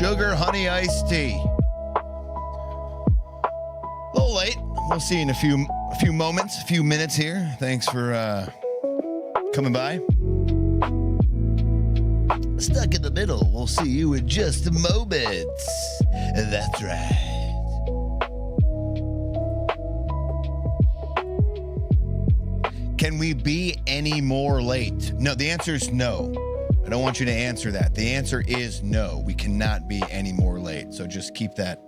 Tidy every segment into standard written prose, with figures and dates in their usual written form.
sugar honey iced tea. A little late. We'll see you in a few moments, a few minutes here. Thanks for coming by. Stuck in the middle. We'll see you in just a moment. That's right. Can we be any more late? No, the answer is no. I don't want you to answer that. The answer is no. We cannot be any more late. So just keep that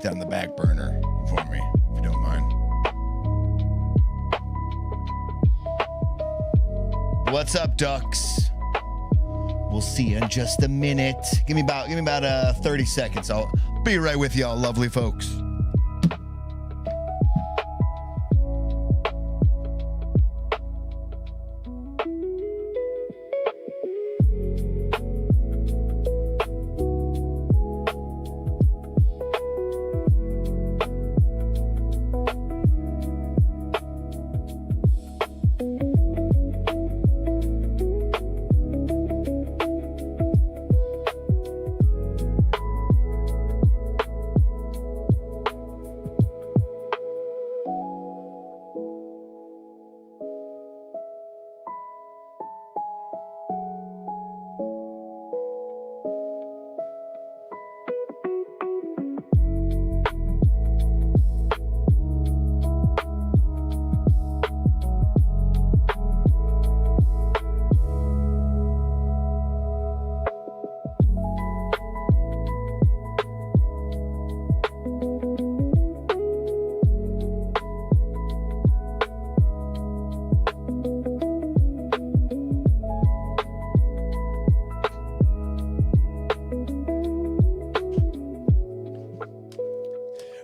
on the back burner for me, if you don't mind. What's up, ducks? We'll see you in just a minute. Give me about 30 seconds. I'll be right with y'all, lovely folks.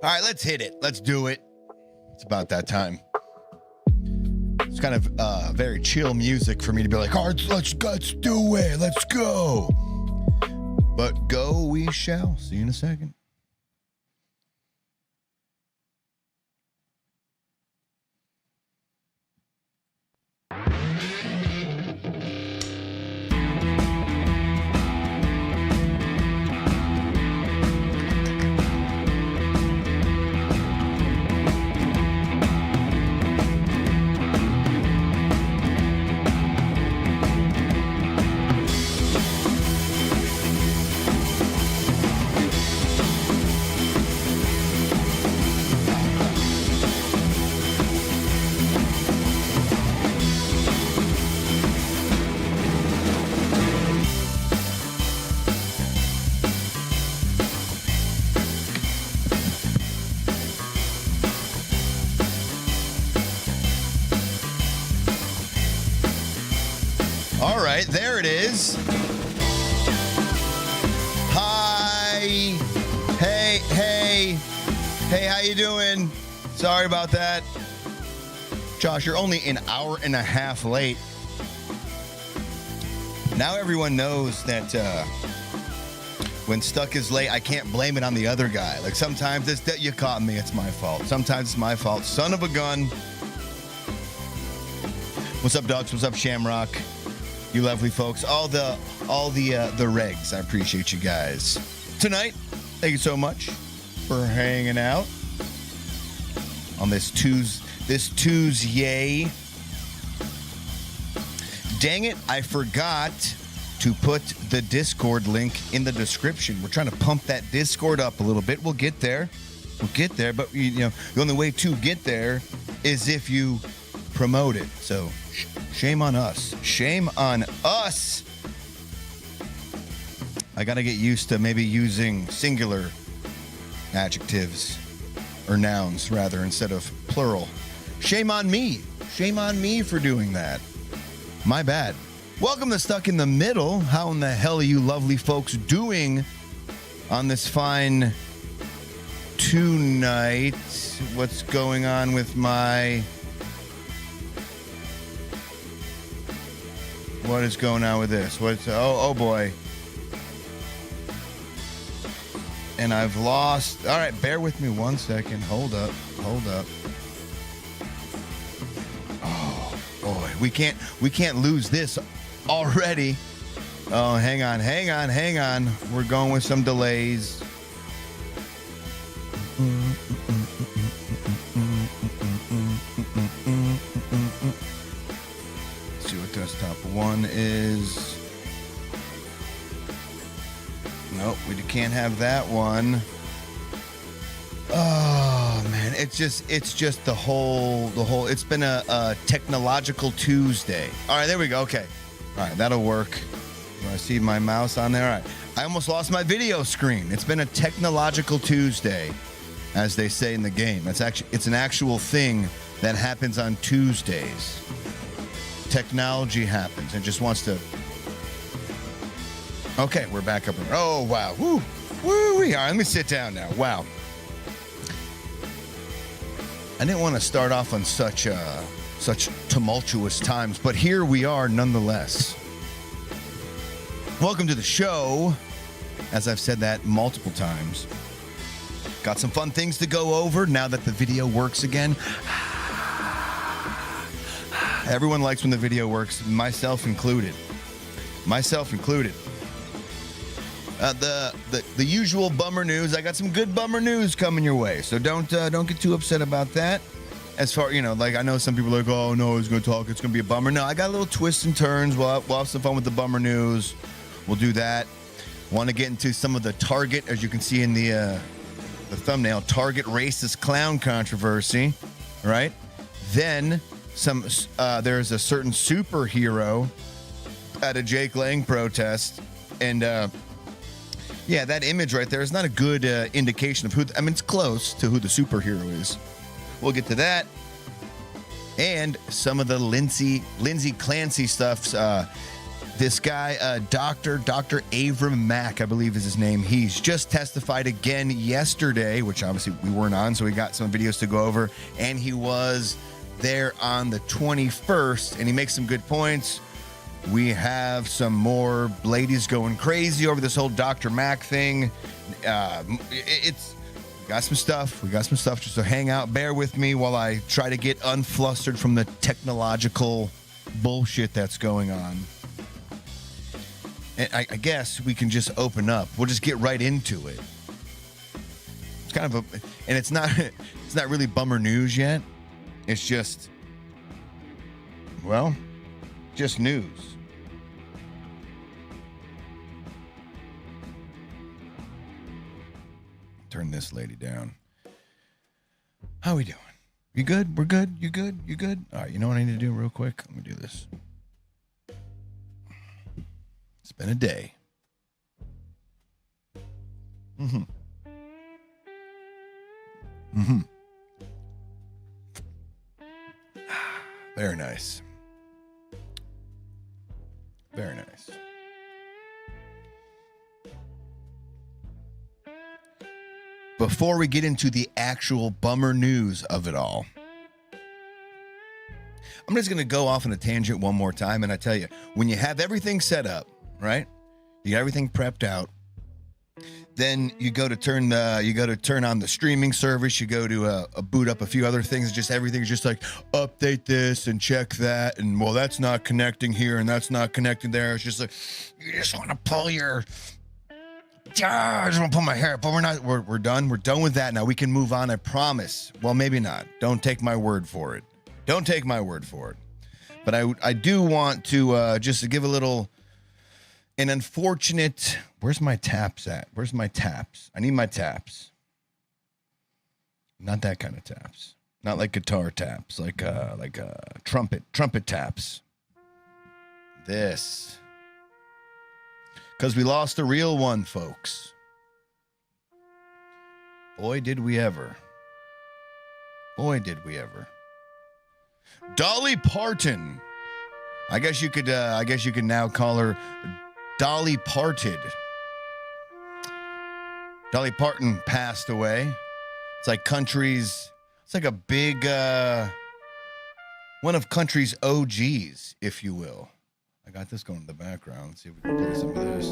All right, let's hit it. Let's do it. It's about that time. It's kind of very chill music for me to be like, all right, let's do it. Let's go. But go we shall. See you in a second. All right, there it is. Hi. Hey, how you doing? Sorry about that. Josh, you're only an hour and a half late. Now everyone knows that when Stuck is late, I can't blame it on the other guy. Like sometimes it's that you caught me, it's my fault. Sometimes it's my fault. Son of a gun. What's up, dogs? What's up, Shamrock? You lovely folks, all the regs. I appreciate you guys. Tonight, thank you so much for hanging out on this Tuesday. Dang it, I forgot to put the Discord link in the description. We're trying to pump that Discord up a little bit. We'll get there, but the only way to get there is if you promote it. So shame on us. Shame on us. I got to get used to maybe using singular adjectives or nouns rather instead of plural. Shame on me. Shame on me for doing that. My bad. Welcome to Stuck in the Middle. How in the hell are you lovely folks doing on this fine tonight? What's going on with my... What is going on with this? Oh boy. And I've lost. All right, bear with me 1 second. Hold up. Oh boy, we can't lose this already. Oh, hang on. We're going with some delays. Let's see what desktop 1 is. Nope, we can't have that one. Oh man, it's just the whole. It's been a technological Tuesday. All right, there we go. Okay, all right, that'll work. Do I see my mouse on there? All right, I almost lost my video screen. It's been a technological Tuesday, as they say in the game. It's an actual thing that happens on Tuesdays. Technology happens. It just wants to. Okay, we're back up. Oh wow, woo. All right, let me sit down now. Wow. I didn't want to start off on such tumultuous times, but here we are nonetheless. Welcome to the show. As I've said that multiple times. Got some fun things to go over now that the video works again. Everyone likes when the video works, myself included. The usual bummer news. I got some good bummer news coming your way, so don't get too upset about that. As far, like I know some people are like, oh no, he's gonna talk, it's gonna be a bummer. No, I got a little twists and turns. We'll have some fun with the bummer news. We'll do that. Want to get into some of the Target, as you can see in the thumbnail, Target racist clown controversy, right? Then there's a certain superhero at a Jake Lang protest, and yeah, that image right there is not a good indication of who. I mean, it's close to who the superhero is. We'll get to that, and some of the Lindsay Clancy stuff. This guy, Dr. Avram Mack, I believe is his name. He's just testified again yesterday, which obviously we weren't on, so we got some videos to go over. And he was there on the 21st, and he makes some good points. We have some more ladies going crazy over this whole Dr. Mack thing. We got some stuff. Just so hang out, bear with me while I try to get unflustered from the technological bullshit that's going on. And I guess we can just open up. We'll just get right into it. It's kind of and it's not really bummer news yet. It's just, well, just news. Turn this lady down. How we doing? You good? We're good? You good? You good? All right, you know what I need to do real quick? Let me do this. It's been a day. Very nice. Very nice. Before we get into the actual bummer news of it all, I'm just going to go off on a tangent one more time. And I tell you, when you have everything set up, right? You got everything prepped out. Then you go to turn on the streaming service. You go to boot up a few other things. Just everything's just like update this and check that, and well, that's not connecting here and that's not connecting there. It's just like you just want to pull your. I just want to pull my hair, but we're not. We're done. We're done with that now. We can move on. I promise. Well, maybe not. Don't take my word for it. Don't take my word for it. But I do want to just to give a little. An unfortunate. Where's my taps at? Where's my taps? I need my taps. Not that kind of taps. Not like guitar taps. Like trumpet taps. This. Because we lost the real one, folks. Boy, did we ever. Boy, did we ever. Dolly Parton. I guess you could now call her Dolly Parted. Dolly Parton passed away. It's like a big, one of country's OGs, if you will. I got this going in the background. Let's see if we can play some of this.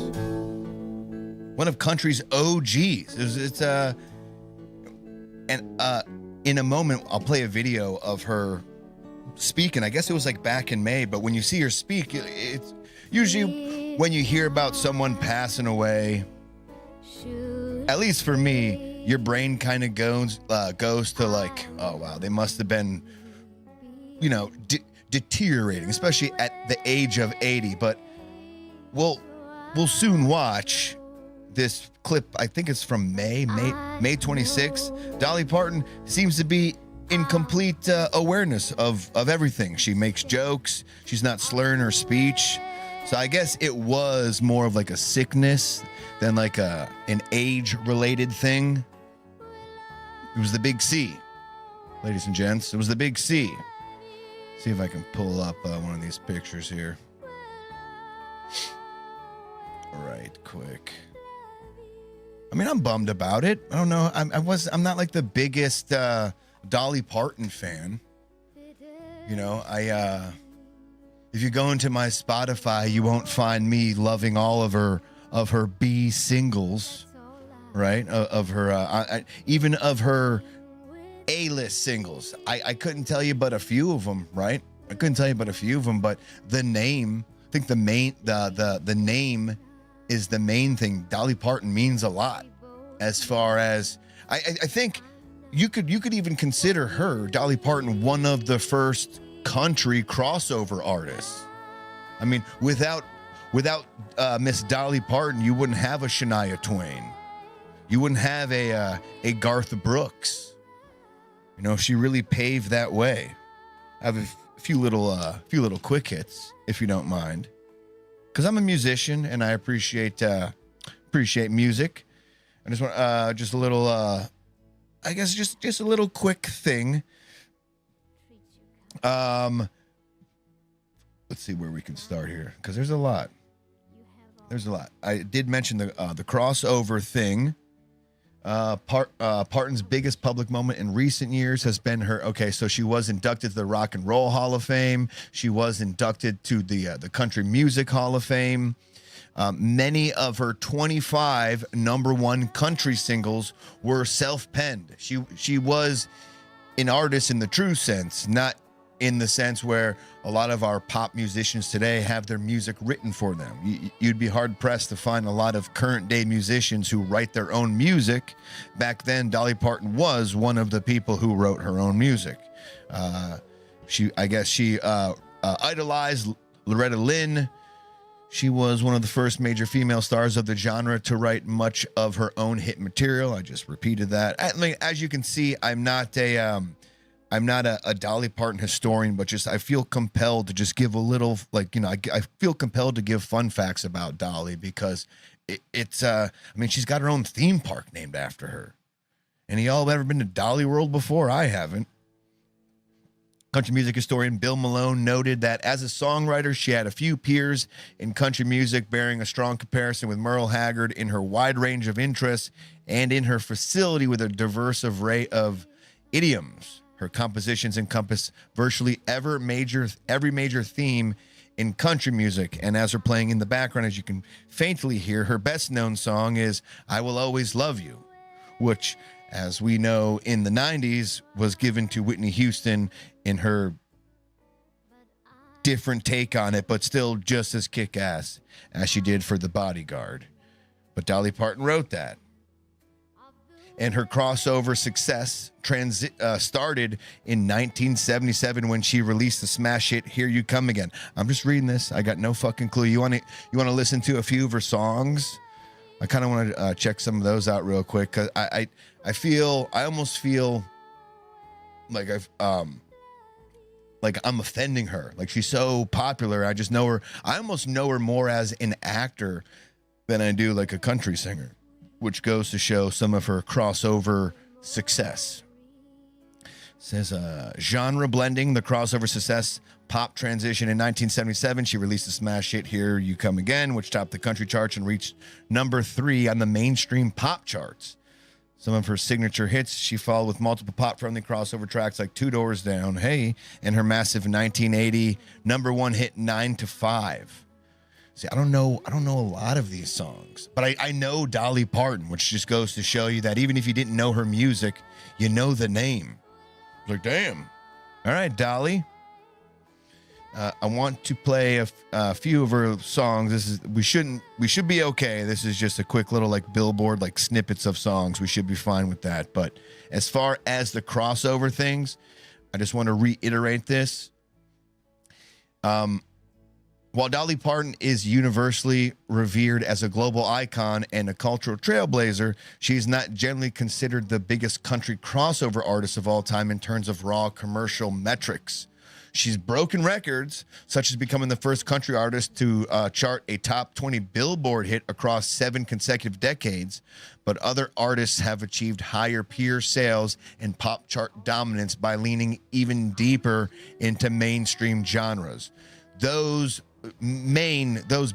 One of country's OGs. In a moment, I'll play a video of her speaking. I guess it was like back in May, but when you see her speak, it's usually when you hear about someone passing away, at least for me, your brain kind of goes to like, oh wow, they must have been, deteriorating, especially at the age of 80. But we'll soon watch this clip. I think it's from May 26th. Dolly Parton seems to be in complete awareness of everything. She makes jokes. She's not slurring her speech. So I guess it was more of like a sickness than like an age-related thing. It was the big C, ladies and gents. It was the big C. See if I can pull up one of these pictures here. Right, quick. I mean, I'm bummed about it. I don't know. I'm not like the biggest Dolly Parton fan. If you go into my Spotify, you won't find me loving all of her B singles, right? Of her, even of her A-list singles. I couldn't tell you but a few of them, right? I couldn't tell you but a few of them, but the name, I think the name is the main thing. Dolly Parton means a lot. As far as I think you could even consider her, Dolly Parton, one of the first country crossover artists. I mean, without Miss Dolly Parton, you wouldn't have a Shania Twain. You wouldn't have a Garth Brooks. She really paved that way. I have a few little quick hits, if you don't mind, because I'm a musician and I appreciate music. I just want just a little, I guess just a little quick thing. Let's see where we can start here, because there's a lot. I did mention the crossover thing. Parton's biggest public moment in recent years has been her. Okay, so she was inducted to the Rock and Roll Hall of Fame. She was inducted to the Country Music Hall of Fame. Many of her 25 number one country singles were self-penned. She was an artist in the true sense, not in the sense where a lot of our pop musicians today have their music written for them. You'd be hard-pressed to find a lot of current-day musicians who write their own music. Back then, Dolly Parton was one of the people who wrote her own music. She idolized Loretta Lynn. She was one of the first major female stars of the genre to write much of her own hit material. I just repeated that. I mean, as you can see, I'm not a Dolly Parton historian, but just I feel compelled to just give a little, I feel compelled to give fun facts about Dolly, because it's she's got her own theme park named after her. Any y'all ever been to Dolly World before? I haven't. Country music historian Bill Malone noted that as a songwriter, she had a few peers in country music, bearing a strong comparison with Merle Haggard in her wide range of interests and in her facility with a diverse array of idioms. Her compositions encompass virtually every major theme in country music, and as her playing in the background, as you can faintly hear, her best-known song is "I Will Always Love You," which, as we know, in the 90s was given to Whitney Houston in her different take on it, but still just as kick-ass as she did for The Bodyguard. But Dolly Parton wrote that. And her crossover success started in 1977 when she released the smash hit "Here You Come Again." I'm just reading this. I got no fucking clue. You want to listen to a few of her songs? I kind of want to check some of those out real quick, because I almost feel like I'm offending her. Like, she's so popular. I just know her. I almost know her more as an actor than I do like a country singer, which goes to show some of her crossover success. It says genre blending, the crossover success pop transition in 1977. She released the smash hit "Here You Come Again," which topped the country charts and reached number 3 on the mainstream pop charts. Some of her signature hits she followed with multiple pop-friendly crossover tracks like "Two Doors Down," "Hey," and her massive 1980 number 1 hit "9 to 5." See, I don't know a lot of these songs, but I know Dolly Parton, which just goes to show you that even if you didn't know her music, you know the name. Like, damn. All right, Dolly. I want to play a few of her songs. We should be okay. This is just a quick little like Billboard, like snippets of songs. We should be fine with that. But as far as the crossover things, I just want to reiterate this. While Dolly Parton is universally revered as a global icon and a cultural trailblazer, she's not generally considered the biggest country crossover artist of all time in terms of raw commercial metrics. She's broken records, such as becoming the first country artist to chart a top 20 Billboard hit across 7 consecutive decades, but other artists have achieved higher peer sales and pop chart dominance by leaning even deeper into mainstream genres. Those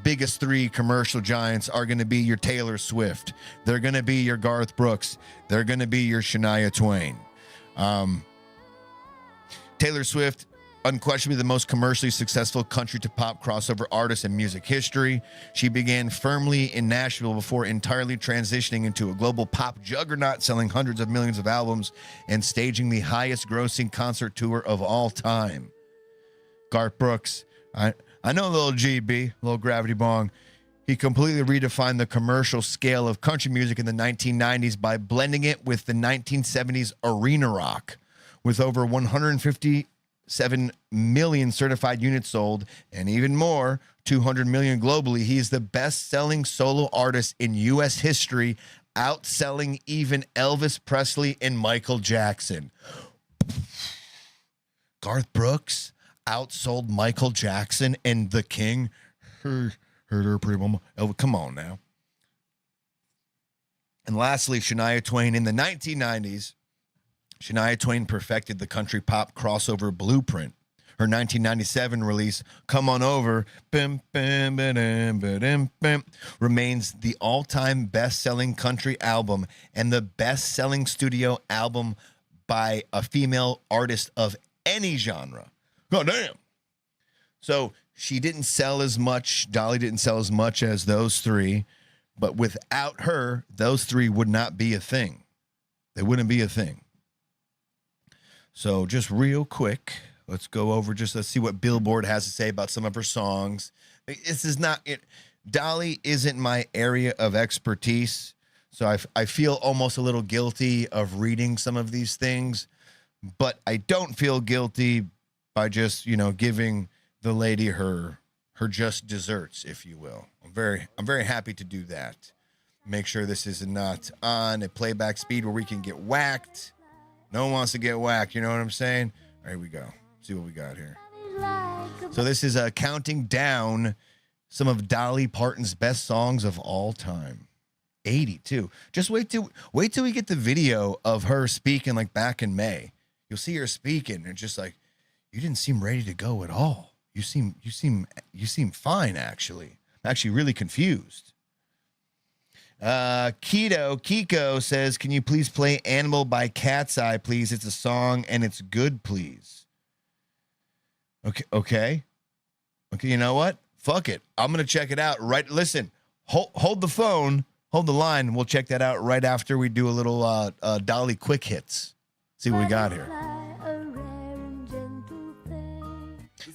biggest 3 commercial giants are going to be your Taylor Swift. They're going to be your Garth Brooks. They're going to be your Shania Twain. Taylor Swift, unquestionably the most commercially successful country to pop crossover artist in music history. She began firmly in Nashville before entirely transitioning into a global pop juggernaut, selling hundreds of millions of albums and staging the highest grossing concert tour of all time. Garth Brooks, I know little GB, little Gravity Bong. He completely redefined the commercial scale of country music in the 1990s by blending it with the 1970s arena rock. With over 157 million certified units sold and even more, 200 million globally, he's the best-selling solo artist in U.S. history, outselling even Elvis Presley and Michael Jackson. Garth Brooks outsold Michael Jackson and the King. Heard her pretty mama. Oh, come on now. And lastly, Shania Twain. In the 1990s, Shania Twain perfected the country pop crossover blueprint. Her 1997 release, Come On Over, bim, bim, ba-dum, ba-dum, bim, remains the all-time best-selling country album and the best-selling studio album by a female artist of any genre. God damn. So she didn't sell as much. Dolly didn't sell as much as those 3. But without her, those 3 would not be a thing. They wouldn't be a thing. So just real quick, let's go over let's see what Billboard has to say about some of her songs. This is not it. Dolly isn't my area of expertise. So I feel almost a little guilty of reading some of these things. But I don't feel guilty by just, giving the lady her just desserts, if you will. I'm very happy to do that. Make sure this is not on a playback speed where we can get whacked. No one wants to get whacked, you know what I'm saying? All right, here we go. See what we got here. So this is counting down some of Dolly Parton's best songs of all time. 82. Just wait till we get the video of her speaking like back in May. You'll see her speaking and just like, you didn't seem ready to go at all. You seem fine, actually. I'm actually really confused. Kiko says, can you please play Animal by Cat's Eye, please? It's a song and it's good, please. Okay. You know what? Fuck it. I'm going to check it out. Right. Listen, hold the phone, hold the line. We'll check that out right after we do a little Dolly quick hits. See what we got here.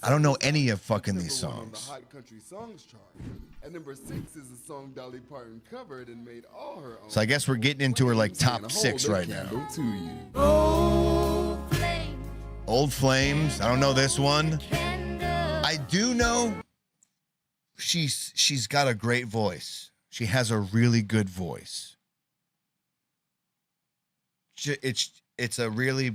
I don't know any of fucking these songs. The Hot Country Songs chart. And number 6 is a song Dolly Parton covered and made all her own. So I guess we're getting into her like top 6 right now. Old Flames. I don't know this one. I do know she's got a great voice. She has a really good voice. It's a really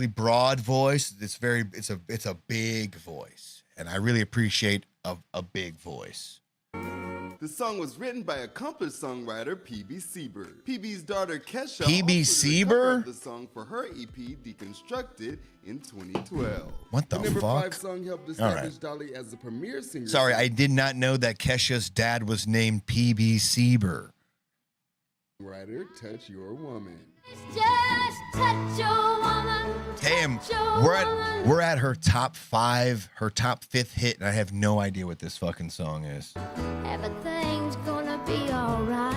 broad voice. It's a big voice, and I really appreciate a big voice. The song was written by accomplished songwriter P.B. Sieber. P.B.'s daughter Kesha P.B. Sieber the song for her EP Deconstructed in 2012. What the number fuck? 5 song helped establish Dolly as the premier singer. Sorry, I did not know that Kesha's dad was named P.B. Sieber. Writer, Touch Your Woman. Just touch your woman. Damn, we're at her top 5, her top 5th hit, and I have no idea what this fucking song is. Everything's gonna be alright.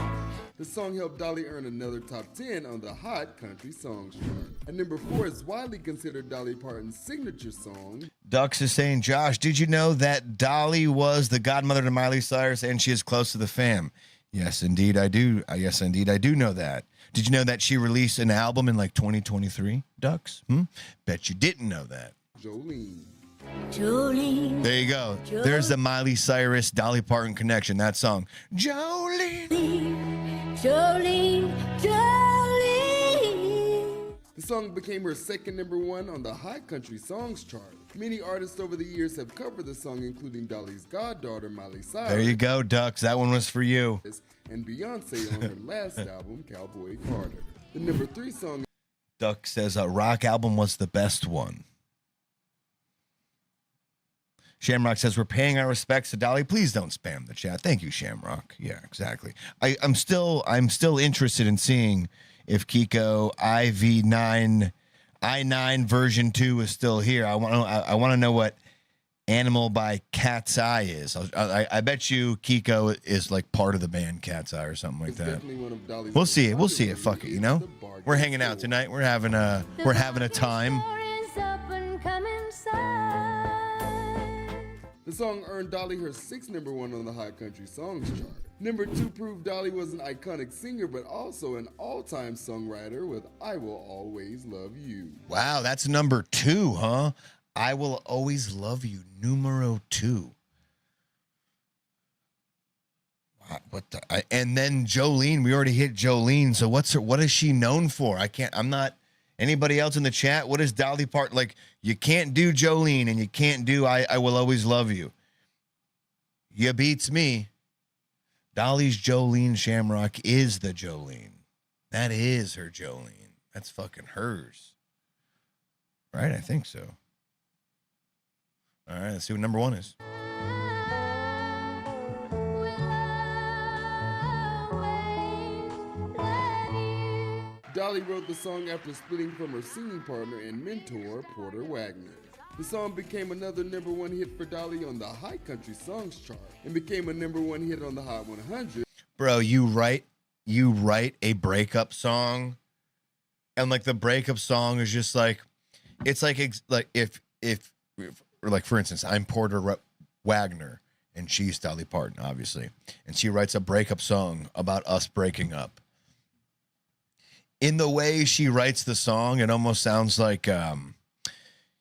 The song helped Dolly earn another top 10 on the Hot Country Songs chart. At number 4 is widely considered Dolly Parton's signature song. Dux is saying, Josh, did you know that Dolly was the godmother to Miley Cyrus and she is close to the fam? Yes, indeed, I do. Yes, indeed, I do know that. Did you know that she released an album in like 2023, Dux? Bet you didn't know that. Jolene. Jolene, There you go. There's the Miley Cyrus, Dolly Parton connection, that song. Jolene. Jolene, Jolene. The song became her second number 1 on the Hot Country Songs chart. Many artists over the years have covered the song, including Dolly's goddaughter, Miley Cyrus. There you go, Dux. That one was for you. And Beyonce on her last album, Cowboy Carter. The number 3 song. Dux says a rock album was the best one. Shamrock says we're paying our respects to Dolly. Please don't spam the chat. Thank you, Shamrock. Yeah, exactly. I'm still interested in seeing if Kiko I9 version 2 is still here. I want to know what Animal by Cat's Eye is. I bet you Kiko is like part of the band Cat's Eye or something like that. We'll see it. We'll see it. Fuck it. You know, we're hanging out tonight. We're having a time. The song earned Dolly her 6th number 1 on the Hot Country Songs chart. Number 2 proved Dolly was an iconic singer, but also an all-time songwriter with I Will Always Love You. Wow, that's number 2, huh? I Will Always Love You, numero 2. Wow, and then Jolene, we already hit Jolene. So what is she known for? I'm not. Anybody else in the chat? What is Dolly Parton? Like, you can't do Jolene and you can't do I Will Always Love You. You beats me. Dolly's Jolene Shamrock is the Jolene. That is her Jolene. That's fucking hers. Right? I think so. All right, let's see what number 1 is. Dolly wrote the song after splitting from her singing partner and mentor, Porter Wagner. The song became another number 1 hit for Dolly on the High Country Songs chart and became a number 1 hit on the Hot 100. Bro, you write a breakup song, and like the breakup song is just like, it's like if like for instance, I'm Porter Wagner and she's Dolly Parton, obviously, and she writes a breakup song about us breaking up. In the way she writes the song, it almost sounds like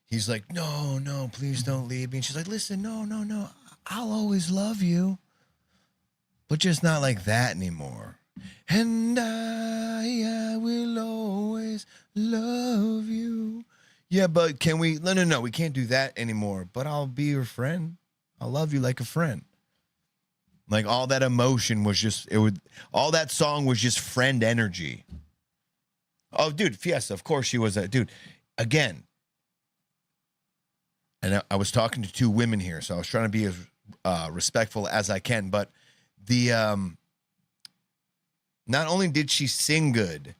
he's like, no, please don't leave me. And she's like, listen, no, I'll always love you. But just not like that anymore. And I will always love you. Yeah, but can we? No, we can't do that anymore. But I'll be your friend. I'll love you like a friend. Like all that emotion was just, all that song was just friend energy. Oh, dude, Fiesta, of course she was a dude. Again, and I was talking to 2 women here, so I was trying to be as respectful as I can. But not only did she sing good,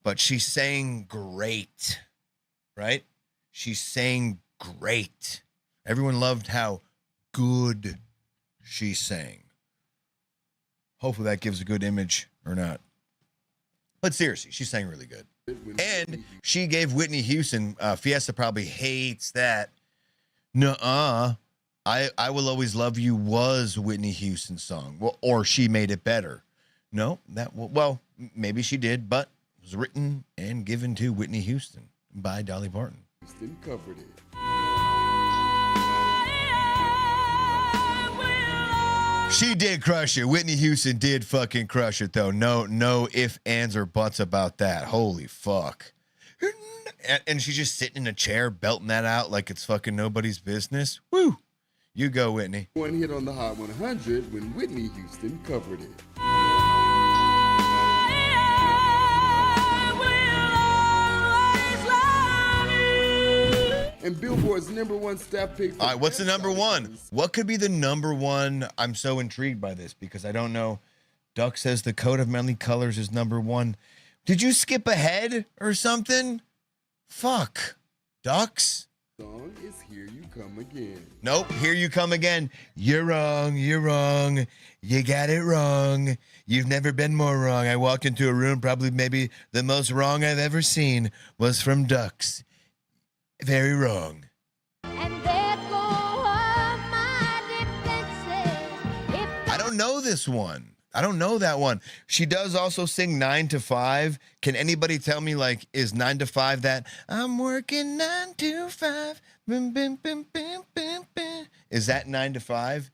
but she sang great, right? She sang great. Everyone loved how good she sang. Hopefully that gives a good image or not. But seriously, she sang really good. And she gave Whitney Houston, Fiesta probably hates that. Nuh-uh. I Will Always Love You was Whitney Houston's song. Well, or she made it better. No, well, maybe she did, but it was written and given to Whitney Houston by Dolly Parton. Houston covered it. She did crush it. Whitney Houston did fucking crush it, though. No ifs, ands, or buts about that. Holy fuck. And she's just sitting in a chair belting that out like it's fucking nobody's business. Woo. You go, Whitney. 1 hit on the Hot 100 when Whitney Houston covered it. And Billboard's number 1 staff pick. All right, what's the number 1? What could be the number 1? I'm so intrigued by this because I don't know. Duck says the Coat of Many Colors is number 1. Did you skip ahead or something? Fuck. Ducks? song is Here You Come Again. Nope, here you come again. You're wrong, you're wrong. You got it wrong. You've never been more wrong. I walked into a room, probably maybe the most wrong I've ever seen was from Ducks. Very wrong. And there go all my defenses. I don't know this one. I don't know that one. She does also sing 9 to 5. Can anybody tell me, like, is 9 to 5 that? I'm working 9 to 5. Bim, bim, bim, bim, bim, bim. Is that 9 to 5?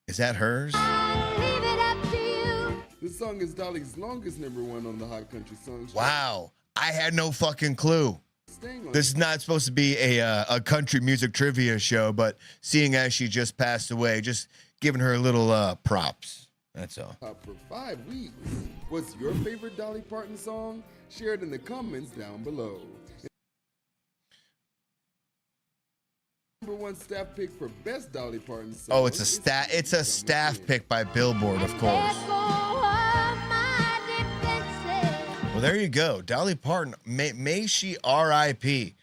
Is that hers? I leave it up to you. This song is Dolly's longest #1 on the Hot Country Songs chart. Wow. I had no fucking clue. Staying on This is not supposed to be a country music trivia show, but seeing as she just passed away, just giving her a little props. That's all. top for 5 weeks. What's your favorite Dolly Parton song? Share it in the comments down below. #1 staff pick for best Dolly Parton song. Oh, it's a is staff. Here It's You a Come staff Again. pick by Billboard, of course. There go all my defenses. Well, there you go. Dolly Parton. May she R.I.P.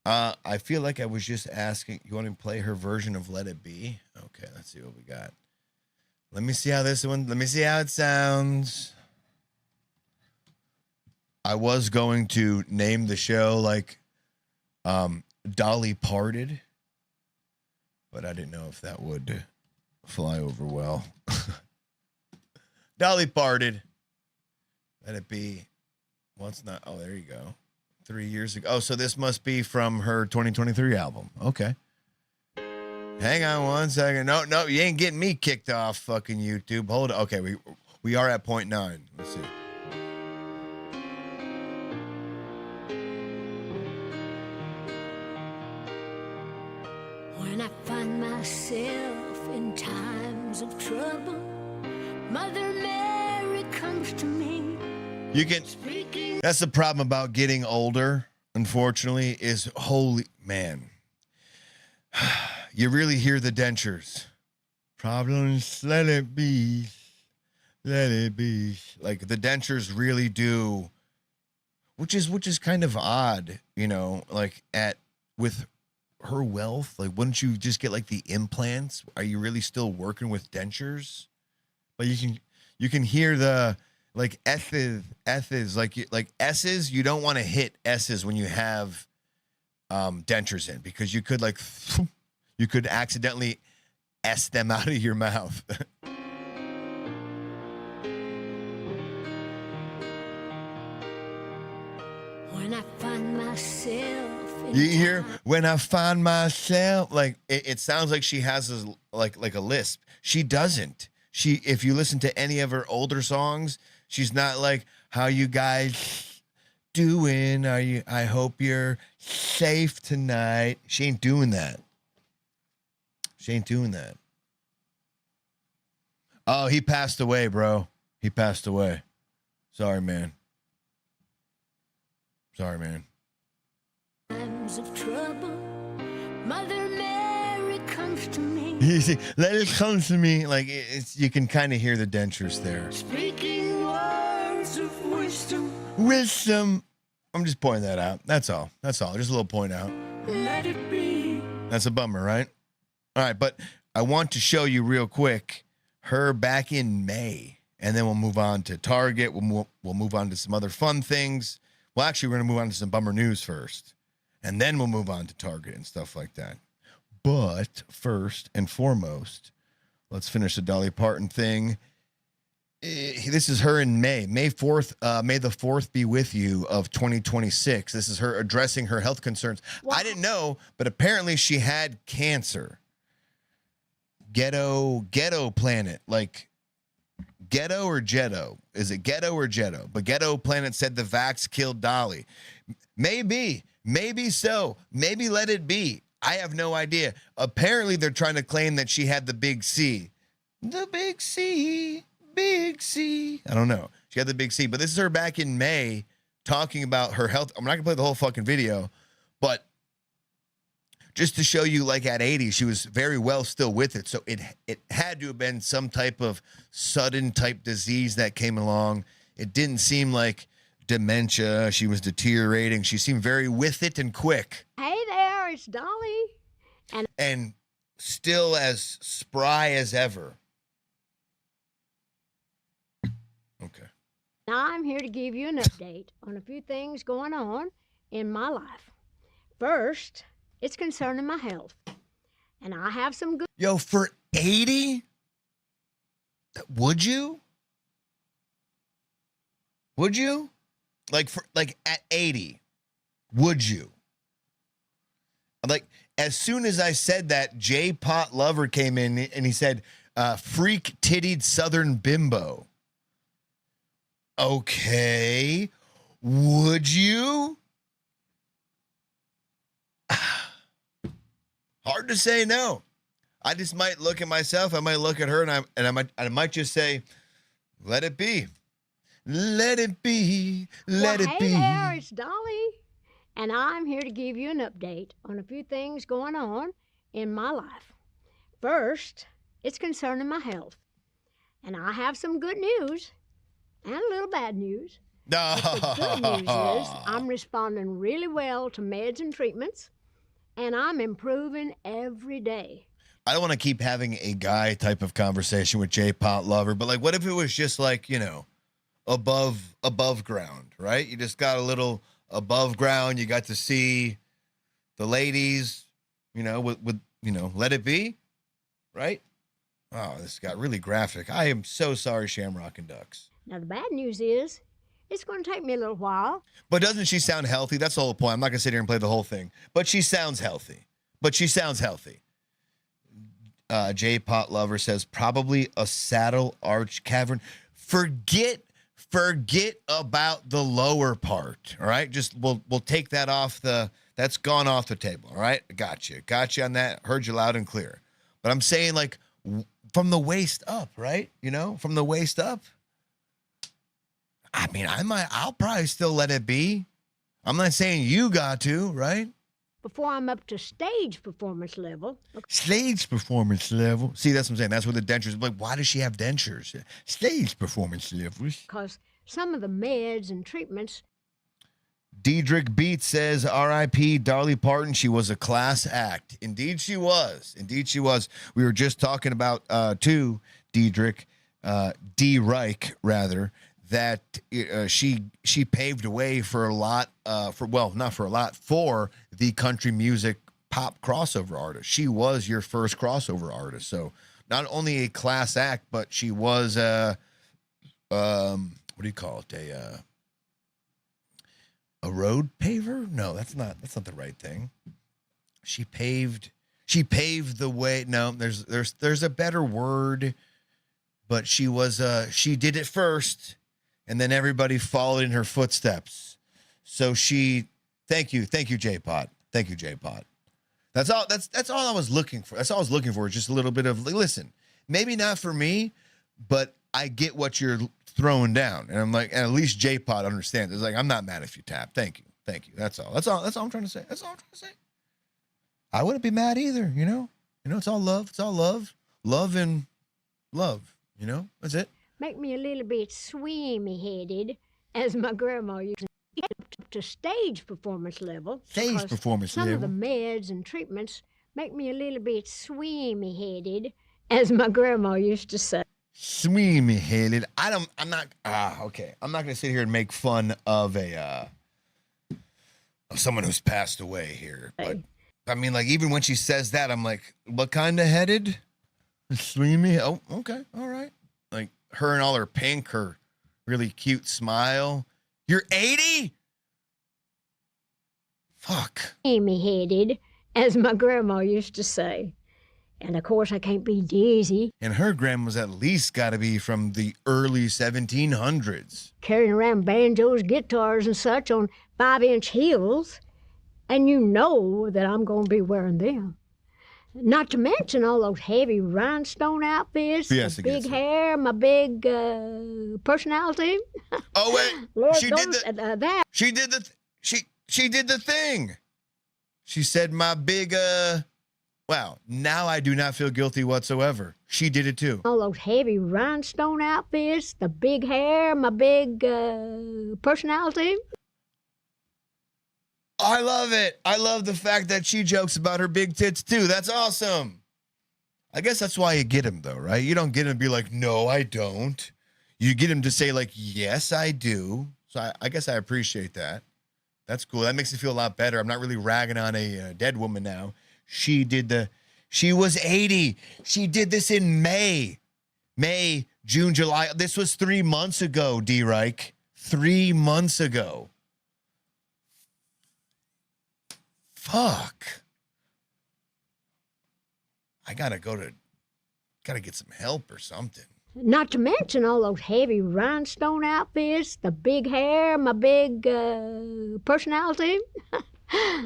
I feel like I was just asking. You want to play her version of "Let It Be"? Okay, let's see what we got. Let me see how this one. Let me see how it sounds. I was going to name the show like Dolly Parted, but I didn't know if that would fly over well. Dolly Parted. Let It Be. Well, it's not. Oh, there you go. 3 years ago. Oh, so this must be from her 2023 album. Okay. Hang on one second. No, you ain't getting me kicked off fucking YouTube. Hold on. Okay, we are at point 9. Let's see. When I find myself in times of trouble, Mother Mary comes to me. You can. Speaking That's the problem about getting older, unfortunately, is holy man. You really hear the dentures. Problems, let it be. Let it be. Like the dentures really do, which is kind of odd, you know, like with her wealth, like wouldn't you just get like the implants? Are you really still working with dentures? But you can hear the like S's like S's. You don't want to hit S's when you have dentures in, because you could you could accidentally S them out of your mouth. when I find myself in You hear time- when I find myself, like it sounds like she has like a lisp. She doesn't. If you listen to any of her older songs, she's not like, how you guys doing? I hope you're safe tonight. She ain't doing that. She ain't doing that. Oh, he passed away, bro. He passed away. Sorry, man. Sorry, man. times of trouble, Mother Mary comes to me. You see, let it come to me. Like you can kind of hear the dentures there. Speaking words of wisdom, Wisdom. I'm just pointing that out. That's all. That's all. Just a little point out. let it be. That's a bummer, right? All right, but I want to show you real quick her back in May, and then we'll move on to Target. We'll move on to some other fun things. Well, actually, we're going to move on to some bummer news first, and then we'll move on to Target and stuff like that. But first and foremost, let's finish the Dolly Parton thing. This is her in May 4th. May the 4th be with you of 2026. This is her addressing her health concerns. I didn't know, but apparently she had cancer. Ghetto Planet, like Ghetto or Jetto? Is it Ghetto or Jetto? But Ghetto Planet said the vax killed Dolly. Maybe so. Maybe let it be. I have no idea. Apparently, they're trying to claim that she had the big C. The big C. Big C. I don't know. She had the big C. But this is her back in May talking about her health. I'm not going to play the whole fucking video, but just to show you, like at 80, she was very well still with it. So it had to have been some type of sudden type disease that came along. It didn't seem like dementia. She was deteriorating. She seemed very with it and quick. Hey there, there, it's Dolly. And still as spry as ever. Okay. Now I'm here to give you an update on a few things going on in my life. First, it's concerning my health. And I have some good Yo, for 80? Would you? Would you? Like at 80, would you? Like, as soon as I said that, J Pot Lover came in and he said, freak tittied southern bimbo. Okay. Would you? Hard to say no. I just might look at myself. I might look at her and I might just say, let it be. Let it be. Let it be. Hey there, it's Dolly. And I'm here to give you an update on a few things going on in my life. First, it's concerning my health. And I have some good news and a little bad news. The good news is I'm responding really well to meds and treatments, and I'm improving every day. I don't want to keep having a guy type of conversation with J Pot Lover, but like, what if it was just like, you know, above ground, right? You just got a little above ground. You got to see the ladies, you know, with you know, let it be, right? Oh, this got really graphic. I am so sorry, Shamrock and Ducks. Now, the bad news is it's going to take me a little while. But doesn't she sound healthy? That's the whole point. I'm not going to sit here and play the whole thing. But she sounds healthy. J Pot Lover says probably a saddle arch cavern. Forget about the lower part. All right, just we'll take that off that's gone off the table. All right, got you on that. Heard you loud and clear. But I'm saying like from the waist up, right? You know, from the waist up. I mean, I'll probably still let it be. I'm not saying you got to, right? Before I'm up to stage performance level. Stage performance level. See, that's what I'm saying. That's where the dentures, like, why does she have dentures? Stage performance levels. Because some of the meds and treatments. Diedrich Beat says, R.I.P. Dolly Parton. She was a class act. Indeed she was. We were just talking about, too, Diedrich, D. Reich, rather, that she paved a way for a lot, for the country music pop crossover artist. She was your first crossover artist. So not only a class act, but she was what do you call it? A road paver? No, that's not the right thing. She paved the way. No, there's a better word, but she did it first. And then everybody followed in her footsteps. So thank you, J-Pot. Thank you, J-Pot. That's all I was looking for. That's all I was looking for, just a little bit of, listen, maybe not for me, but I get what you're throwing down. And I'm like, and at least J-Pot understands. It's like, I'm not mad if you tap. Thank you. That's all I'm trying to say. I wouldn't be mad either, you know? It's all love. Love and love, you know? That's it. Make me a little bit swimmy-headed, as my grandma used to get up to stage performance level. Some of the meds and treatments make me a little bit swimmy-headed, as my grandma used to say. Swimmy-headed. I'm not going to sit here and make fun of of someone who's passed away here. But, I mean, like, even when she says that, I'm like, what kind of headed? Swimmy? Oh, okay. All right. Like, her and all her pink, her really cute smile. You're 80? Fuck. Swimmy-headed, as my grandma used to say. And, of course, I can't be dizzy. And her grandma's at least got to be from the early 1700s. Carrying around banjos, guitars, and such on 5-inch heels. And you know that I'm going to be wearing them. Not to mention all those heavy rhinestone outfits, the big hair, my big personality. Oh wait, Lord, she did the thing. She said my big Wow, now I do not feel guilty whatsoever. She did it too. All those heavy rhinestone outfits, the big hair, my big personality. I love it. I love the fact that she jokes about her big tits too. That's awesome. I guess that's why you get him though, right? You don't get him to be like, no, I don't. You get him to say like, yes, I do. So I guess I appreciate that. That's cool. That makes me feel a lot better. I'm not really ragging on a dead woman now. She was 80. She did this in May, June, July. This was 3 months ago, D. Reich. 3 months ago. Fuck. I gotta get some help or something. Not to mention all those heavy rhinestone outfits, the big hair, my big personality.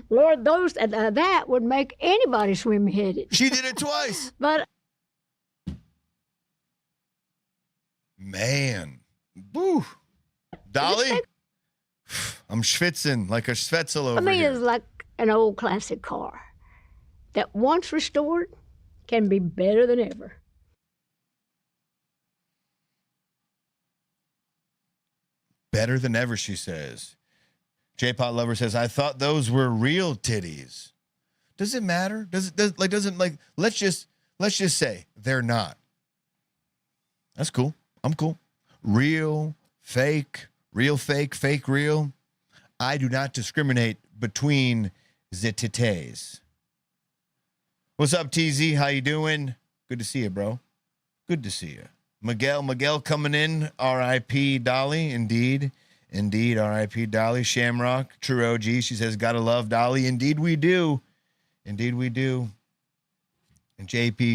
Lord, that would make anybody swim-headed. She did it twice. But man, woo, Dolly, I'm schwitzing like a schwetzel over I mean, here. it's like an old classic car that once restored can be better than ever. Better than ever, she says. J-Pot Lover says, I thought those were real titties. Does it matter? Let's just say they're not. That's cool. I'm cool. Real, fake, fake, real. I do not discriminate between the titties. What's up, TZ? How you doing? Good to see you, bro. Good to see you. Miguel coming in. R.I.P. Dolly. Indeed, R.I.P. Dolly. Shamrock, true OG. She says, gotta love Dolly. Indeed we do. And JP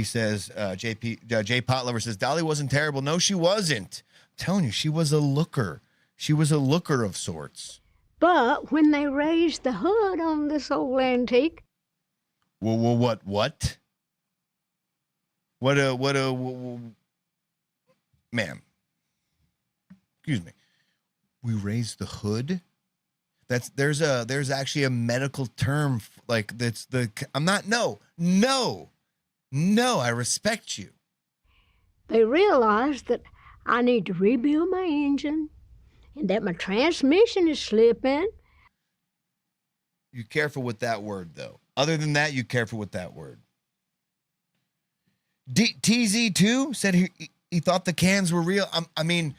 says, J Pot Lover says, Dolly wasn't terrible. No, she wasn't. I'm telling you, she was a looker. She was a looker of sorts. But when they raised the hood on this old antique. What? Ma'am, excuse me. We raised the hood. There's actually a medical term like that's the. I'm not. No. I respect you. They realized that I need to rebuild my engine, and that my transmission is slipping. You careful with that word, though. Other than that, you careful with that word. TZ2 said he thought the cans were real. I mean,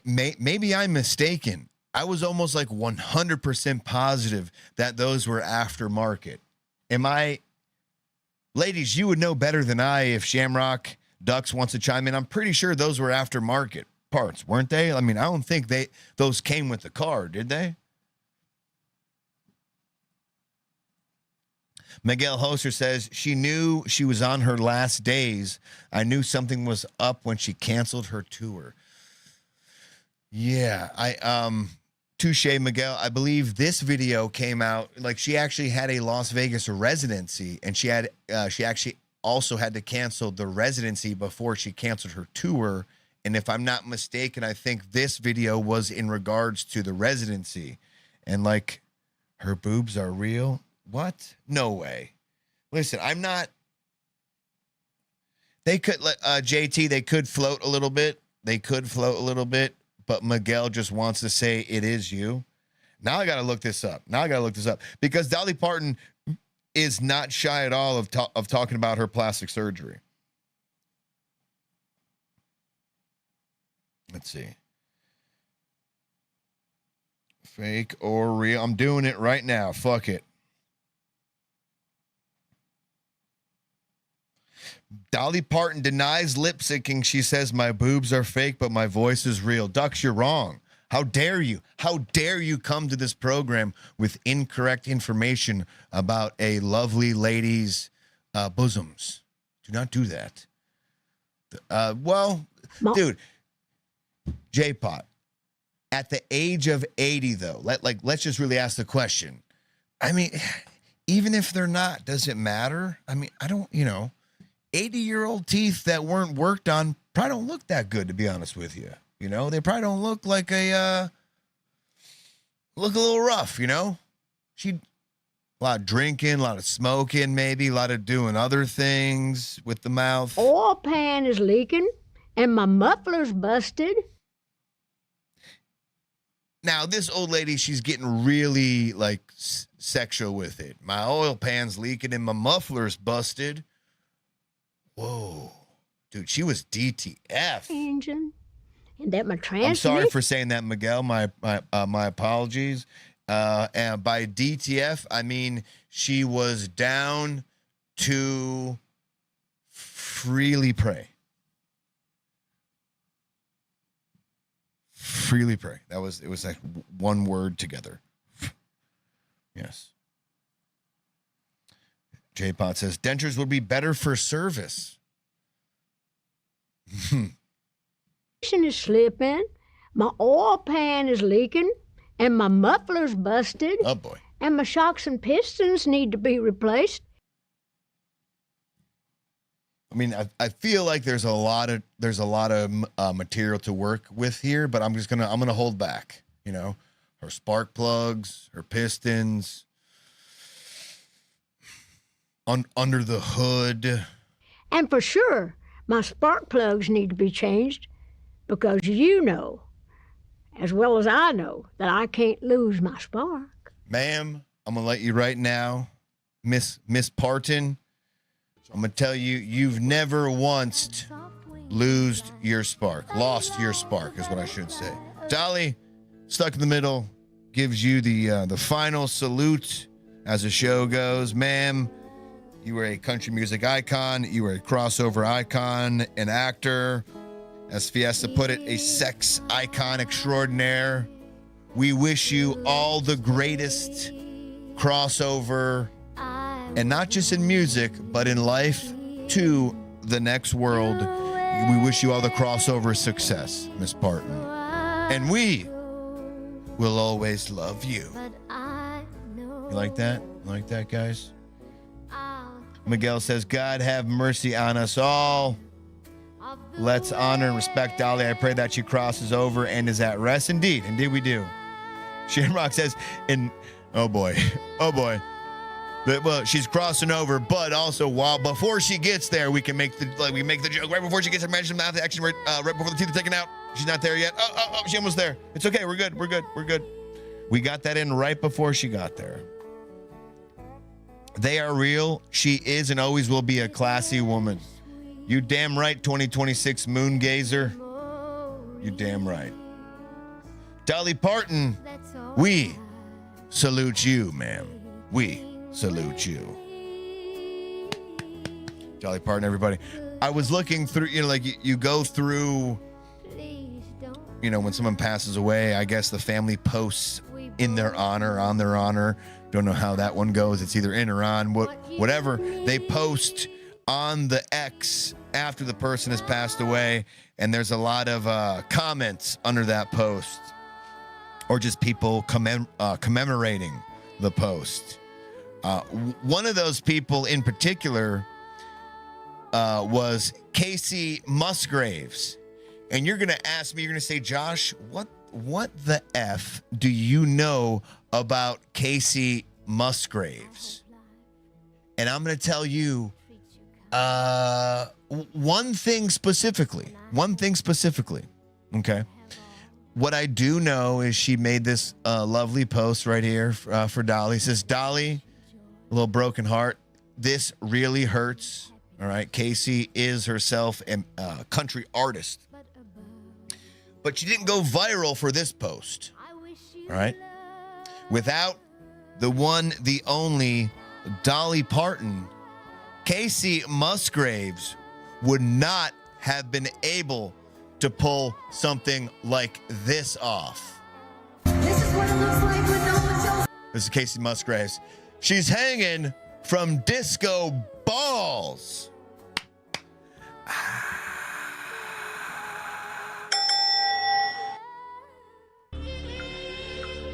maybe I'm mistaken. I was almost like 100% positive that those were aftermarket. Am I? Ladies, you would know better than I if Shamrock Ducks wants to chime in. I'm pretty sure those were aftermarket parts, weren't they? I mean, I don't think those came with the car, did they? Miguel Hoser says, she knew she was on her last days. I knew something was up when she canceled her tour. Yeah, touche, Miguel. I believe this video came out, like she actually had a Las Vegas residency, and she actually also had to cancel the residency before she canceled her tour. And if I'm not mistaken, I think this video was in regards to the residency. And like, her boobs are real. What? No way. Listen, I'm not. They could, JT, they could float a little bit. But Miguel just wants to say it is you. Now I got to look this up. Because Dolly Parton is not shy at all of talking about her plastic surgery. Let's see. Fake or real? I'm doing it right now. Fuck it. Dolly Parton denies lip syncing. She says, my boobs are fake, but my voice is real. Ducks, you're wrong. How dare you? How dare you come to this program with incorrect information about a lovely lady's bosoms? Do not do that. Dude, J-Pot, at the age of 80, though, let's just really ask the question. I mean, even if they're not, does it matter? I mean, I don't, 80-year-old teeth that weren't worked on probably don't look that good, to be honest with you. They probably don't look like look a little rough, She, a lot of drinking, a lot of smoking, maybe, a lot of doing other things with the mouth. Oil pan is leaking, and my muffler's busted. Now, this old lady, she's getting really like sexual with it. My oil pan's leaking and my muffler's busted. Whoa. Dude, she was DTF. Engine. And that my I'm transmission. sorry for saying that, Miguel. My apologies. And by DTF, I mean she was down to freely pray. Freely pray. It was like one word together. Yes. J-Pot says dentures would be better for service. Is slipping, my oil pan is leaking, and my muffler's busted. Oh boy. And my shocks and pistons need to be replaced. I mean, I feel like there's a lot of material to work with here, but I'm gonna hold back. You know, her spark plugs, her pistons, under the hood, And for sure, my spark plugs need to be changed, because you know, as well as I know, that I can't lose my spark. Ma'am, I'm gonna let you right now, Miss Parton. I'm gonna tell you, you've never once lost your spark is what I should say. Dolly, stuck in the middle, gives you the final salute as the show goes. Ma'am, you were a country music icon, you were a crossover icon, an actor, as Fiesta put it, a sex icon extraordinaire. We wish you all the greatest crossover, and not just in music, but in life, to the next world. We wish you all the crossover success, Miss Parton. And we will always love you. You like that? You like that, guys? Miguel says, God have mercy on us all. Let's honor and respect Dolly. I pray that she crosses over and is at rest. Indeed we do. Shamrock says, oh boy. Well, she's crossing over, but also before she gets there, we make the joke right before she gets her mention mouth action right before the teeth are taken out. She's not there yet. Oh, she's almost there. It's okay. We're good. We got that in right before she got there. They are real. She is and always will be a classy woman. You damn right, 2026 moon gazer. You damn right. Dolly Parton, we salute you, ma'am. We salute you. Dolly Parton, everybody. I was looking through, you go through, when someone passes away, I guess the family posts on their honor. Don't know how that one goes. It's either in or on, whatever. They post on the X after the person has passed away, and there's a lot of comments under that post, or just people commemorating the post. One of those people in particular was Casey Musgraves. And you're going to ask me, you're going to say, Josh, what the F do you know about Casey Musgraves? And I'm going to tell you one thing specifically. Okay. What I do know is she made this lovely post right here for Dolly. It says, Dolly, a little broken heart. This really hurts. All right. Casey is herself a country artist, but she didn't go viral for this post. All right. Without the one, the only Dolly Parton, Casey Musgraves would not have been able to pull something like this off. This is what it looks like when no one shows. This is Casey Musgraves. She's hanging from disco balls.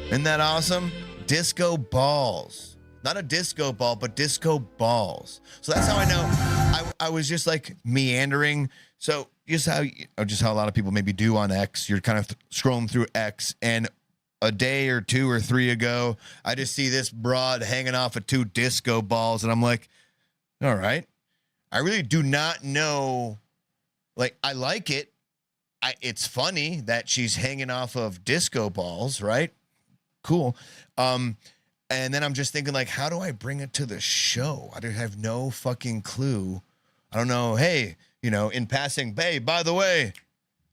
Isn't that awesome? Disco balls. Not a disco ball, but disco balls. So that's how I know. I was just like meandering. So just how a lot of people maybe do on X. You're kind of scrolling through X, and a day or two or three ago, I just see this broad hanging off of two disco balls, and I'm like, all right. I really do not know. Like, I like it. it's funny that she's hanging off of disco balls, right? Cool. And then I'm just thinking, like, how do I bring it to the show? I have no fucking clue. I don't know. Hey, in passing, babe, by the way,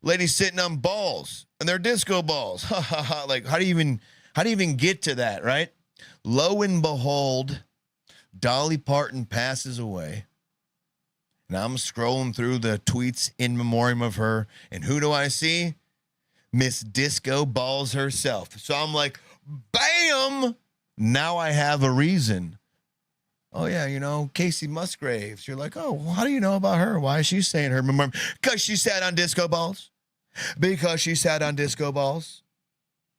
ladies sitting on balls and they're disco balls. Ha ha ha. Like, how do you even get to that, right? Lo and behold, Dolly Parton passes away. And I'm scrolling through the tweets in memoriam of her. And who do I see? Miss Disco Balls herself. So I'm like, bam! Now I have a reason. Oh, yeah, Casey Musgraves. You're like, oh, well, how do you know about her? Why is she saying her memoriam? Because she sat on disco balls. Because she sat on disco balls.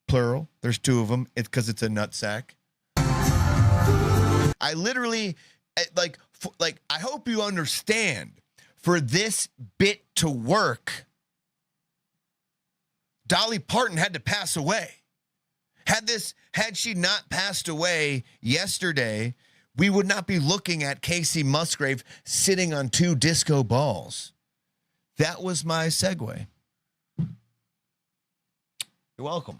Plural. There's two of them. It's because it's a nutsack. I literally, I hope you understand, for this bit to work, Dolly Parton had to pass away. Had she not passed away yesterday, we would not be looking at Casey Musgrave sitting on two disco balls. That was my segue. You're welcome.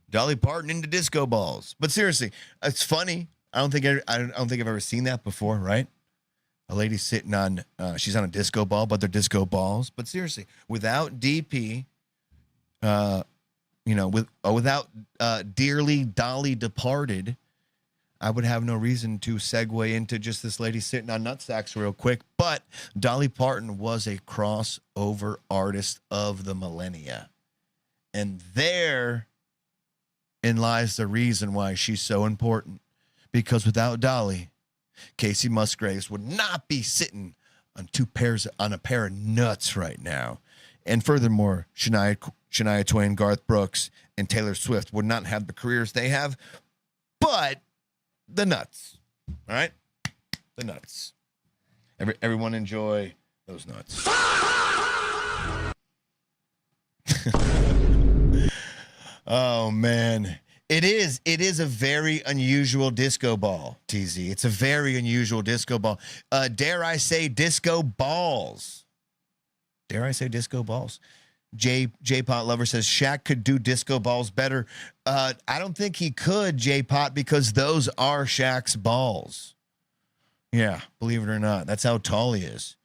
Dolly Parton into disco balls. But seriously, it's funny. I don't think I've ever seen that before, right? A lady sitting on, she's on a disco ball, but they're disco balls. But seriously, without DP, without dearly Dolly departed, I would have no reason to segue into just this lady sitting on nutsacks real quick. But Dolly Parton was a crossover artist of the millennia. And therein lies the reason why she's so important. Because without Dolly, Casey Musgraves would not be sitting on a pair of nuts right now. And furthermore, Shania Twain, Garth Brooks, and Taylor Swift would not have the careers they have, but the nuts. All right? The nuts. Everyone enjoy those nuts. Oh, man. It is a very unusual disco ball, TZ. It's a very unusual disco ball. Dare I say disco balls? Dare I say disco balls? J-Pot Lover says Shaq could do disco balls better. I don't think he could, J-Pot, because those are Shaq's balls. Yeah, believe it or not. That's how tall he is.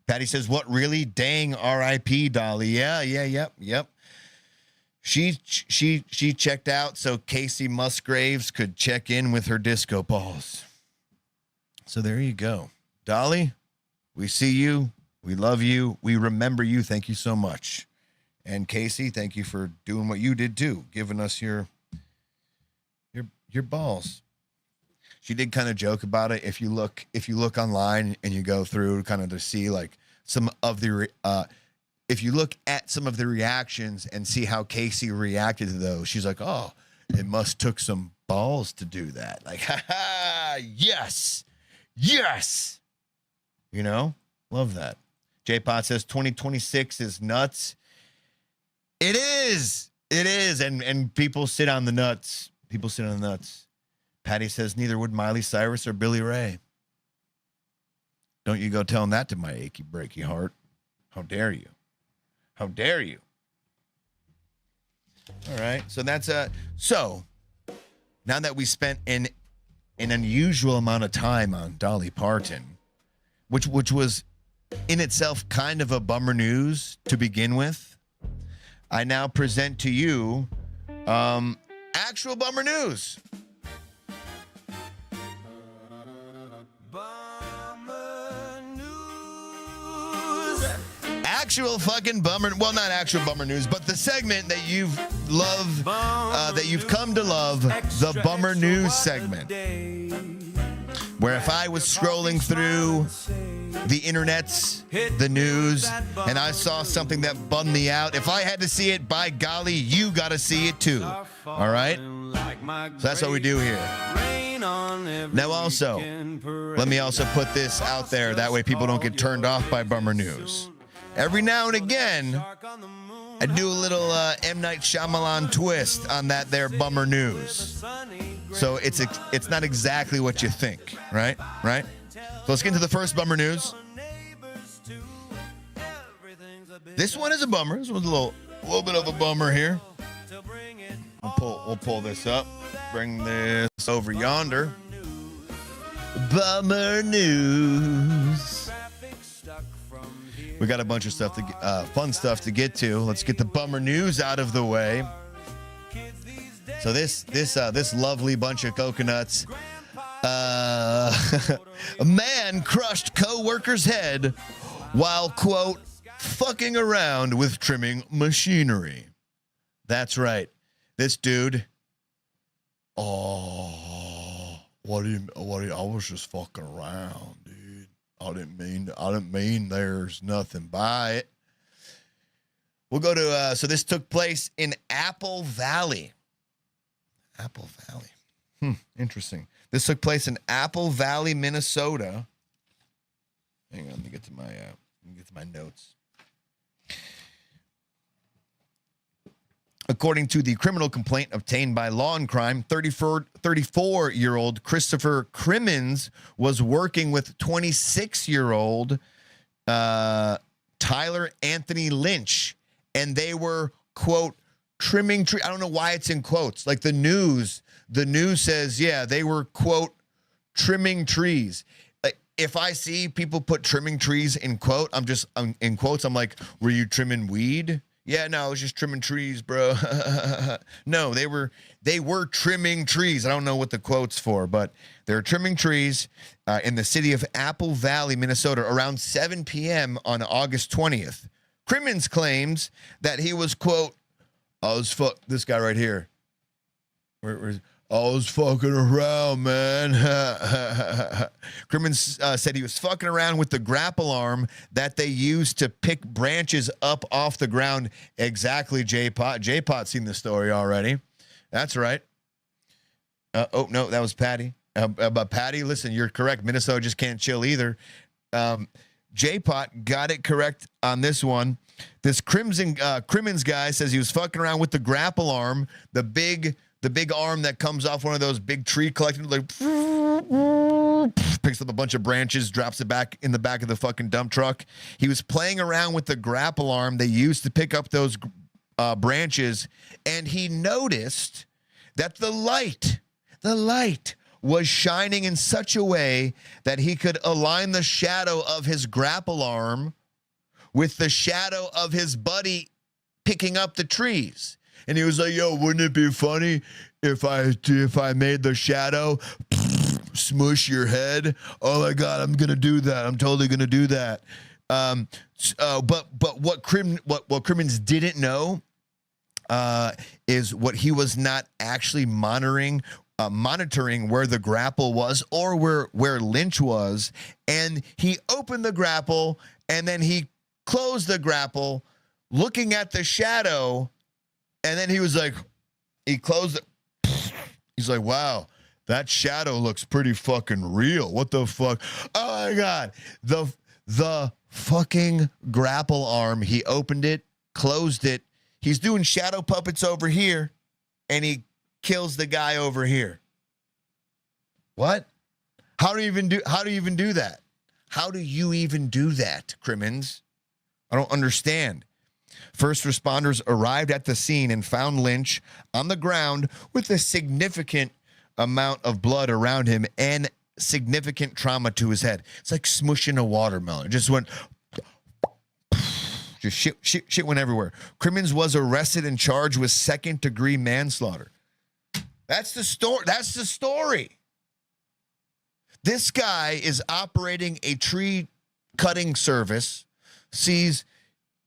Patty says, what, really? Dang, R.I.P. Dolly. Yep. She checked out so Casey Musgraves could check in with her disco balls. So there you go. Dolly, we see you. We love you. We remember you. Thank you so much. And Casey, thank you for doing what you did too, giving us your balls. She did kind of joke about it. If you look online and you go through kind of to see like some of the if you look at some of the reactions and see how Casey reacted to those, she's like, oh, it must took some balls to do that. Like, yes. Love that. J-Pot says 2026 is nuts. It is. And people sit on the nuts. Patty says neither would Miley Cyrus or Billy Ray. Don't you go telling that to my achy breaky heart. How dare you? All right. So that's so now that we spent an unusual amount of time on Dolly Parton, which was in itself kind of a bummer news to begin with, I now present to you actual bummer news. Actual fucking bummer. Well, not actual bummer news, but the segment that you've loved, that you've come to love, the bummer news segment. Where if I was scrolling through the internets, the news, and I saw something that bummed me out, if I had to see it, by golly, you got to see it too. All right? So that's what we do here. Now also, let me also put this out there. That way people don't get turned off by bummer news. Every now and again, I do a little M. Night Shyamalan twist on that there bummer news. So it's not exactly what you think, right? So let's get into the first bummer news. This one is a bummer. This one's a little bit of a bummer here. We'll pull this up. Bring this over yonder. Bummer news. We got a bunch of stuff fun stuff to get to. Let's get the bummer news out of the way. So this lovely bunch of coconuts. A man crushed co-worker's head while, quote, fucking around with trimming machinery. That's right. This dude. I was just fucking around, dude. I didn't mean there's nothing by it. We'll go to, so this took place in Apple Valley. Apple Valley. Interesting. This took place in Apple Valley, Minnesota. Hang on, let me get to my notes. According to the criminal complaint obtained by Law and Crime, 34-year-old Christopher Crimmins was working with 26-year-old Tyler Anthony Lynch, and they were, quote, trimming tree. I don't know why it's in quotes. Like the news says, yeah, they were, quote, trimming trees. Like if I see people put trimming trees in quote, I'm in quotes. I'm like, were you trimming weed? Yeah, no, I was just trimming trees, bro. No, they were trimming trees. I don't know what the quote's for, but they're trimming trees in the city of Apple Valley, Minnesota, around 7 p.m. on August 20th. Crimmins claims that he was, quote, this guy right here. I was fucking around, man. Crimmins said he was fucking around with the grapple arm that they used to pick branches up off the ground. Exactly, J-Pot. J-Pot's seen the story already. That's right. Oh, no, that was Patty. But Patty, listen, you're correct. Minnesota just can't chill either. J-Pot got it correct on this one. This Crimmins guy says he was fucking around with the grapple arm, the big arm that comes off one of those big tree collectors, like picks up a bunch of branches, drops it back in the back of the fucking dump truck. He was playing around with the grapple arm they used to pick up those branches, and he noticed that the light was shining in such a way that he could align the shadow of his grapple arm with the shadow of his buddy picking up the trees. And he was like, yo, wouldn't it be funny if I made the shadow smush your head? Oh my God, I'm going to do that. I'm totally going to do that. But what Crimmins didn't know is what he was not actually monitoring where the grapple was or where Lynch was. And he opened the grapple and then he closed the grapple looking at the shadow. And then he was like, he closed it. He's like, wow, that shadow looks pretty fucking real. What the fuck? Oh my God. The fucking grapple arm. He opened it, closed it. He's doing shadow puppets over here, and he kills the guy over here. What? How do you even do that? How do you even do that, Crimmins? I don't understand. First responders arrived at the scene and found Lynch on the ground with a significant amount of blood around him and significant trauma to his head. It's like smushing a watermelon. It just went, just shit went everywhere. Crimmins was arrested and charged with second-degree manslaughter. That's the story. This guy is operating a tree cutting service, sees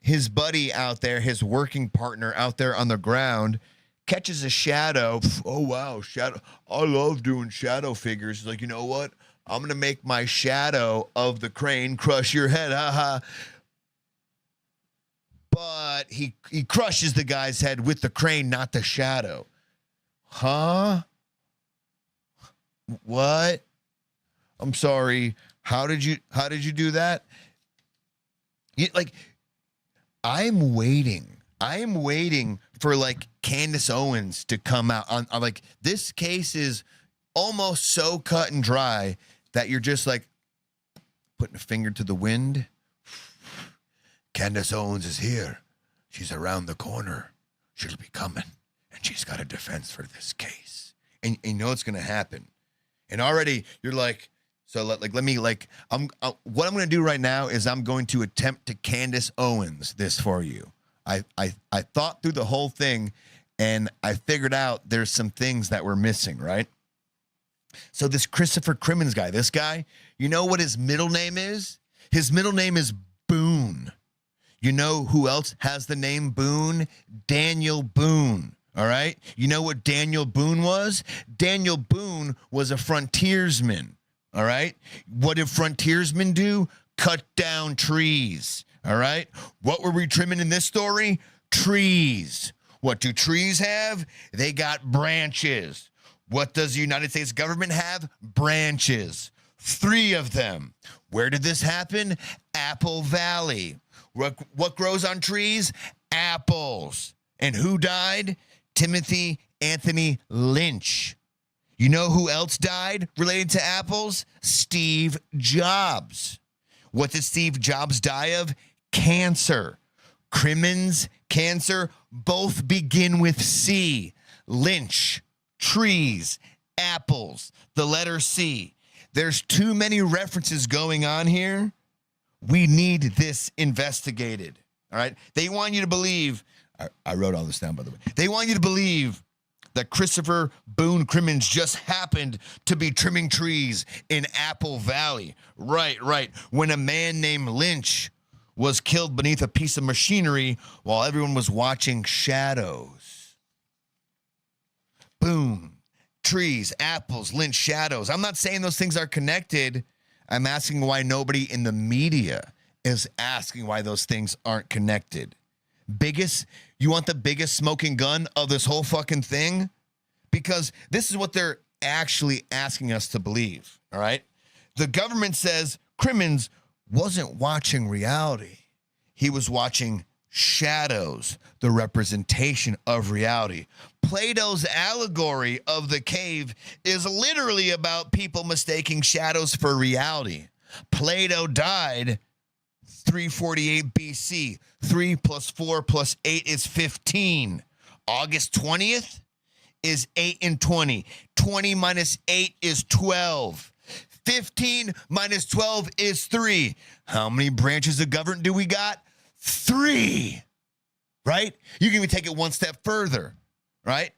his buddy out there, his working partner out there on the ground, catches a shadow. Oh, wow, shadow. I love doing shadow figures. He's like, you know what? I'm going to make my shadow of the crane crush your head. Haha. But he crushes the guy's head with the crane, not the shadow. Huh? What? I'm sorry. How did you do that? I'm waiting for like Candace Owens to come out on like, this case is almost so cut and dry that you're just like putting a finger to the wind, Candace Owens is here. She's around the corner. She'll be coming. And she's got a defense for this case. And you know what's going to happen. And already you're like, so let me what I'm going to do right now is I'm going to attempt to Candace Owens this for you. I thought through the whole thing and I figured out there's some things that were missing, right? So this Christopher Crimmins guy, this guy, you know what his middle name is? His middle name is Boone. You know who else has the name Boone? Daniel Boone. All right. You know what Daniel Boone was? Daniel Boone was a frontiersman. All right. What did frontiersmen do? Cut down trees. All right. What were we trimming in this story? Trees. What do trees have? They got branches. What does the United States government have? Branches. 3 of them. Where did this happen? Apple Valley. What grows on trees? Apples. And who died? Timothy Anthony Lynch. You know who else died related to apples? Steve Jobs. What did Steve Jobs die of? Cancer. Crimmins, cancer, both begin with C. Lynch, trees, apples, the letter C. There's too many references going on here. We need this investigated. All right. They want you to believe. I wrote all this down, by the way. They want you to believe that Christopher Boone Crimmins just happened to be trimming trees in Apple Valley. Right. When a man named Lynch was killed beneath a piece of machinery while everyone was watching shadows. Boom. Trees, apples, Lynch, shadows. I'm not saying those things are connected. I'm asking why nobody in the media is asking why those things aren't connected. You want the biggest smoking gun of this whole fucking thing? Because this is what they're actually asking us to believe, all right? The government says Crimmins wasn't watching reality. He was watching shadows, the representation of reality. Plato's allegory of the cave is literally about people mistaking shadows for reality. Plato died 348 BC. 3 plus 4 plus 8 is 15. August 20th is 8 and 20. 20 minus 8 is 12. 15 minus 12 is 3. How many branches of government do we got? 3. Right? You can even take it one step further. Right?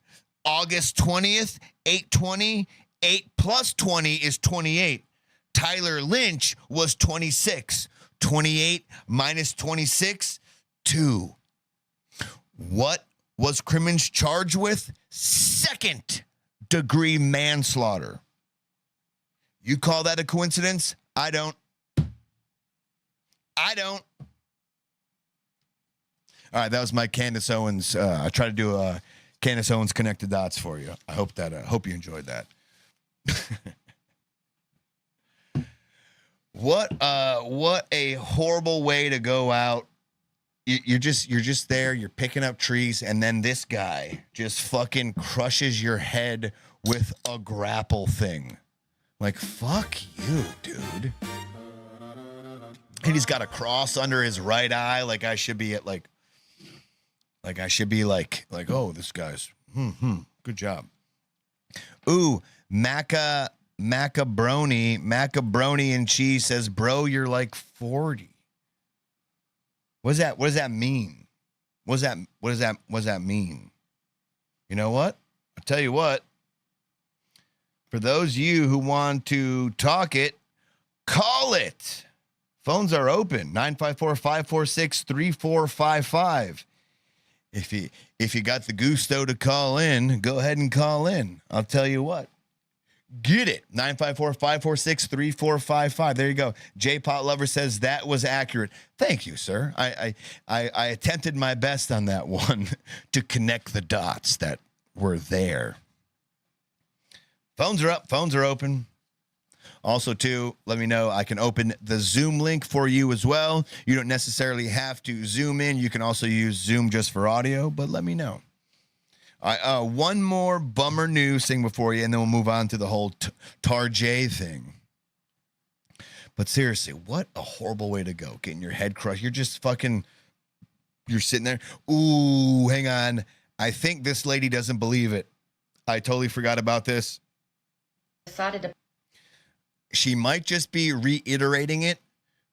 August 20th, 820. 8 plus 20 is 28. Tyler Lynch was 26. 28 minus 26, 2. What was Crimmins charged with? 2nd-degree manslaughter. You call that a coincidence? I don't. All right, that was my Candace Owens. I tried to do a Candace Owens connect the dots for you. I hope you enjoyed that. What a horrible way to go out. You're just there, you're picking up trees, and then this guy just fucking crushes your head with a grapple thing. Like, fuck you, dude. And he's got a cross under his right eye, like I should be at like I should be like, oh, this guy's good job. Ooh, Macabroni and cheese says, bro, you're like 40. What does that mean? What does that mean? You know what? I'll tell you what. For those of you who want to talk it, call it. Phones are open. 954-546-3455. If you got the gusto to call in, go ahead and call in. I'll tell you what. Get it. 954-546-3455. There you go. J Pot Lover says that was accurate. Thank you, sir. I attempted my best on that one to connect the dots that were there. Phones are up. Phones are open. Also, too, let me know. I can open the Zoom link for you as well. You don't necessarily have to Zoom in. You can also use Zoom just for audio, but let me know. One more bummer news thing before you, and then we'll move on to the whole Tarjay thing. But seriously, what a horrible way to go. Getting your head crushed. You're just fucking, you're sitting there. Ooh, hang on. I think this lady doesn't believe it. I totally forgot about this. She might just be reiterating it,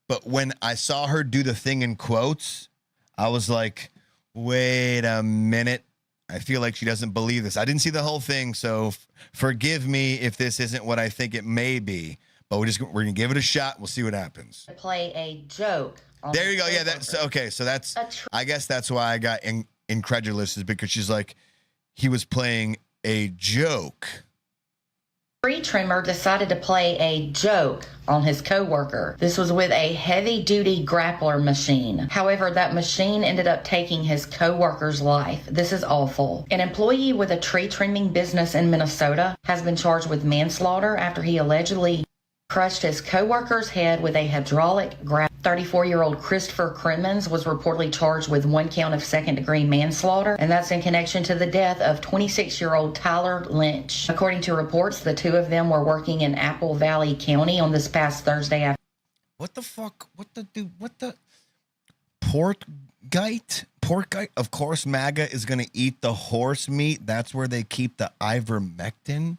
but when I saw her do the thing in quotes, I was like, wait a minute. I feel like she doesn't believe this. I didn't see the whole thing, so forgive me if this isn't what I think it may be. But we're going to give it a shot. We'll see what happens. Play a joke. There you go. Yeah, that's okay. So that's, I guess that's why I got incredulous, is because she's like, he was playing a joke. Tree trimmer decided to play a joke on his coworker. This was with a heavy-duty grappler machine. However, that machine ended up taking his coworker's life. This is awful. An employee with a tree trimming business in Minnesota has been charged with manslaughter after he allegedly crushed his coworker's head with a hydraulic grab. 34-year-old Christopher Crimmins was reportedly charged with 1 count of second-degree manslaughter, and that's in connection to the death of 26-year-old Tyler Lynch. According to reports, the two of them were working in Apple Valley County on this past Thursday afternoon. What the fuck? What the dude? What the pork gite? Pork gite? Of course, MAGA is going to eat the horse meat. That's where they keep the ivermectin.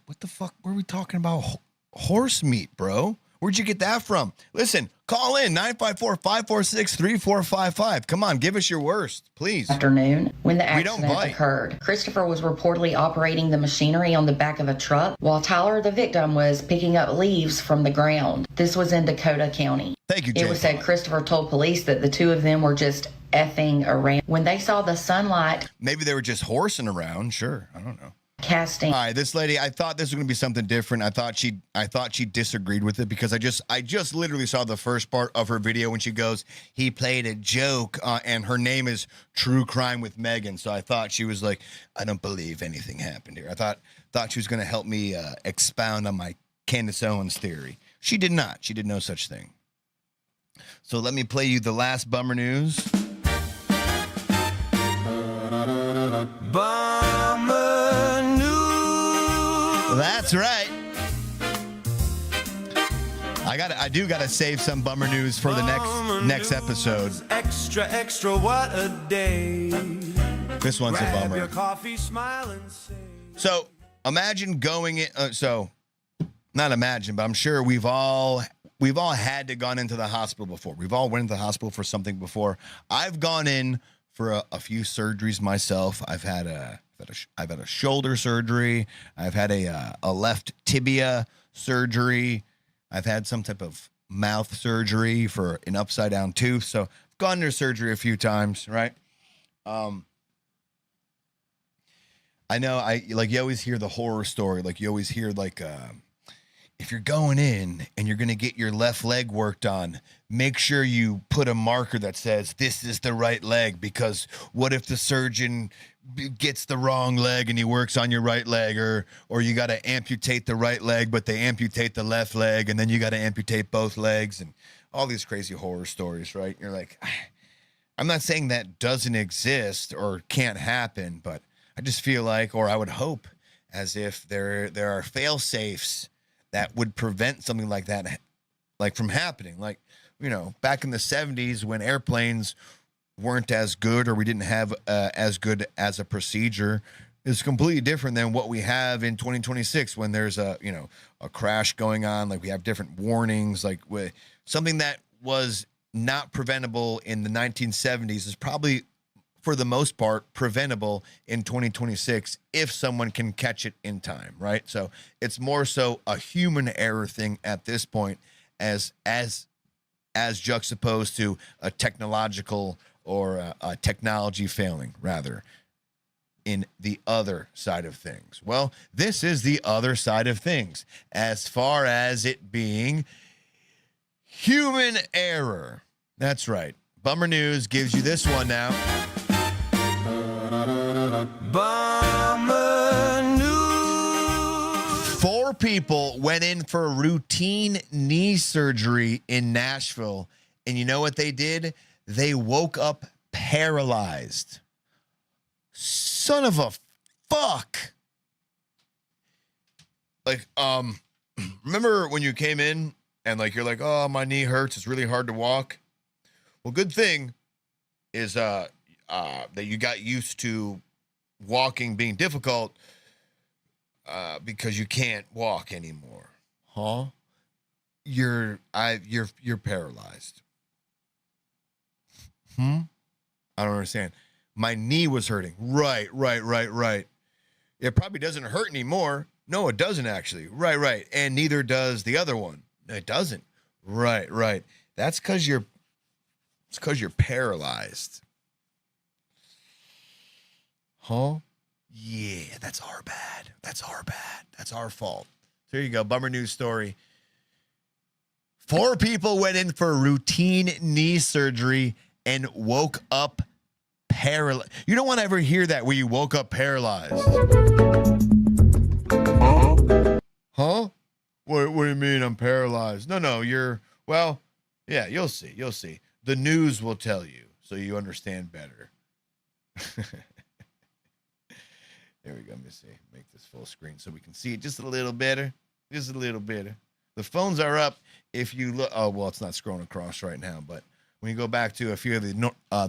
What the fuck were we talking about? Horse meat, bro. Where'd you get that from? Listen, call in 954-546-3455. Come on, give us your worst, please. Afternoon, when the accident occurred, Christopher was reportedly operating the machinery on the back of a truck, while Tyler, the victim, was picking up leaves from the ground. This was in Dakota County. Thank you, Jay. It was said Christopher told police that the two of them were just effing around. When they saw the sunlight, maybe they were just horsing around. Sure, I don't know. Casting. All right, this lady, I thought this was going to be something different. I thought she disagreed with it because I just literally saw the first part of her video when she goes, he played a joke, and her name is True Crime with Megan. So I thought she was like, I don't believe anything happened here. I thought she was going to help me expound on my Candace Owens theory. She did not. She did no such thing. So let me play you the last bummer news. That's right. I do gotta save some bummer news for the next episode. Extra, what a day. This one's a bummer. Your coffee, smile and say. So imagine going in. Not imagine, but I'm sure we've all had to gone into the hospital before. We've all went into the hospital for something before. I've gone in for a few surgeries myself. I've had a shoulder surgery. I've had a left tibia surgery. I've had some type of mouth surgery for an upside down tooth. So I've gone to surgery a few times, right? I know you always hear the horror story. Like you always hear if you're going in and you're going to get your left leg worked on, make sure you put a marker that says this is the right leg, because what if the surgeon gets the wrong leg and he works on your right leg, or you got to amputate the right leg, but they amputate the left leg, and then you got to amputate both legs, and all these crazy horror stories, right? You're like, I'm not saying that doesn't exist or can't happen, but I just feel like, or I would hope, as if there are fail safes that would prevent something like that, like from happening. Like, back in the 70s when airplanes weren't as good, or we didn't have as good as a procedure, is completely different than what we have in 2026 when there's a crash going on. Like we have different warnings, like something that was not preventable in the 1970s is probably, for the most part, preventable in 2026 if someone can catch it in time, right? So it's more so a human error thing at this point, as juxtaposed to a technological or a technology failing, rather, in the other side of things. Well, this is the other side of things, as far as it being human error. That's right. Bummer News gives you this one now. Bummer news. 4 people went in for routine knee surgery in Nashville, and you know what they did? They woke up paralyzed. Son of a fuck. like, remember when you came in and like, you're like, oh, my knee hurts. It's really hard to walk. Well, good thing is, that you got used to walking being difficult, because you can't walk anymore. Huh? You're paralyzed. I don't understand. My knee was hurting. Right. It probably doesn't hurt anymore. No, it doesn't actually. Right. And neither does the other one. It doesn't. Right. That's because you're paralyzed. Huh? Yeah, that's our bad. That's our fault. So there you go. Bummer news story. 4 people went in for routine knee surgery and woke up paralyzed. You don't want to ever hear that where you woke up paralyzed. Huh? What do you mean I'm paralyzed? No, well, yeah, you'll see. The news will tell you so you understand better. There we go. Let me see. Make this full screen so we can see it just a little better. The phones are up. If you look, oh, well, it's not scrolling across right now, but when you go back to a few of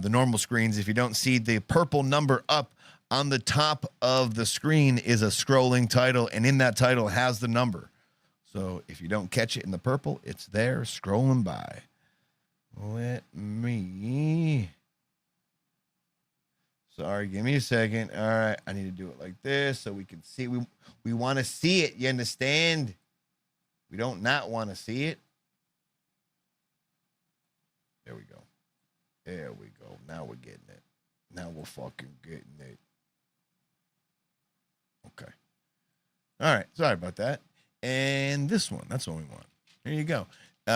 the normal screens, if you don't see the purple number up on the top of the screen is a scrolling title, and in that title has the number. So if you don't catch it in the purple, it's there scrolling by. Let me... Sorry, give me a second. All right, I need to do it like this so we can see. We want to see it. You understand? We don't not want to see it. There we go. Now we're getting it. Now we're fucking getting it. Okay. All right. Sorry about that. And this one. That's what we want. There you go.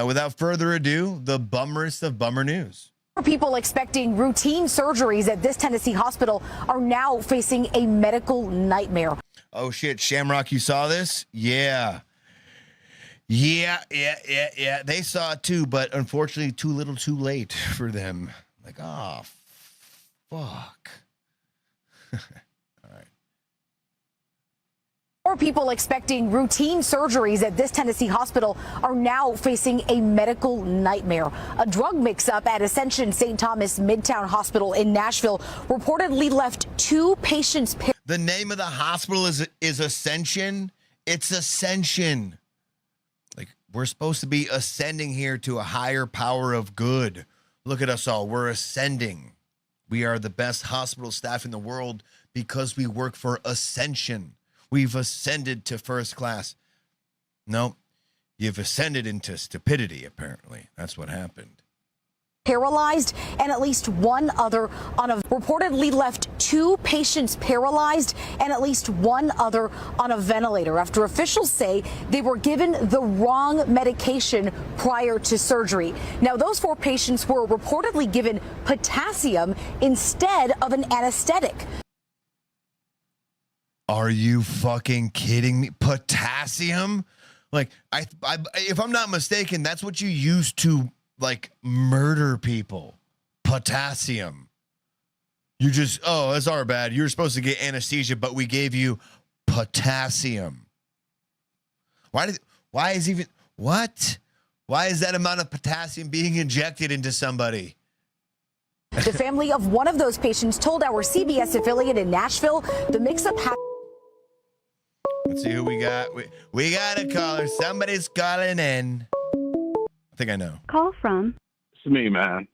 Without further ado, the bummerest of bummer news. People expecting routine surgeries at this Tennessee hospital are now facing a medical nightmare. Oh, shit. Shamrock, you saw this? Yeah. They saw it too, but unfortunately too little too late for them. Like, oh, fuck. All right. More people expecting routine surgeries at this Tennessee hospital are now facing a medical nightmare. A drug mix-up at Ascension St. Thomas Midtown Hospital in Nashville reportedly left 2 patients. The name of the hospital is Ascension. It's Ascension. Like, we're supposed to be ascending here to a higher power of good. Look at us all. We're ascending. We are the best hospital staff in the world because we work for Ascension. We've ascended to first class. No, you've ascended into stupidity, apparently. That's what happened. Paralyzed and at least one other reportedly left 2 patients paralyzed and at least one other on a ventilator after officials say they were given the wrong medication prior to surgery. Now, those 4 patients were reportedly given potassium instead of an anesthetic. Are you fucking kidding me? Potassium? Like, if I'm not mistaken, that's what you use to, like, murder people. Potassium. You just, oh, that's our bad. You were supposed to get anesthesia, but we gave you potassium. Why is that amount of potassium being injected into somebody? The family of one of those patients told our CBS affiliate in Nashville the mix-up happened. Let's see who we got. We got a caller. Somebody's calling in. I think I know. Call from. It's me, man.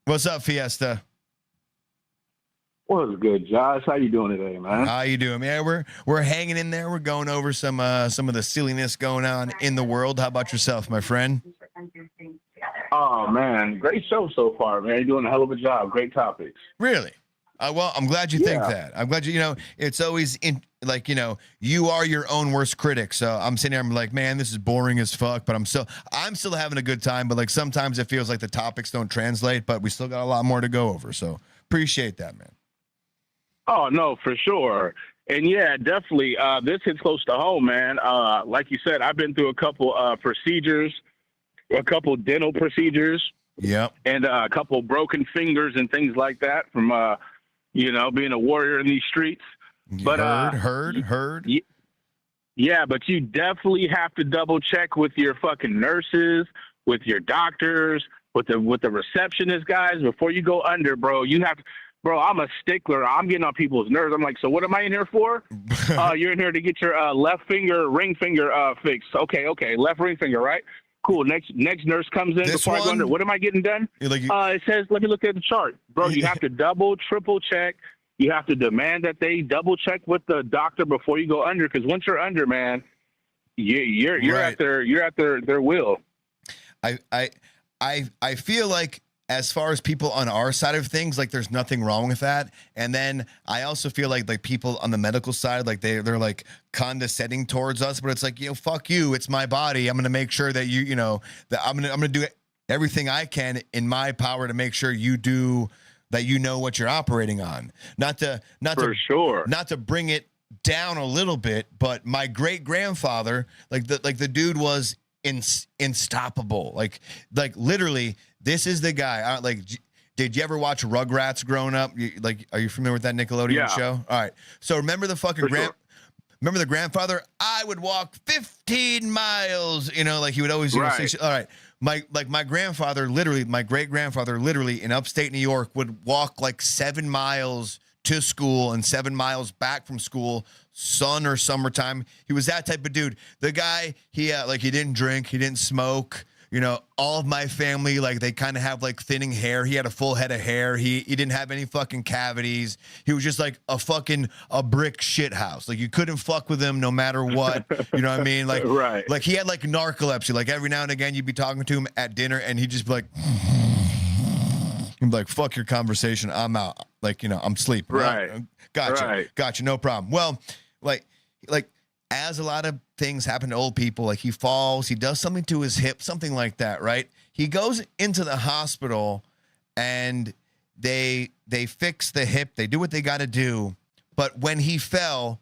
What's up, Fiesta? What's good, Josh? How you doing today, man? How you doing, man? We're hanging in there. We're going over some of the silliness going on in the world. How about yourself, my friend? Oh, man. Great show so far, man. You're doing a hell of a job. Great topics. Really? Well, I'm glad you think that. I'm glad it's always you are your own worst critic. So I'm sitting here, I'm like, man, this is boring as fuck, but I'm still having a good time. But like sometimes it feels like the topics don't translate, but we still got a lot more to go over. So appreciate that, man. Oh, no, for sure. And yeah, definitely. This hits close to home, man. Like you said, I've been through a couple procedures, a couple dental procedures. Yep. And a couple broken fingers and things like that from, being a warrior in these streets. But heard. Yeah, but you definitely have to double check with your fucking nurses, with your doctors, with the receptionist guys before you go under, bro. You have to, bro. I'm a stickler. I'm getting on people's nerves. I'm like, so what am I in here for? You're in here to get your ring finger fixed. Okay, left ring finger, right? Cool. Next nurse comes in before I go under. What am I getting done? It says, let me look at the chart, bro. You have to double, triple check. You have to demand that they double check with the doctor before you go under, because once you're under, man, you're right. at their will. I feel like as far as people on our side of things, like there's nothing wrong with that. And then I also feel like people on the medical side, like they're like condescending towards us, but it's like, fuck you. It's my body. I'm going to make sure that that I'm going to do everything I can in my power to make sure you do that. You know what you're operating on. Not to bring it down a little bit, but my great grandfather, like the dude was unstoppable. Like literally, this is the guy. Did you ever watch Rugrats growing up? Are you familiar with that Nickelodeon show? All right. So remember the fucking remember the grandfather? I would walk 15 miles. He would always say shit. All right. My grandfather, literally, my great grandfather, literally in upstate New York, would walk like 7 miles to school and 7 miles back from school, sun or summertime. He was that type of dude. The guy, he didn't drink, he didn't smoke. All of my family, they kind of have thinning hair. He had a full head of hair. He didn't have any fucking cavities. He was just like a brick shit house. You couldn't fuck with him no matter what. You know what I mean? Right. He had narcolepsy. Every now and again you'd be talking to him at dinner and he'd just be like, he'd be like, fuck your conversation. I'm out. I'm sleeping. Right. Gotcha. No problem. Well, as a lot of things happen to old people, he falls, he does something to his hip, something like that, right? He goes into the hospital and they fix the hip, they do what they got to do. But when he fell,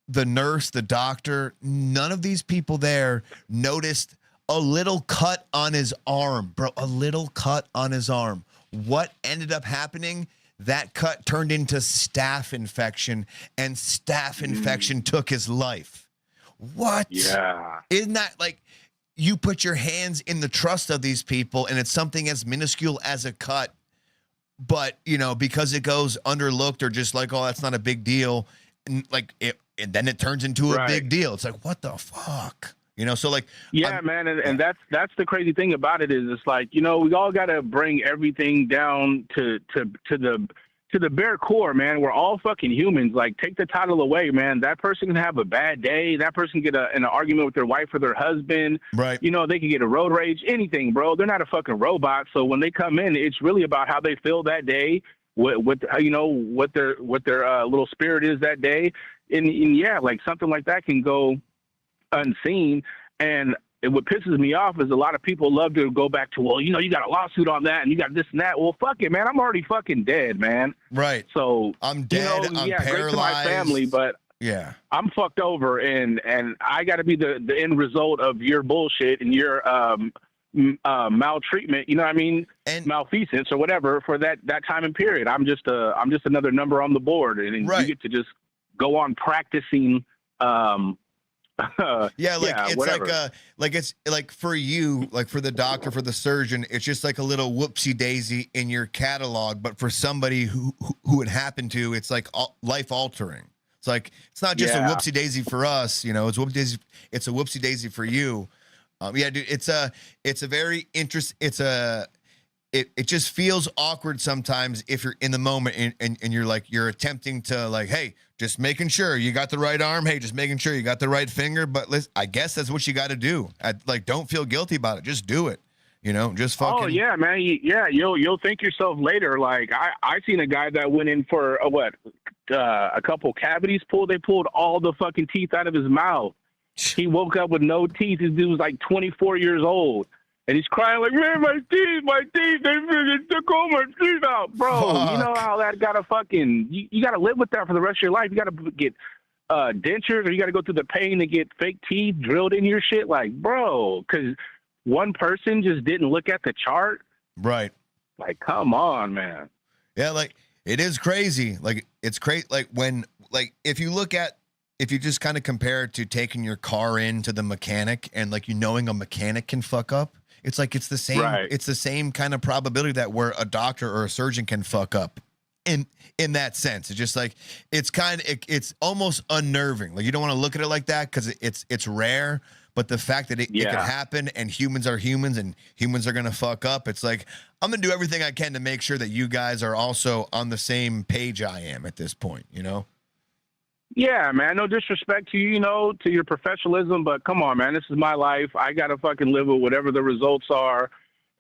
the nurse, the doctor, none of these people there noticed a little cut on his arm, bro, a little cut on his arm. What ended up happening? That cut turned into staph infection, and staph infection took his life. What? Yeah. Isn't that you put your hands in the trust of these people, and it's something as minuscule as a cut, but because it goes underlooked or just oh, that's not a big deal, and and then it turns into a big deal. It's what the fuck? So yeah, man, and that's the crazy thing about it is it's we all got to bring everything down to the bare core, man. We're all fucking humans. Take the title away, man. That person can have a bad day. That person can get in an argument with their wife or their husband. Right. They can get a road rage, anything, bro. They're not a fucking robot. So when they come in, it's really about how they feel that day, what their little spirit is that day, and yeah, something like that can go unseen. And what pisses me off is a lot of people love to go back to, well, you got a lawsuit on that and you got this and that. Well, fuck it, man. I'm already fucking dead, man. Right. So I'm dead. I'm paralyzed. Great to my family, but yeah, I'm fucked over, and I got to be the end result of your bullshit and your maltreatment. You know what I mean? And malfeasance or whatever for that time and period. I'm just another number on the board, and you get to just go on practicing. It's whatever. it's for you, for the doctor, for the surgeon, it's just a little whoopsie daisy in your catalog, but for somebody who it happened to, it's life altering. It's it's not just a whoopsie daisy for us, it's a whoopsie daisy for you. Dude, it's a very it just feels awkward sometimes if you're in the moment and you're attempting to hey, just making sure you got the right arm. Hey, just making sure you got the right finger. But I guess that's what you got to do. Don't feel guilty about it. Just do it. Just fucking. Oh yeah, man. You'll thank yourself later. I seen a guy that went in for a couple cavities pulled. They pulled all the fucking teeth out of his mouth. He woke up with no teeth. This dude was 24 years old. And he's crying man, my teeth, they freaking took all my teeth out, bro. Fuck. You know how that gotta fucking, you gotta live with that for the rest of your life. You gotta get dentures, or you gotta go through the pain to get fake teeth drilled in your shit. Bro, because one person just didn't look at the chart. Right. Come on, man. Yeah, it is crazy. It's crazy. When like if you just kind of compare it to taking your car into the mechanic and like knowing a mechanic can fuck up, it's like it's the same. Right. It's the same kind of probability that where a doctor or a surgeon can fuck up. In that sense, it's just like it's almost unnerving. Like you don't want to look at it like that because it's rare. But the fact that it can happen and humans are humans and humans are gonna fuck up, it's like I'm gonna do everything I can to make sure that you guys are also on the same page I am at this point. You know. Yeah, man. No disrespect to you, to your professionalism, but come on, man. This is my life. I gotta fucking live with whatever the results are.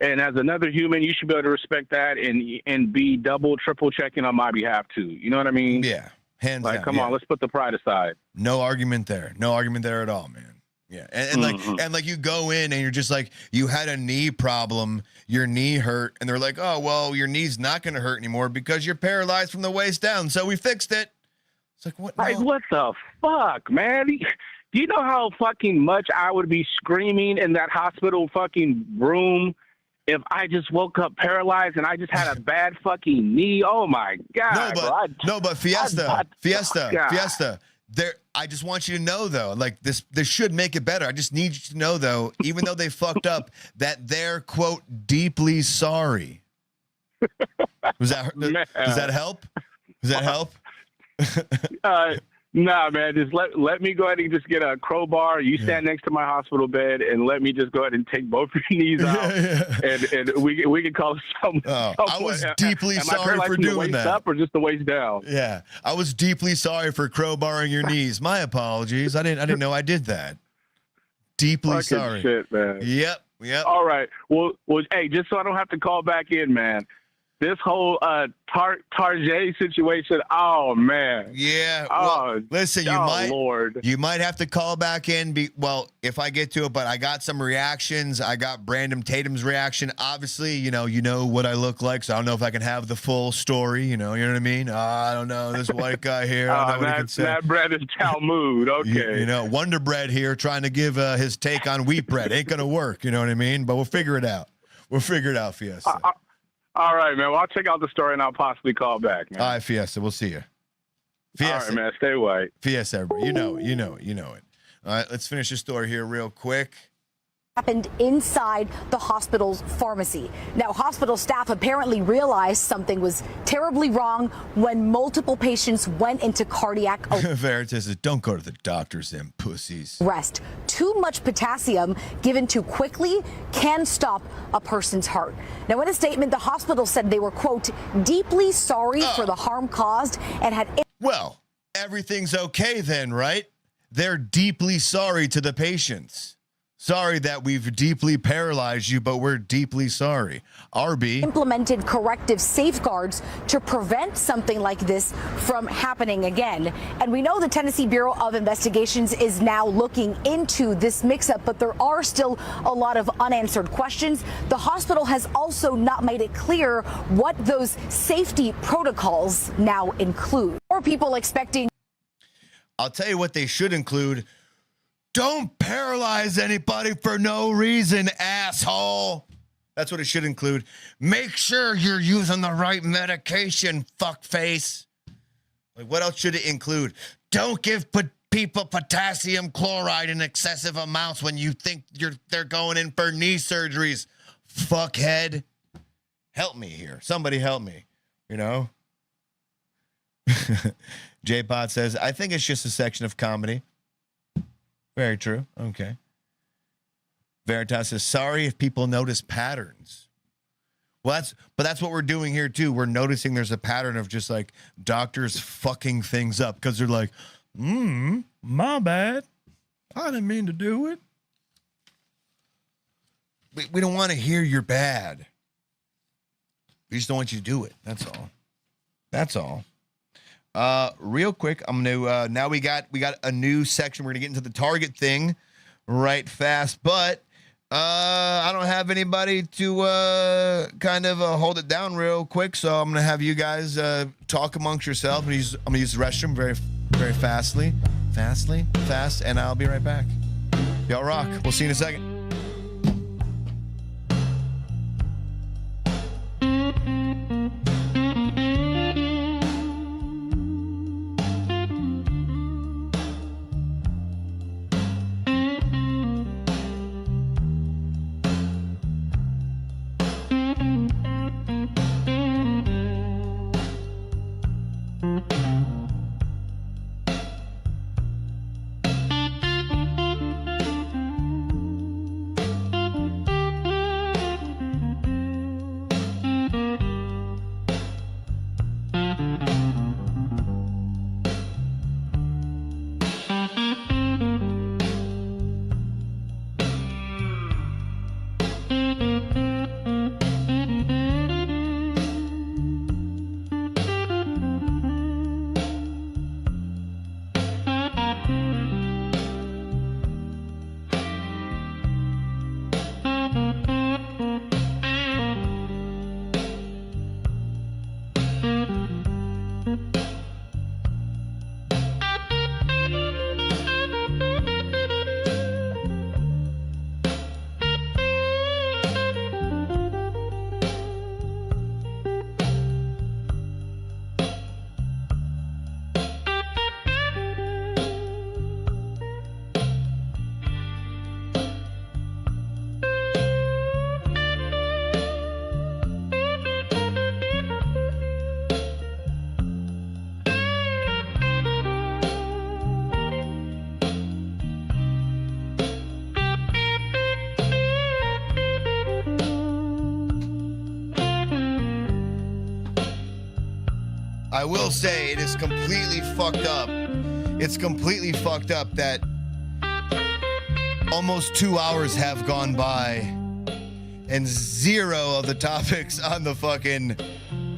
And as another human, you should be able to respect that and be double, triple checking on my behalf too. You know what I mean? Yeah. Hands down. Come on, let's put the pride aside. No argument there. No argument there at all, man. Yeah. And like you go in and you're just like, you had a knee problem, your knee hurt, and they're like, oh, well, your knee's not going to hurt anymore because you're paralyzed from the waist down. So we fixed it. It's like, what? Like, what the fuck, man? Do you know how fucking much I would be screaming in that hospital fucking room if I just woke up paralyzed and I just had a bad fucking knee? Oh my God. But Fiesta. There, I just want you to know though, like this should make it better. I just need you to know though, even though they fucked up, that they're quote deeply sorry. Does that help? Does that help? Nah, man. Just let me go ahead and just get a crowbar. You stand next to my hospital bed, and let me just go ahead and take both your knees out, and we can call it something. I was deeply sorry for doing that. Up or just the waist down? Yeah, I was deeply sorry for crowbarring your knees. My apologies. I didn't know I did that. Deeply Fucking sorry. Shit, man. Yep. All right. Well, hey, just so I don't have to call back in, man. This whole Tarjay situation, oh man. Yeah. Well, listen, Lord. You might have to call back in. If I get to it, but I got some reactions. I got Brandon Tatum's reaction. Obviously, you know what I look like, so I don't know if I can have the full story. You know what I mean? I don't know this white guy here. I don't know what he can say. That bread is Talmud. Okay. Wonder Bread here trying to give his take on wheat bread ain't gonna work. You know what I mean? But we'll figure it out. Fiesta. All right, man. Well, I'll check out the story and I'll possibly call back, man. All right, Fiesta. We'll see you. Fiesta. All right, man. Stay white. Fiesta, everybody. You know it. All right, let's finish the story here real quick. Happened inside the hospital's pharmacy. Now, hospital staff apparently realized something was terribly wrong when multiple patients went into cardiac Veritas says, don't go to the doctors, them pussies. arrest. Too much potassium given too quickly can stop a person's heart. Now, in a statement, the hospital said they were, quote, deeply sorry for the harm caused and had... Well, everything's okay then, right? They're deeply sorry to the patients. Sorry that we've deeply paralyzed you, but we're deeply sorry. RB implemented corrective safeguards to prevent something like this from happening again. And we know the Tennessee Bureau of Investigations is now looking into this mix-up, but there are still a lot of unanswered questions. The hospital has also not made it clear what those safety protocols now include. More people expecting... I'll tell you what they should include. Don't paralyze anybody for no reason, asshole. That's what it should include. Make sure you're using the right medication, fuckface. Like, what else should it include? Don't give people potassium chloride in excessive amounts when you think they're going in for knee surgeries. Fuckhead. Help me here. Somebody help me. J-Pod says, I think it's just a section of comedy. Very true. Okay. Veritas says, sorry if people notice patterns. Well, that's what we're doing here too. We're noticing there's a pattern of just like doctors fucking things up because they're like, my bad. I didn't mean to do it. We don't want to hear you're bad. We just don't want you to do it. That's all. Real quick, I'm gonna now we got a new section. We're gonna get into the Target thing right fast, but I don't have anybody to kind of hold it down real quick, so I'm gonna have you guys talk amongst yourselves. I'm gonna use the restroom very fast, and I'll be right back. Y'all rock. We'll see you in a second. I will say it is completely fucked up. It's completely fucked up that almost 2 hours have gone by and zero of the topics on the fucking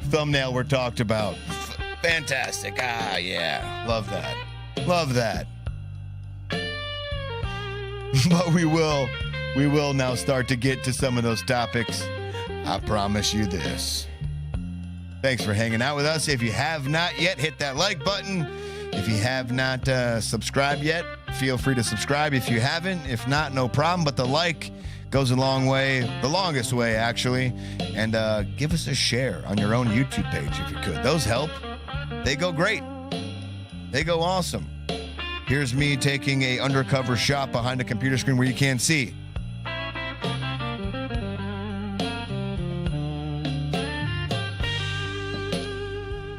thumbnail were talked about. Fantastic. Ah, yeah. Love that. Love that. But we will now start to get to some of those topics. I promise you this. Thanks for hanging out with us. If you have not yet, hit that like button. If you have not subscribed yet, feel free to subscribe if you haven't. If not, no problem. But the like goes a long way, the longest way, actually. And give us a share on your own YouTube page if you could. Those help. They go great. They go awesome. Here's me taking a undercover shot behind a computer screen where you can't see.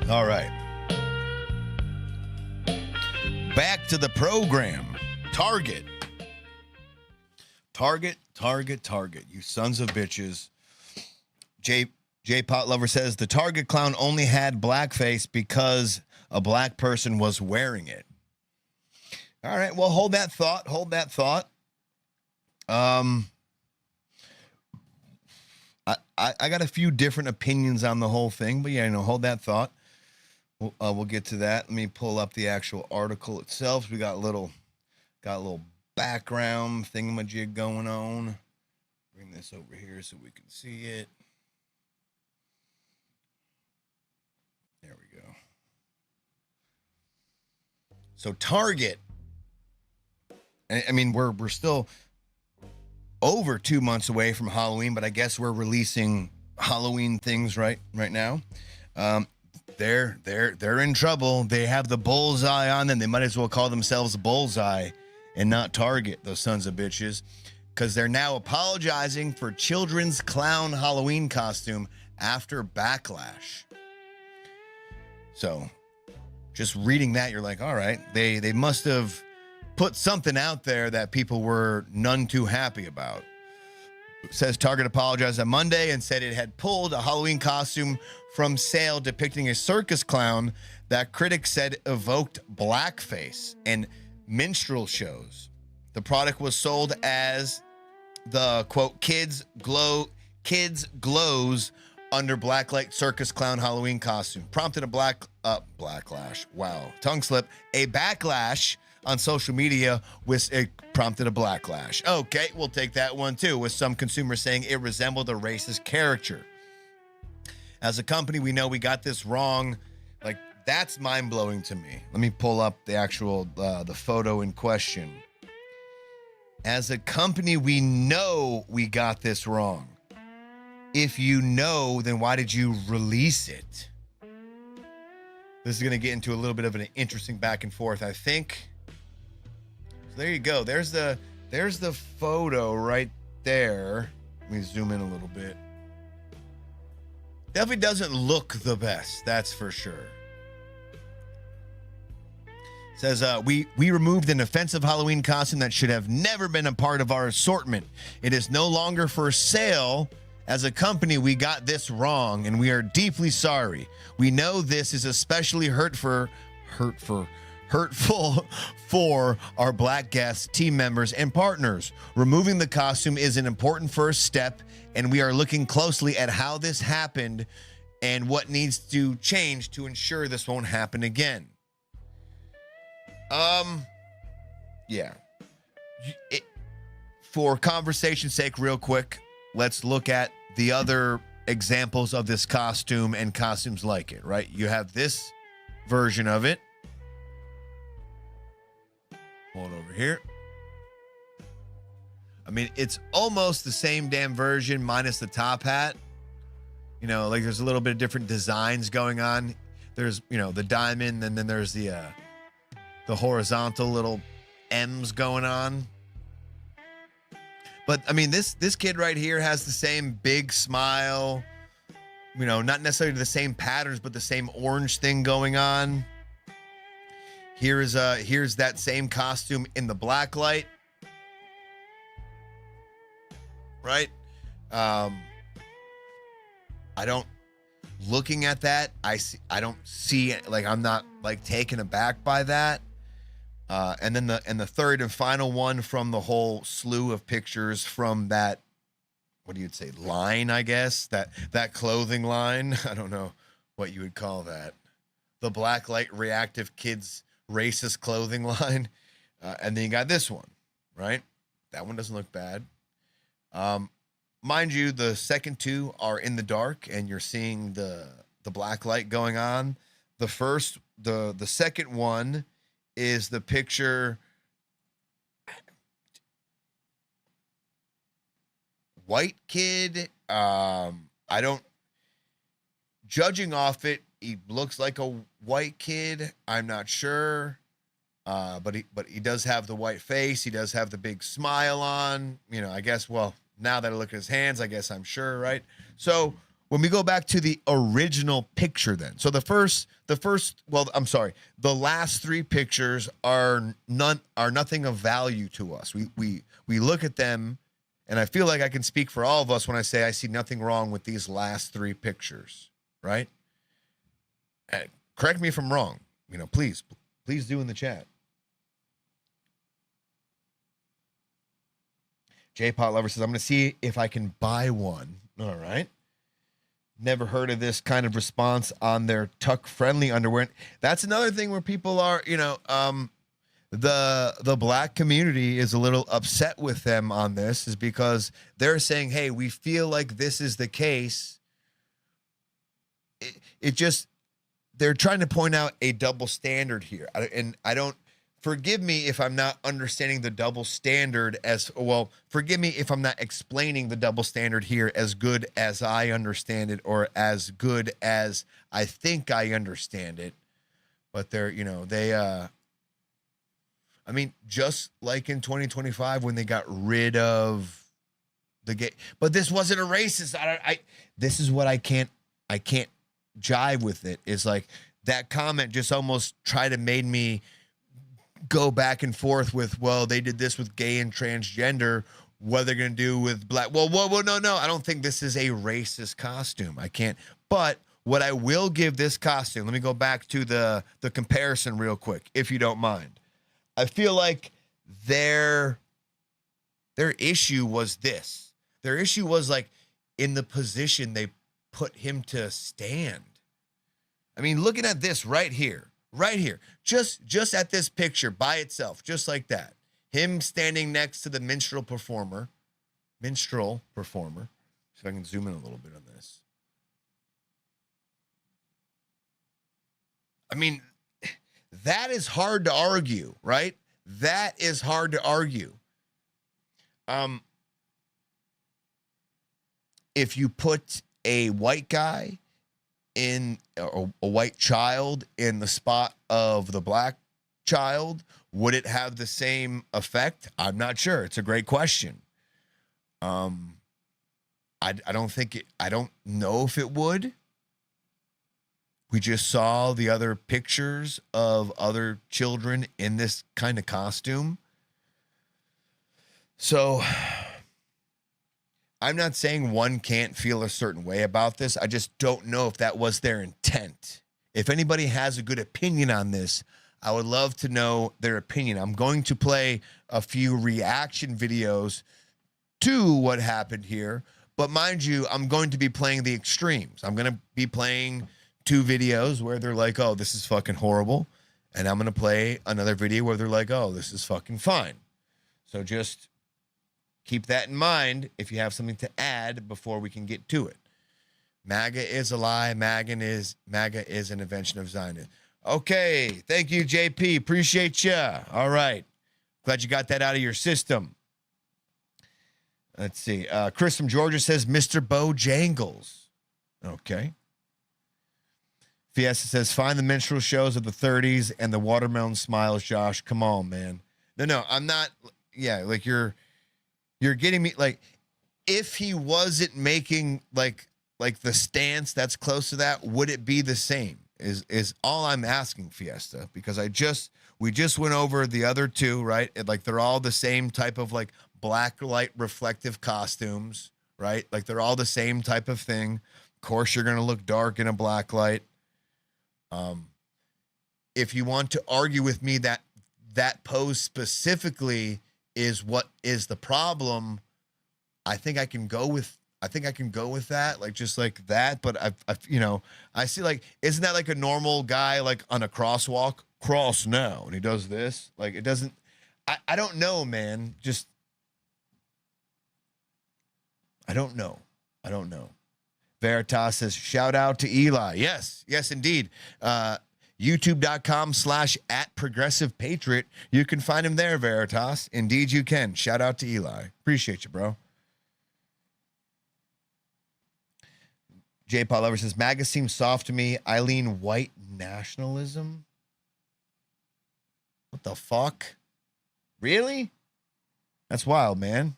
All right. Back to the program. Target. You sons of bitches. J Pot Lover says the Target clown only had blackface because a black person was wearing it. All right, well, hold that thought. I got a few different opinions on the whole thing, but yeah, hold that thought. We'll get to that. Let me pull up the actual article itself. We got a little background thingamajig going on. Bring this over here so we can see it. There we go. So Target. I mean, we're still over 2 months away from Halloween, but I guess we're releasing Halloween things right now. They're in trouble. They have the bullseye on them. They might as well call themselves Bullseye and not Target, those sons of bitches, because they're now apologizing for children's clown Halloween costume after backlash. So just reading that, you're like, all right, they must have put something out there that people were none too happy about. It says Target apologized on Monday and said it had pulled a Halloween costume from sale depicting a circus clown that critics said evoked blackface and minstrel shows. The product was sold as the, quote, kids glows under blacklight circus clown Halloween costume. Prompted a backlash. Wow. Tongue slip. A backlash on social media with it prompted a backlash. Okay, we'll take that one too, with some consumers saying it resembled a racist caricature. As a company, we know we got this wrong. Like, that's mind-blowing to me. Let me pull up the actual the photo in question. As a company, we know we got this wrong. If you know, then why did you release it? This is going to get into a little bit of an interesting back and forth, I think. So there you go. There's the photo right there. Let me zoom in a little bit. Definitely doesn't look the best, that's for sure. It says, we removed an offensive Halloween costume that should have never been a part of our assortment. It is no longer for sale. As a company, we got this wrong, and we are deeply sorry. We know this is especially hurtful for our Black guests, team members, and partners. Removing the costume is an important first step, and we are looking closely at how this happened and what needs to change to ensure this won't happen again. Yeah. For conversation's sake, real quick, let's look at the other examples of this costume and costumes like it, right? You have this version of it. Hold over here. I mean, it's almost the same damn version minus the top hat. You know, like there's a little bit of different designs going on. There's, you know, the diamond, and then there's the horizontal little M's going on. But I mean, this kid right here has the same big smile, you know, not necessarily the same patterns, but the same orange thing going on. Here's that same costume in the black light. Right? I don't looking at that, I don't see it, like I'm not like taken aback by that. And then the third and final one from the whole slew of pictures from that, what do you say, line, I guess, that clothing line. I don't know what you would call that. The Blacklight Reactive Kids racist clothing line. And then you got this one, right? That one doesn't look bad. Mind you, the second two are in the dark and you're seeing the black light going on. The second one is the picture. White kid. Judging off it, he looks like a white kid. I'm not sure. But he does have the white face. He does have the big smile on. You know, I guess, well, now that I look at his hands, I guess I'm sure, right? So when we go back to the original picture then. So the last three pictures are nothing of value to us. We look at them, and I feel like I can speak for all of us when I say I see nothing wrong with these last three pictures, right? Correct me if I'm wrong. You know, please do in the chat. J-Pot Lover says, I'm going to see if I can buy one. All right. Never heard of this kind of response on their tuck-friendly underwear. That's another thing where people are, you know, the black community is a little upset with them on this, is because they're saying, hey, we feel like this is the case. They're trying to point out a double standard here. And I don't, forgive me if I'm not understanding the double standard as well. Forgive me if I'm not explaining the double standard here as good as I understand it, or as good as I think I understand it. But they're, you know, I mean, just like in 2025 when they got rid of the gay, but this wasn't a racist. This is what I can't jive with it. Is like that comment just almost tried to made me go back and forth with, well, they did this with gay and transgender. What they're going to do with black? Well, no. I don't think this is a racist costume. I can't. But what I will give this costume, let me go back to the comparison real quick, if you don't mind. I feel like their issue was this. Their issue was like in the position they put him to stand. I mean, looking at this right here, just at this picture by itself, just like that, him standing next to the minstrel performer. See if I can zoom in a little bit on this. I mean, that is hard to argue, right? That is hard to argue. If you put a white guy in a white child in the spot of the black child, would it have the same effect? I'm not sure. It's a great question. I don't know if it would. We just saw the other pictures of other children in this kind of costume. So I'm not saying one can't feel a certain way about this. I just don't know if that was their intent. If anybody has a good opinion on this, I would love to know their opinion. I'm going to play a few reaction videos to what happened here. But mind you, I'm going to be playing the extremes. I'm going to be playing 2 videos where they're like, oh, this is fucking horrible. And I'm going to play another video where they're like, oh, this is fucking fine. So just keep that in mind if you have something to add before we can get to it. MAGA is a lie. MAGA is an invention of Zionism. Okay. Thank you, JP. Appreciate you. All right. Glad you got that out of your system. Let's see. Chris from Georgia says Mr. Bojangles. Okay. Fiesta says, find the minstrel shows of the 30s and the watermelon smiles, Josh. Come on, man. No, I'm not. Yeah, like you're getting me. Like, if he wasn't making like the stance that's close to that, would it be the same? Is all I'm asking, Fiesta, because we just went over the other 2, right? Like they're all the same type of like black light reflective costumes, right? Like they're all the same type of thing. Of course, you're going to look dark in a black light. If you want to argue with me that that pose specifically is what is the problem, I think I can go with that, like just like that. But I see, like, isn't that like a normal guy, like on a crosswalk, cross now, and he does this? Like, it doesn't. I don't know, man. Just I don't know. Veritas says, shout out to Eli. Yes, indeed. YouTube.com/@ProgressivePatriot. You can find him there, Veritas. Indeed, you can. Shout out to Eli. Appreciate you, bro. J. Paul Ever says, MAGA seems soft to me. I lean white nationalism. What the fuck? Really? That's wild, man.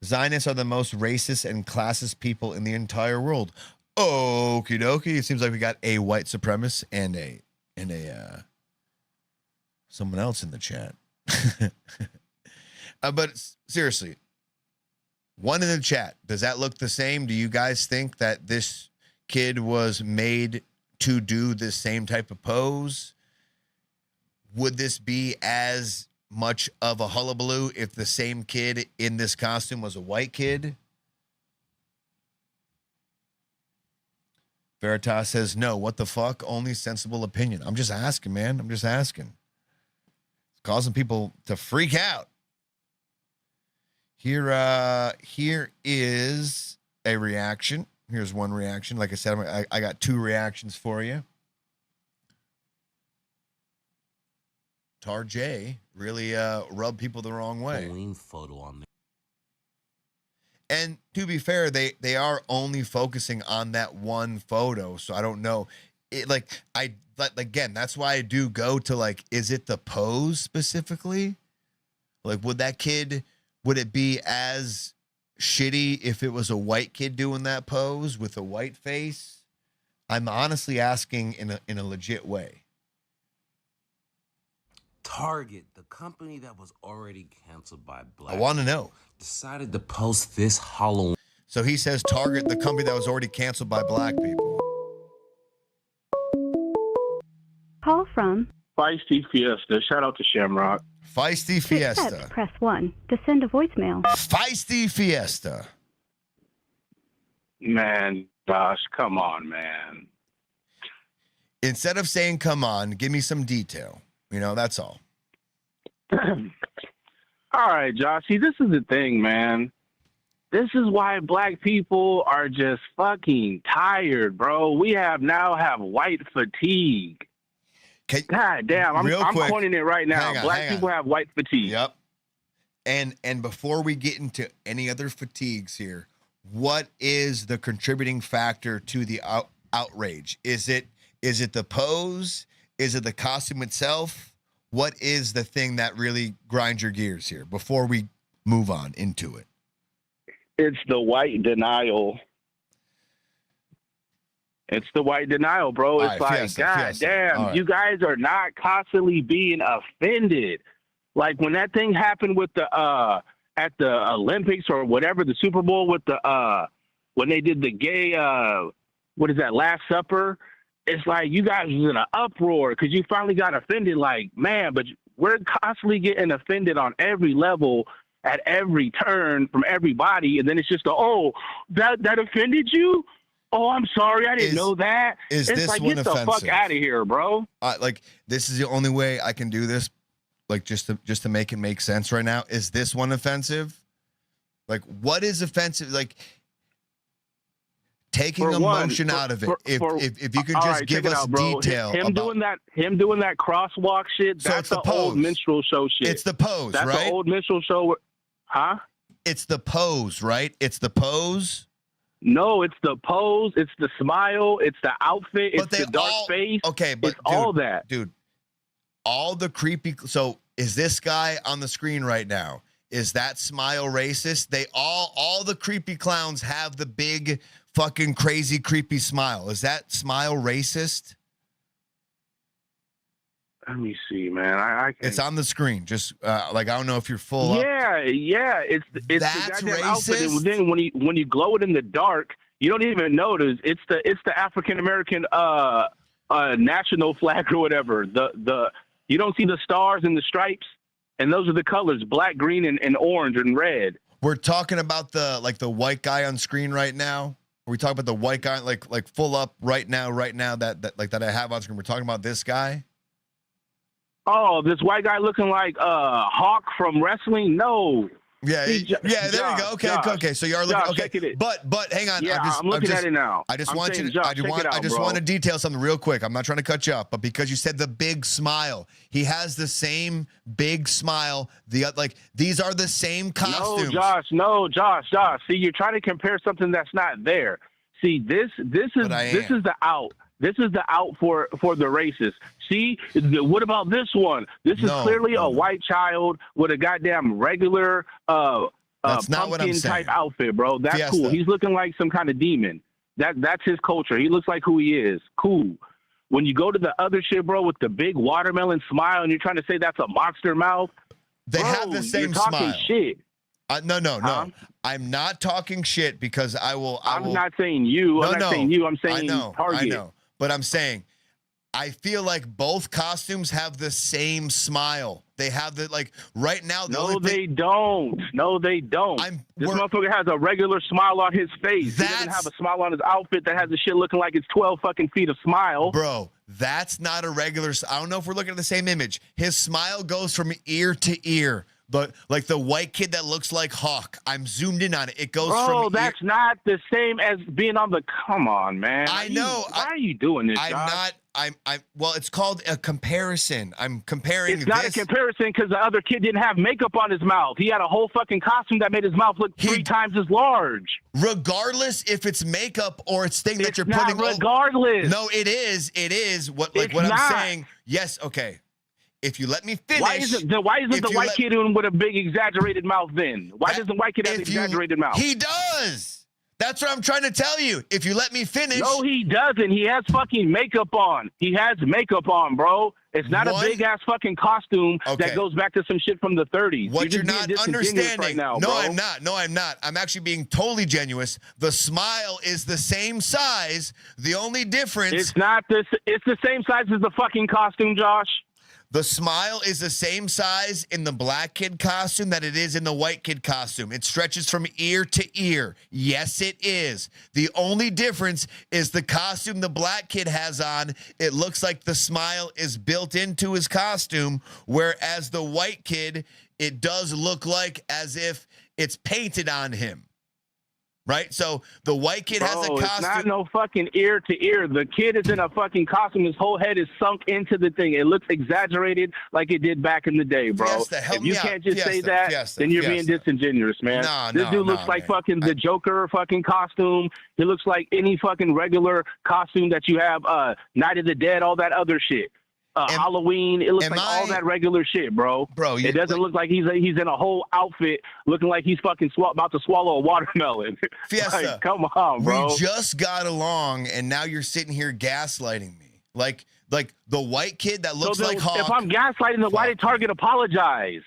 Zionists are the most racist and classist people in the entire world. Okie dokie. It seems like we got a white supremacist and a someone else in the chat. But seriously, one in the chat, does that look the same? Do you guys think that this kid was made to do this same type of pose? Would this be as much of a hullabaloo if the same kid in this costume was a white kid? Veritas says, no, what the fuck? Only sensible opinion. I'm just asking, man. I'm just asking. It's causing people to freak out. Here is a reaction. Here's one reaction. Like I said, I got two reactions for you. Tar J really rubbed people the wrong way. Photo on there. And to be fair, they are only focusing on that one photo, so I don't know. Again, that's why I do go to, like, is it the pose specifically? Like, would it be as shitty if it was a white kid doing that pose with a white face? I'm honestly asking in a legit way. Target, the company that was already canceled by Black, I want to know. Decided to post this Halloween. So he says Target, the company that was already canceled by black people. Call from Feisty Fiesta. Shout out to Shamrock. Feisty to Fiesta. accept, press 1. To send a voicemail. Feisty Fiesta. Man, gosh, come on, man. Instead of saying come on, give me some detail. That's all. All right, Josh. See, this is the thing, man. This is why black people are just fucking tired, bro. We now have white fatigue. God damn, I'm coining it right now. Black people have white fatigue. Yep. And before we get into any other fatigues here, what is the contributing factor to the outrage? Is it the pose? Is it the costume itself? What is the thing that really grinds your gears here before we move on into it? It's the white denial. It's the white denial, bro. It's Fiesta. Damn, you guys are not constantly being offended. Like when that thing happened with the at the Olympics or whatever, the Super Bowl with the when they did the gay what is that, Last Supper? It's like you guys was in an uproar because you finally got offended. Like, man, but we're constantly getting offended on every level, at every turn from everybody, and then it's just that offended you? Oh, I'm sorry, I didn't know that. It's this like, one get the offensive? fuck out of here, bro. Like, this is the only way I can do this. Like, just to make it make sense right now. Is this one offensive? Like, what is offensive? Like, taking emotion out of it. If you could just give us detail. Him doing that crosswalk shit, that's the old minstrel show shit. It's the pose, right? That's the old minstrel show. Huh? It's the pose, right? It's the pose. No, it's the pose. It's the smile. It's the outfit. It's the dark face. Okay, but it's all that. Dude, all the creepy. So is this guy on the screen right now? Is that smile racist? They all the creepy clowns have the big fucking crazy creepy smile. Is that smile racist? Let me see, man. I can... It's on the screen. Just I don't know if you're full. Yeah. It's that's the goddamn racist. outfit. And then when you glow it in the dark, You don't even notice it's the African American national flag or whatever. The you don't see the stars and the stripes, and those are the colors: black, green, and orange and red. We're talking about the white guy on screen right now. We talk about the white guy like full up right now that I have on screen. We're talking about this guy. Oh, this white guy looking like Hawk from wrestling? No. Yeah, there you go. Okay. So you are looking. Okay, but hang on. Yeah, I'm looking at it now. I just want to detail something real quick. I'm not trying to cut you up, but because you said the big smile, he has the same big smile. These are the same costumes. No, Josh. See, you're trying to compare something that's not there. See, this is the out. This is the out for the racist. See, what about this one? This is clearly a white child with a goddamn regular that's not what I'm pumpkin saying. type outfit, bro. That's Fiesta. cool. He's looking like some kind of demon. That's his culture. He looks like who he is. Cool. When you go to the other shit, bro, with the big watermelon smile, and you're trying to say that's a monster mouth, they have the same you're talking smile. Shit. No. I'm not talking shit because I'm not saying you. I'm not saying you. I'm saying Target. I know. But I'm saying, I feel like both costumes have the same smile. They have right now. They don't. No, they don't. This motherfucker has a regular smile on his face. He doesn't have a smile on his outfit that has the shit looking like it's 12 fucking feet of smile. Bro, that's not a regular. I don't know if we're looking at the same image. His smile goes from ear to ear. But like the white kid that looks like Hawk, I'm zoomed in on it. It goes from. Oh, that's not the same as being on the. Come on, man. I know. Why are you doing this? I'm Josh? not. Well, it's called a comparison. I'm comparing. It's not a comparison because the other kid didn't have makeup on his mouth. He had a whole fucking costume that made his mouth look 3 times as large. Regardless if it's makeup or it's thing that you're putting. Regardless. No, it is. It is what I'm saying. Yes. Okay. If you let me finish. Why isn't the white kid with a big exaggerated mouth then? Why doesn't the white kid have an exaggerated mouth? He does. That's what I'm trying to tell you. If you let me finish. No, he doesn't. He has fucking makeup on. He has makeup on, bro. It's not a big ass fucking costume that goes back to some shit from the 30s. What you're not understanding right now, no, bro. I'm not. No, I'm not. I'm actually being totally genuine. The smile is the same size. The only difference. It's not this. It's the same size as the fucking costume, Josh. The smile is the same size in the black kid costume that it is in the white kid costume. It stretches from ear to ear. Yes, it is. The only difference is the costume the black kid has on. It looks like the smile is built into his costume, whereas the white kid, it does look like as if it's painted on him. Right? So the white kid has a costume. It's not no fucking ear to ear. The kid is in a fucking costume. His whole head is sunk into the thing. It looks exaggerated like it did back in the day, bro. If you can't just say that, then you're being disingenuous, man. This dude looks like fucking the Joker fucking costume. He looks like any fucking regular costume that you have, Night of the Dead, all that other shit. Halloween, it looks like all that regular shit, bro. It doesn't look like he's in a whole outfit looking like he's fucking about to swallow a watermelon. Fiesta, like, come on, bro. We just got along, and now you're sitting here gaslighting me. Like the white kid that looks like Hawk. If I'm gaslighting, then why did Target apologize?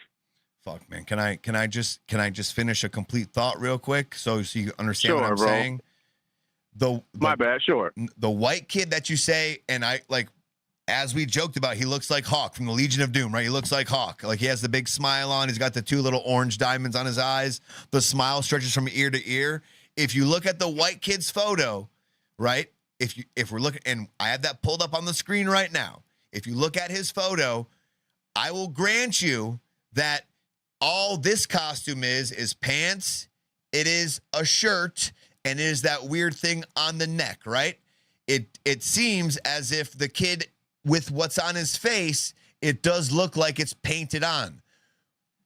Fuck, man. Can I just finish a complete thought real quick so you understand what I'm saying? My bad, sure. The white kid that you say, and as we joked about, he looks like Hawk from the Legion of Doom, right? He looks like Hawk. Like he has the big smile on. He's got the 2 little orange diamonds on his eyes. The smile stretches from ear to ear. If you look at the white kid's photo, right? If we're looking, and I have that pulled up on the screen right now. If you look at his photo, I will grant you that all this costume is pants, it is a shirt, and it is that weird thing on the neck, right? It seems as if the kid, with what's on his face, it does look like it's painted on.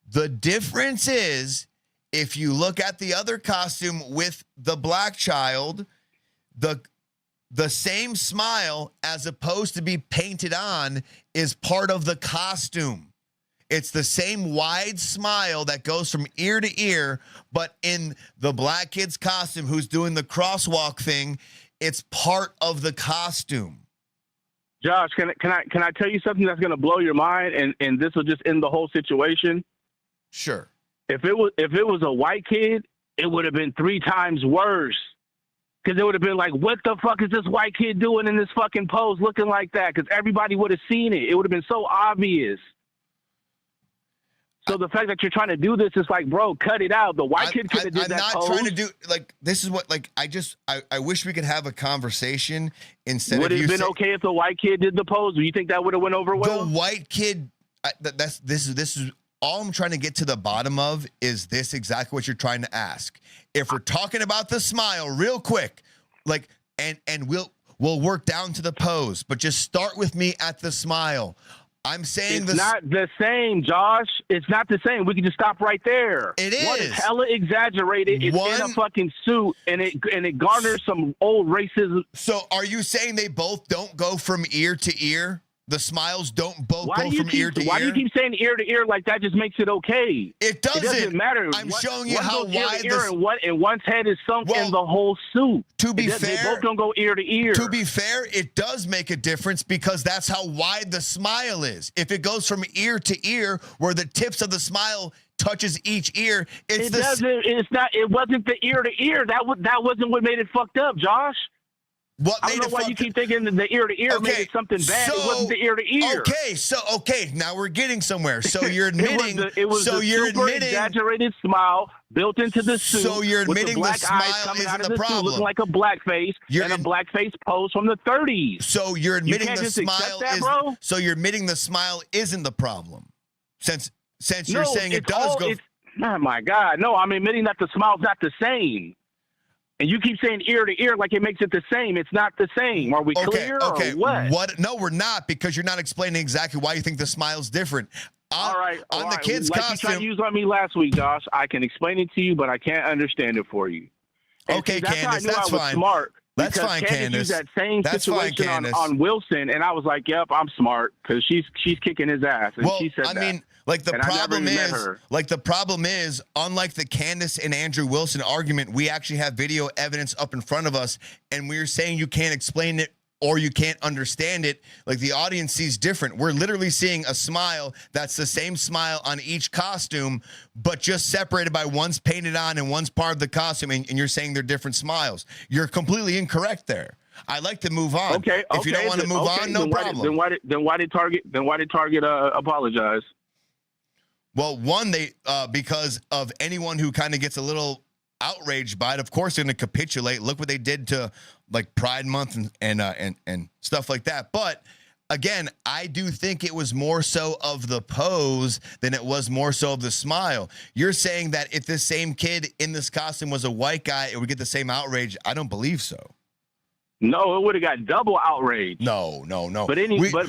The difference is, if you look at the other costume with the black child, the same smile, as opposed to be painted on, is part of the costume. It's the same wide smile that goes from ear to ear, but in the black kid's costume who's doing the crosswalk thing, it's part of the costume. Josh, can I tell you something that's gonna blow your mind, and this will just end the whole situation? Sure. If it was a white kid, it would have been 3 times worse. Because it would have been like, what the fuck is this white kid doing in this fucking pose looking like that? Because everybody would have seen it. It would have been so obvious. So the fact that you're trying to do this is like, bro, cut it out. The white kid could have did that pose. I'm not trying to do, like, this is what, like, I wish we could have a conversation instead of you. Would it have been okay if the white kid did the pose? Do you think that would have went over well? The white kid, this is all I'm trying to get to the bottom of is this exactly what you're trying to ask. If we're talking about the smile real quick, like, and we'll work down to the pose, but just start with me at the smile. I'm saying it's not the same, Josh. It's not the same. We can just stop right there. It is. One is hella exaggerated. It's in a fucking suit, and it garners some old racism. So are you saying they both don't go from ear to ear? The smiles don't both go from ear to ear? Why do you keep saying ear to ear like that just makes it okay? It doesn't. It doesn't matter. I'm showing you how wide and one's head is sunk in the whole suit. To be fair, they both don't go ear to ear. To be fair, it does make a difference because that's how wide the smile is. If it goes from ear to ear, where the tips of the smile touches each ear, It wasn't the ear to ear. That wasn't what made it fucked up, Josh. I don't know why you keep thinking that the ear to ear made it something bad. It wasn't the ear to ear. Okay, now we're getting somewhere. So you're admitting it was the super exaggerated smile built into the suit. So you're admitting with the black eyes coming out of the suit, looking like a blackface and a blackface pose from the 30s. So you're admitting the smile is. So you're admitting the smile isn't the problem, since you're saying it does go. Oh my God, no! I'm admitting that the smile's not the same. And you keep saying ear to ear like it makes it the same. It's not the same. Are we clear or what? No, we're not, because you're not explaining exactly why you think the smile's different. All right. The kid's like costume. You tried to use on me last week, Josh. I can explain it to you, but I can't understand it for you. And okay, that's Candace, how I knew that's I was fine. Smart. That's because fine, Candace Candace. used that same situation on Wilson, and I was like, "Yep, I'm smart," because she's kicking his ass, and she said that. I mean, like the problem is, unlike the Candace and Andrew Wilson argument, we actually have video evidence up in front of us, and we're saying you can't explain it or you can't understand it. Like the audience sees different. We're literally seeing a smile that's the same smile on each costume, but just separated by one's painted on and one's part of the costume, and you're saying they're different smiles. You're completely incorrect there. I'd like to move on. Okay. If you don't want to move on, no problem. Then why did Target apologize? Well, one, because of anyone who kind of gets a little outraged by it, of course they're going to capitulate. Look what they did to like Pride Month and stuff like that. But again, I do think it was more so of the pose than it was more so of the smile. You're saying that if this same kid in this costume was a white guy, it would get the same outrage. I don't believe so. No, it would have got double outrage. No. But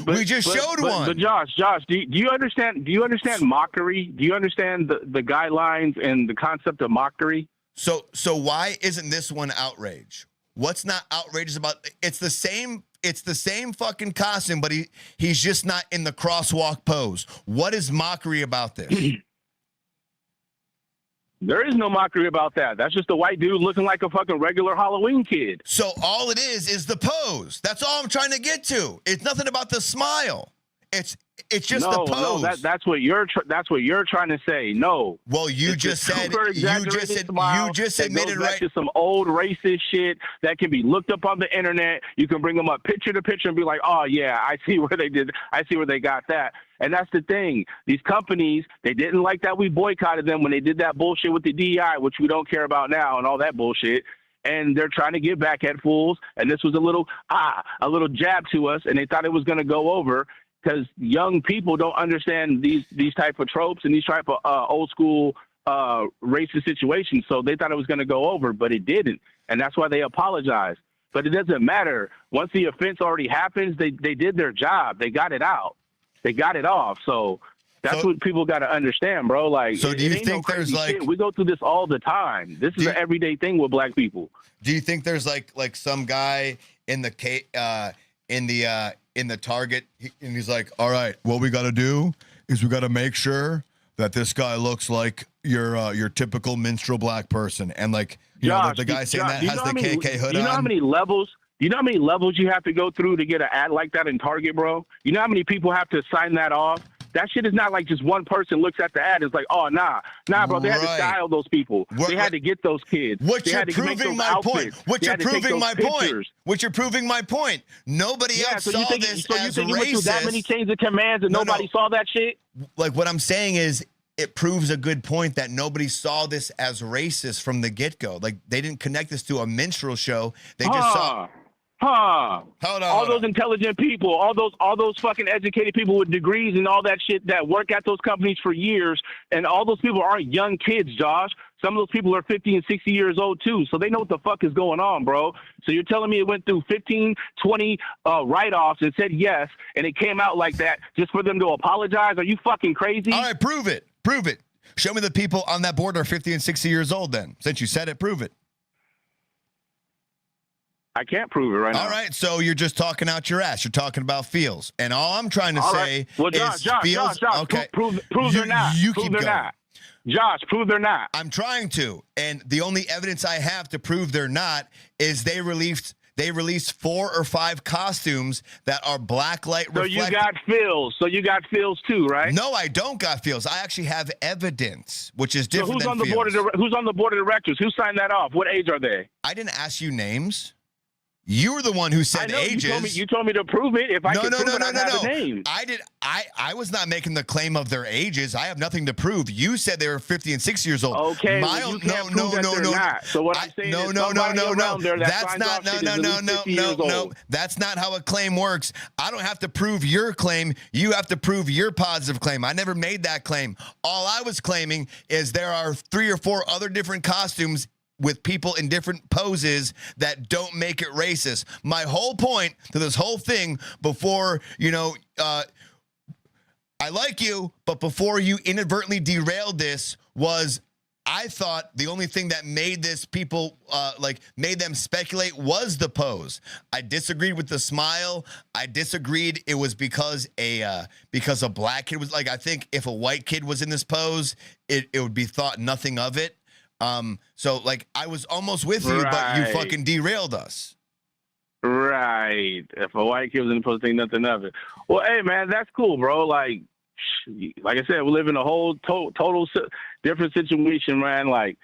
we just showed one. But Josh, do you understand? Do you understand mockery? Do you understand the guidelines and the concept of mockery? So why isn't this one outrage? What's not outrageous about it? It's the same fucking costume, but he's just not in the crosswalk pose. What is mockery about this? There is no mockery about that. That's just a white dude looking like a fucking regular Halloween kid. So all it is the pose. That's all I'm trying to get to. It's nothing about the smile. It's just the pose. No, that's what you're trying to say. No. Well, you just admitted back to some old racist shit that can be looked up on the internet. You can bring them up picture to picture and be like, "Oh yeah, I see where they did. I see where they got that." And that's the thing. These companies, they didn't like that we boycotted them when they did that bullshit with the DEI, which we don't care about now, and all that bullshit. And they're trying to get back at fools. And this was a little jab to us, and they thought it was going to go over. Because young people don't understand these type of tropes and these type of old school racist situations. So they thought it was going to go over, but it didn't. And that's why they apologized. But it doesn't matter. Once the offense already happens, they did their job. They got it out. They got it off. So that's what people got to understand, bro. Like, so do you think there's like shit. We go through this all the time. This is an everyday thing with black people. Do you think there's like some guy in the Target, and he's like, all right, what we got to do is we got to make sure that this guy looks like your typical minstrel black person, and like Josh, the guy saying that has the KK hood on. Do you know how many levels? Do you know how many levels you have to go through to get an ad like that in Target, bro? You know how many people have to sign that off That shit is not like just one person looks at the ad and is like, oh, nah, bro. They had to style those people. They had to get those kids. What you're proving my point. What you're proving my point. What you're proving my point. Nobody else saw this as you went through that many chains of commands and nobody saw that shit? Like, what I'm saying is, it proves a good point that nobody saw this as racist from the get-go. Like, they didn't connect this to a minstrel show. They just saw. Hold on. All those intelligent people, all those fucking educated people with degrees and all that shit that work at those companies for years, and all those people aren't young kids, Josh. Some of those people are 50 and 60 years old too, so they know what the fuck is going on, bro. So you're telling me it went through 15, 20 write-offs and said yes, and it came out like that just for them to apologize? Are you fucking crazy? All right, prove it. Prove it. Show me the people on that board are 50 and 60 years old then. Since you said it, prove it. I can't prove it right now. All right, so you're just talking out your ass. You're talking about feels. And all I'm trying to say is feels. Okay. Prove they're not. You prove keep they're going. not. Josh, prove they're not. I'm trying to. And the only evidence I have to prove they're not is they released 4 or 5 costumes that are blacklight reflective. So you got feels too, right? No, I don't got feels. I actually have evidence, which is different so who's than on the feels. who's on the board of directors? Who signed that off? What age are they? I didn't ask you names. You were the one who said ages. You told me to prove it. If I could prove it, I'd have a name. I was not making the claim of their ages. I have nothing to prove. You said they were 50 and 60 years old. Okay. No. So what I'm saying is That's not That's not how a claim works. I don't have to prove your claim. You have to prove your positive claim. I never made that claim. All I was claiming is there are 3 or 4 other different costumes with people in different poses that don't make it racist. My whole point to this whole thing before, I like you, but before you inadvertently derailed this was I thought the only thing that made this people, made them speculate was the pose. I disagreed with the smile. I disagreed it was because a black kid was, I think if a white kid was in this pose, it would be thought nothing of it. So I was almost with you, but you fucking derailed us. Right. If a white kid was in the post, think nothing of it. Well, hey man, that's cool, bro. Like I said, we live in a whole total different situation, man. Like,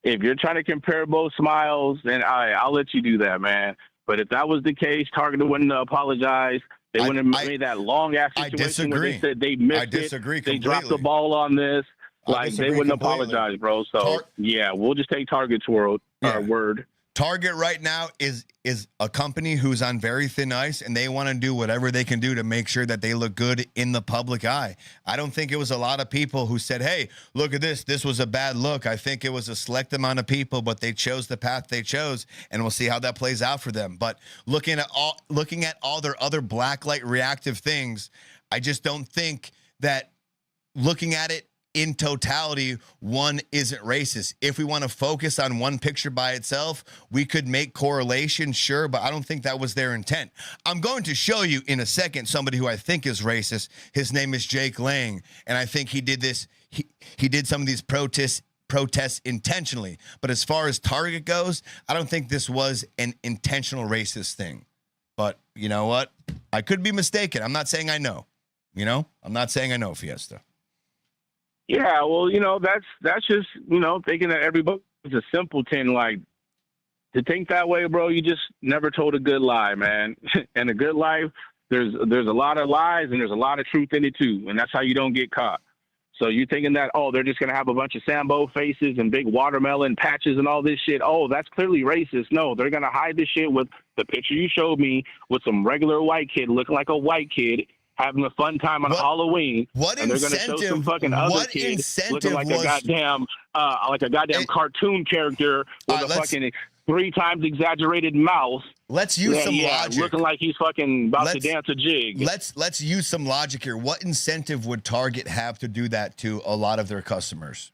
if you're trying to compare both smiles, then I'll let you do that, man. But if that was the case, Target wouldn't apologize. They wouldn't have made that long ass situation where they said they missed it. I disagree completely. They dropped the ball on this. They wouldn't apologize, bro. So yeah, we'll just take Target's word. Target right now is a company who's on very thin ice, and they want to do whatever they can do to make sure that they look good in the public eye. I don't think it was a lot of people who said, hey, look at this. This was a bad look. I think it was a select amount of people, but they chose the path they chose, and we'll see how that plays out for them. But looking at all their other blacklight reactive things, I just don't think that looking at it in totality, one isn't racist. If we want to focus on one picture by itself, we could make correlation, sure, but I don't think that was their intent. I'm going to show you in a second somebody who I think is racist. His name is Jake Lang, and I think he did this. He did some of these protests intentionally. But as far as Target goes, I don't think this was an intentional racist thing. But you know what? I could be mistaken. I'm not saying I know. I'm not saying I know, Fiesta. Yeah, well, that's just, thinking that everybody's a simpleton. Like, to think that way, bro, you just never told a good lie, man. And a good lie, there's a lot of lies and there's a lot of truth in it too. And that's how you don't get caught. So you're thinking that, they're just going to have a bunch of Sambo faces and big watermelon patches and all this shit. Oh, that's clearly racist. No, they're going to hide this shit with the picture you showed me with some regular white kid looking like a white kid having a fun time on Halloween. What and incentive? They're going to show some fucking other kid looking like a goddamn cartoon character with a fucking 3 times exaggerated mouth. Let's use some logic. Looking like he's fucking about to dance a jig. Let's use some logic here. What incentive would Target have to do that to a lot of their customers?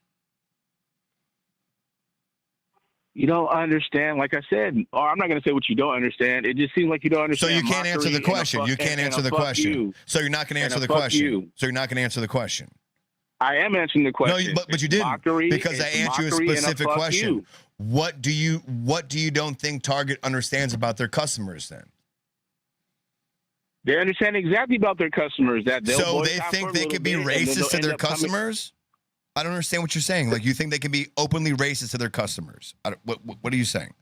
You don't understand. Like I said, or I'm not going to say what you don't understand. It just seems like you don't understand. So you can't answer the question. You can't answer the question. So you're not going to answer the question. So you're not going to answer the question. I am answering the question. No, but you didn't, because I answered a specific question. What do you don't think Target understands about their customers then? They understand exactly about their customers that they'll So they boycott for think a they little can be bit, and then racist they'll to end their up coming- customers? I don't understand what you're saying. Like, you think they can be openly racist to their customers? What are you saying?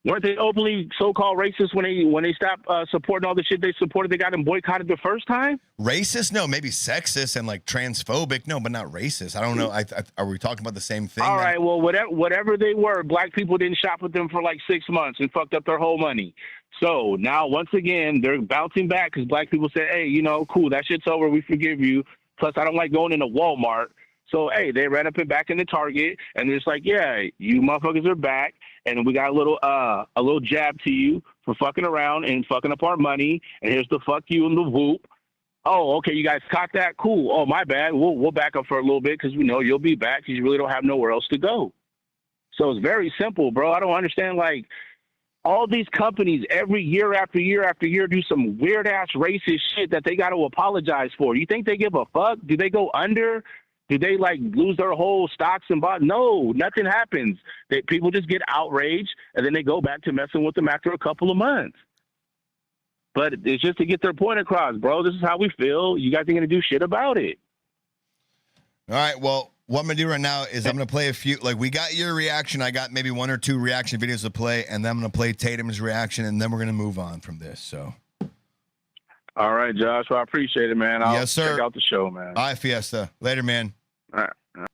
Weren't they openly so-called racist when they stopped supporting all the shit they supported? They got them boycotted the first time. Racist? No, maybe sexist and like transphobic. No, but not racist. I don't know. Are we talking about the same thing? All right. Well, whatever they were, black people didn't shop with them for like 6 months and fucked up their whole money. So now, once again, they're bouncing back because black people said, "Hey, you know, cool, that shit's over. We forgive you. Plus, I don't like going into Walmart." So, hey, they ran up and back into Target, and they're just like, "Yeah, you motherfuckers are back, and we got a little jab to you for fucking around and fucking up our money. And here's the fuck you and the whoop. Oh, okay, you guys caught that? Cool. Oh, my bad. We'll back up for a little bit because we know you'll be back because you really don't have nowhere else to go." So it's very simple, bro. I don't understand, like, all these companies every year after year after year do some weird-ass racist shit that they got to apologize for. You think they give a fuck? Do they go under? Do they, like, lose their whole stocks and bonds? No, nothing happens. People just get outraged, and then they go back to messing with them after a couple of months. But it's just to get their point across, bro. This is how we feel. You guys ain't going to do shit about it. All right. Well, what I'm going to do right now is I'm going to play a few. Like, we got your reaction. I got maybe 1 or 2 reaction videos to play, and then I'm going to play Tatum's reaction, and then we're going to move on from this. So. All right, Josh. Well, I appreciate it, man. I'll Yes, sir. check out the show, man. All right, Fiesta. Later, man. All right.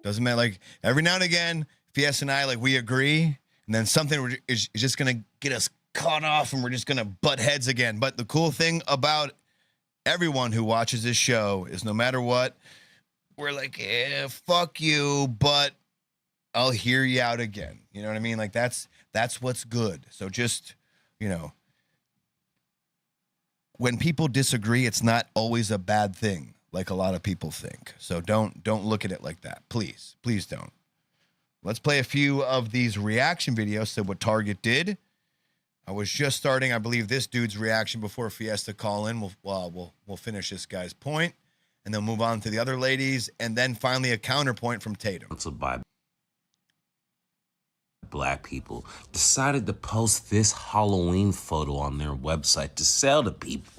Doesn't matter. Like, every now and again, Fiesta and I, like, we agree, and then something is just going to get us caught off, and we're just going to butt heads again. But the cool thing about everyone who watches this show is no matter what, we're like, yeah, fuck you, but I'll hear you out again. You know what I mean? Like, that's what's good. So just, you know, when people disagree, it's not always a bad thing, like a lot of people think. So don't look at it like that. Please don't. Let's play a few of these reaction videos to what Target did. I was just starting, I believe, this dude's reaction before Fiesta call in. We'll finish this guy's point, and then move on to the other ladies, and then finally a counterpoint from Tatum. So by black people decided to post this Halloween photo on their website to sell to people.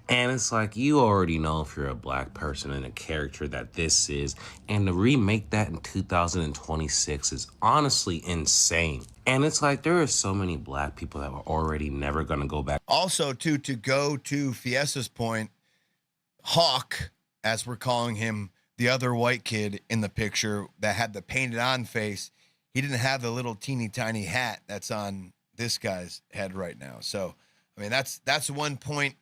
And it's like, you already know if you're a black person and a character that this is, and to remake that in 2026 is honestly insane. And it's like, there are so many black people that were already never going to go back. Also, to go to Fiesta's point, Hawk, as we're calling him, the other white kid in the picture that had the painted on face, he didn't have the little teeny tiny hat that's on this guy's head right now. So, I mean, that's 1 point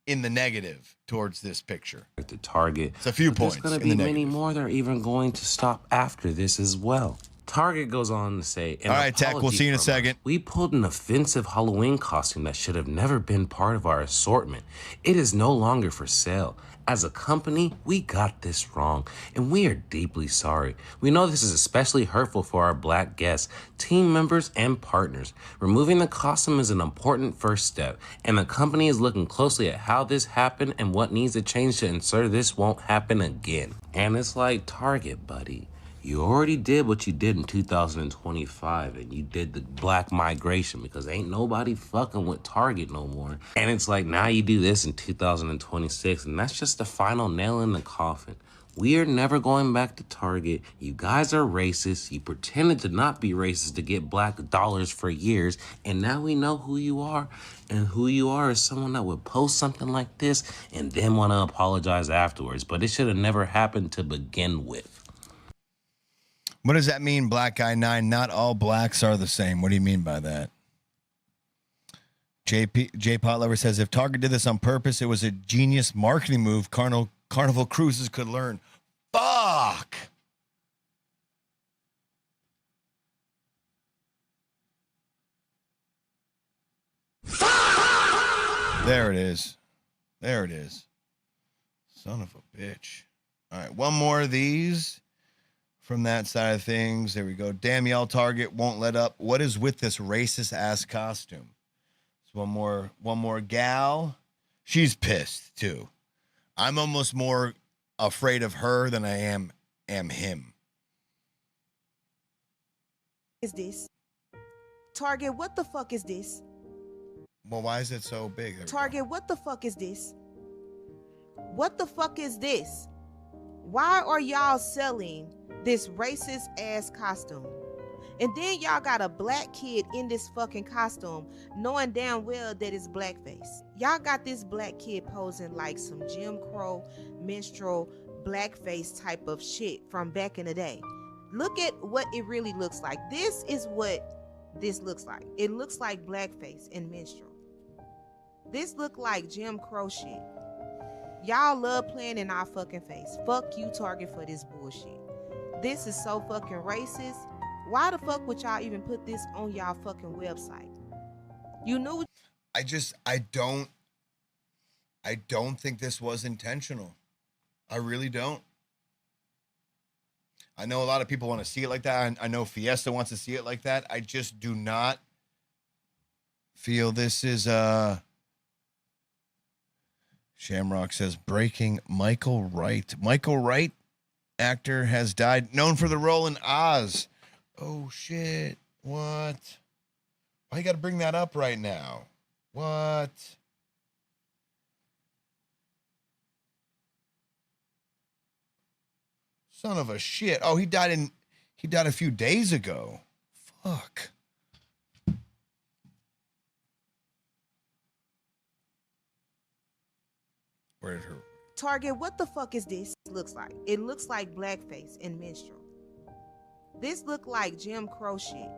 in the negative towards this picture. To Target. It's a few points. There's going to be many more that are even going to stop after this as well. Target goes on to say, all right, Tech, we'll see you in a second. We pulled an offensive Halloween costume that should have never been part of our assortment. It is no longer for sale. As a company, we got this wrong, and we are deeply sorry. We know this is especially hurtful for our black guests, team members, and partners. Removing the costume is an important first step, and the company is looking closely at how this happened and what needs to change to ensure this won't happen again. And it's like, Target, buddy. You already did what you did in 2025, and you did the black migration because ain't nobody fucking with Target no more. And it's like, now you do this in 2026, and that's just the final nail in the coffin. We are never going back to Target. You guys are racist. You pretended to not be racist to get black dollars for years, and now we know who you are. And who you are is someone that would post something like this and then want to apologize afterwards. But it should have never happened to begin with. What does that mean, Black Guy 9? Not all blacks are the same. What do you mean by that? J. Potlover says, if Target did this on purpose, it was a genius marketing move Carnival Cruises could learn. Fuck! There it is. There it is. Son of a bitch. All right, one more of these. From that side of things, there we go. Damn y'all, Target won't let up. What is with this racist ass costume? So one more gal. She's pissed too. I'm almost more afraid of her than I am him. Is this Target? What the fuck is this? Well, why is it so big? There we go. Target, what the fuck is this? What the fuck is this? Why are y'all selling this racist ass costume? And then y'all got a black kid in this fucking costume, knowing damn well that it's blackface. Y'all got this black kid posing like some Jim Crow, minstrel, blackface type of shit from back in the day. Look at what it really looks like. This is what this looks like. It looks like blackface and minstrel. This look like Jim Crow shit. Y'all love playing in our fucking face. Fuck you, Target, for this bullshit. This is so fucking racist. Why the fuck would y'all even put this on y'all fucking website? You knew. I don't think this was intentional. I really don't. I know a lot of people want to see it like that. I know Fiesta wants to see it like that. I just do not feel this is Shamrock says breaking Michael Wright. Michael Wright, actor, has died, known for the role in Oz. Oh shit. What? Why you gotta bring that up right now? What? Son of a shit. Oh, he died a few days ago. Fuck. Where did her Target, what the fuck is this looks like? It looks like blackface and minstrel. This look like Jim Crow shit.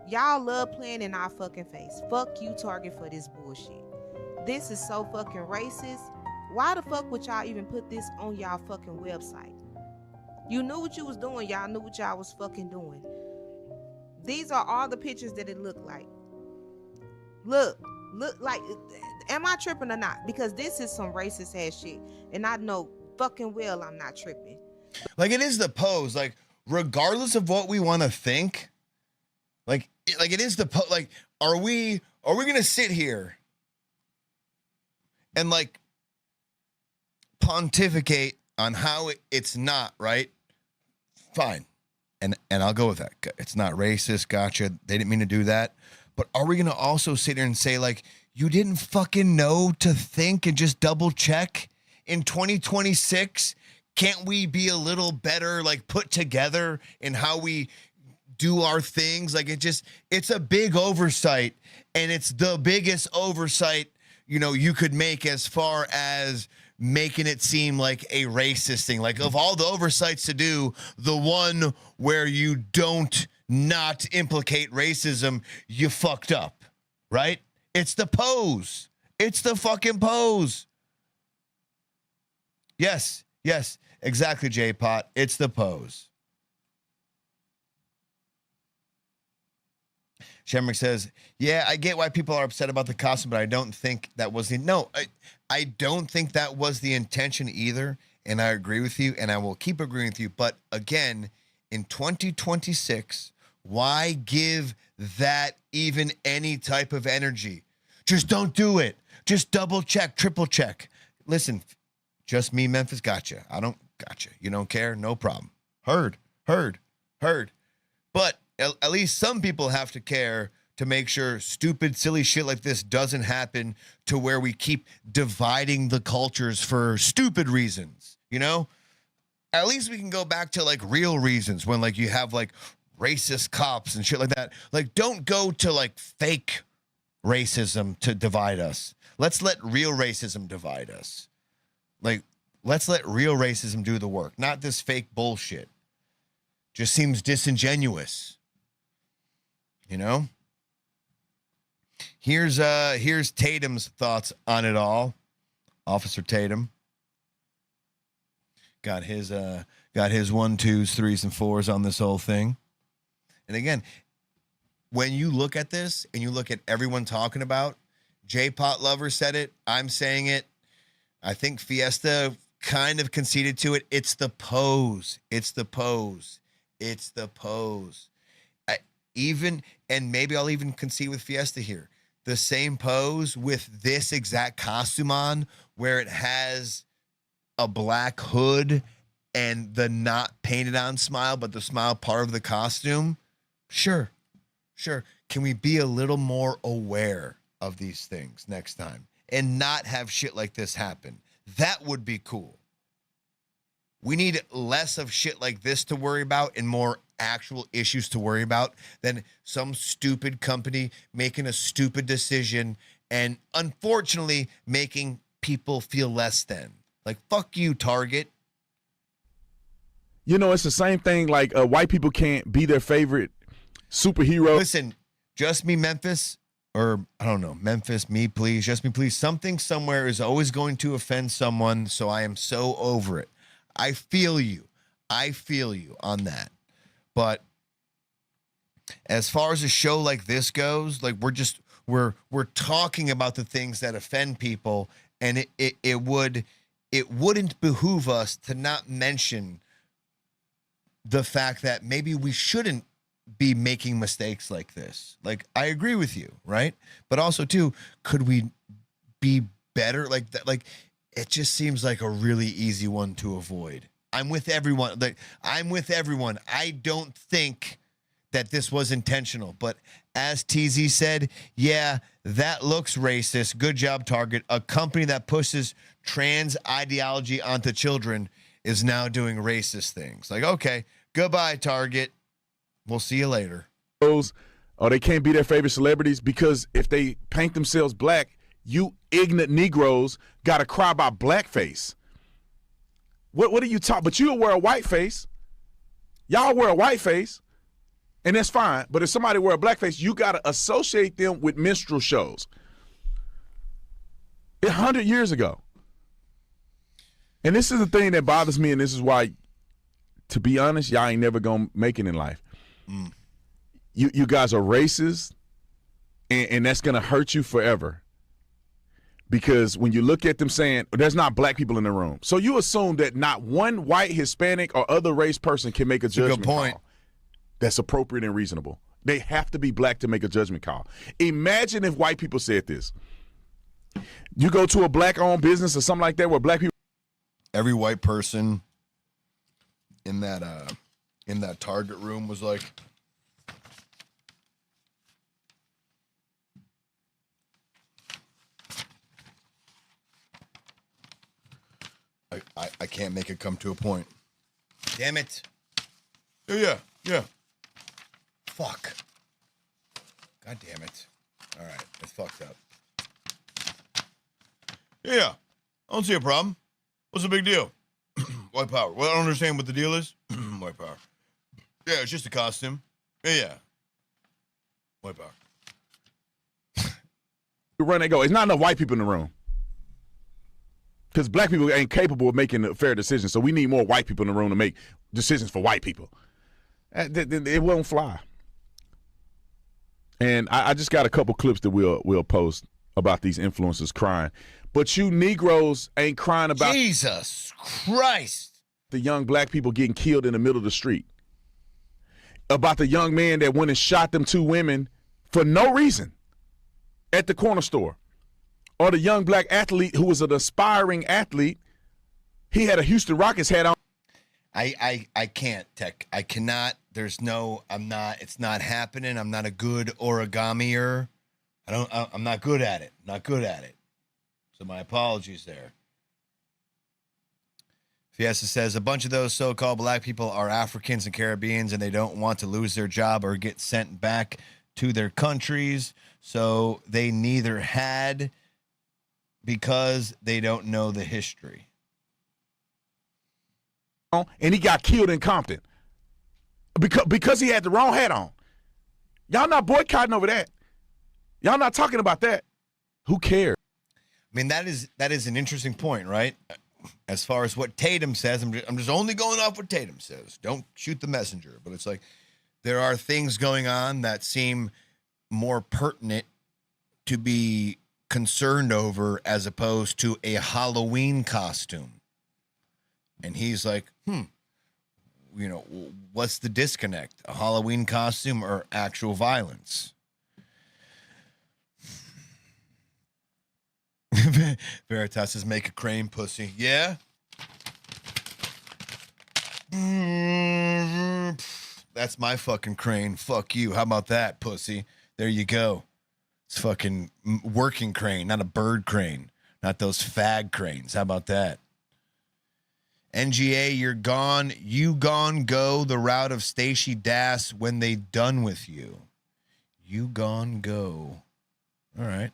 Y'all love playing in our fucking face. Fuck you, Target, for this bullshit. This is so fucking racist. Why the fuck would y'all even put this on y'all fucking website? You knew what you was doing. Y'all knew what y'all was fucking doing. These are all the pictures that it looked like. Look like, am I tripping or not? Because this is some racist ass shit. And I know fucking well I'm not tripping. Like, it is the pose. Like, regardless of what we want to think, like it is the pose. Like, are we gonna sit here and like pontificate on how it's not right? Fine. And I'll go with that. It's not racist. Gotcha. They didn't mean to do that. But are we going to also sit here and say, like, you didn't fucking know to think and just double check in 2026? Can't we be a little better, like, put together in how we do our things? Like, it's a big oversight, and it's the biggest oversight, you could make as far as making it seem like a racist thing. Like, of all the oversights to do, the one where you don't not implicate racism, you fucked up, right? It's the pose. It's the fucking pose. Yes, exactly, J-Pot. It's the pose. Shamrock says, yeah, I get why people are upset about the costume, but I don't think that was I don't think that was the intention either, and I agree with you, and I will keep agreeing with you. But again, in 2026, why give that even any type of energy? Just don't do it. Just double check, triple check. Listen, just me, Memphis, gotcha. Gotcha. You don't care? No problem. Heard. But at least some people have to care to make sure stupid, silly shit like this doesn't happen, to where we keep dividing the cultures for stupid reasons, At least we can go back to, like, real reasons when, like, you have, like, racist cops and shit like that. Like, don't go to, like, fake racism to divide us. Let's let real racism divide us. Like, let's let real racism do the work, not this fake bullshit. Just seems disingenuous. Here's Tatum's thoughts on it all. Officer Tatum got his 1, 2s, 3s, and 4s on this whole thing. And again, when you look at this and you look at everyone talking about, J-Pot Lover said it, I'm saying it, I think Fiesta kind of conceded to it. It's the pose. And maybe I'll even concede with Fiesta here. The same pose with this exact costume on, where it has a black hood and the not painted on smile, but the smile part of the costume. Sure. Can we be a little more aware? of these things next time and not have shit like this happen. That would be cool. We need less of shit like this to worry about and more actual issues to worry about than some stupid company making a stupid decision and unfortunately making people feel less than. Like, fuck you, Target. You know, it's the same thing like white people can't be their favorite superhero. Listen, Just Me Memphis, or I don't know, Memphis, me please, Just Me please. Something somewhere is always going to offend someone, so I am so over it. I feel you. I feel you on that. But as far as a show like this goes, like we're talking about the things that offend people, and it wouldn't behoove us to not mention the fact that maybe we shouldn't be making mistakes like this. Like, I agree with you, right? But also too, could we be better? Like that, like it just seems like a really easy one to avoid. I'm with everyone. Like, I'm with everyone. I don't think that this was intentional, but as TZ said, yeah, that looks racist. Good job, Target. A company that pushes trans ideology onto children is now doing racist things. Like, okay, goodbye, Target. We'll see you later. Or they can't be their favorite celebrities because if they paint themselves black, you ignorant Negroes got to cry about blackface. What are you talking? But you'll wear a white face. Y'all wear a white face, and that's fine. But if somebody wear a black face, you got to associate them with minstrel shows. 100 years ago. And this is the thing that bothers me, and this is why, to be honest, y'all ain't never going to make it in life. You guys are racist, and that's going to hurt you forever. Because when you look at them saying, there's not black people in the room. So you assume that not one white, Hispanic, or other race person can make a judgment call that's appropriate and reasonable. They have to be black to make a judgment call. Imagine if white people said this. You go to a black-owned business or something like that where black people. Every white person in that Target room was like, I can't make it come to a point. Damn it. Yeah. Fuck. God damn it. All right, it's fucked up. Yeah, I don't see a problem. What's the big deal? White power. Well, I don't understand what the deal is. White power. Yeah, it's just a costume. Yeah. White power. Run and go. It's not enough white people in the room. Because black people ain't capable of making a fair decision, so we need more white people in the room to make decisions for white people. It won't fly. And I just got a couple clips that we'll post about these influencers crying. But you Negroes ain't crying about Jesus Christ. The young black people getting killed in the middle of the street. About the young man that went and shot them two women for no reason at the corner store. Or the young black athlete who was an aspiring athlete. He had a Houston Rockets hat on. I can't, Tech. I cannot. There's no, it's not happening. I'm not a good origamier. I'm not good at it. Not good at it. So my apologies there. Fiesta says a bunch of those so-called black people are Africans and Caribbeans, and they don't want to lose their job or get sent back to their countries. So they neither had because they don't know the history. And he got killed in Compton because he had the wrong hat on. Y'all not boycotting over that. Y'all not talking about that. Who cares? I mean, that is an interesting point, right? As far as what Tatum says, I'm just only going off what Tatum says. Don't shoot the messenger. But it's like there are things going on that seem more pertinent to be concerned over as opposed to a Halloween costume. And he's like, what's the disconnect? A Halloween costume or actual violence? Veritas says, make a crane, pussy. Yeah? That's my fucking crane. Fuck you. How about that, pussy? There you go. It's fucking working crane, not a bird crane. Not those fag cranes. How about that? NGA, you're gone. You gone go the route of Stacey Dash when they done with you. You gone go. All right.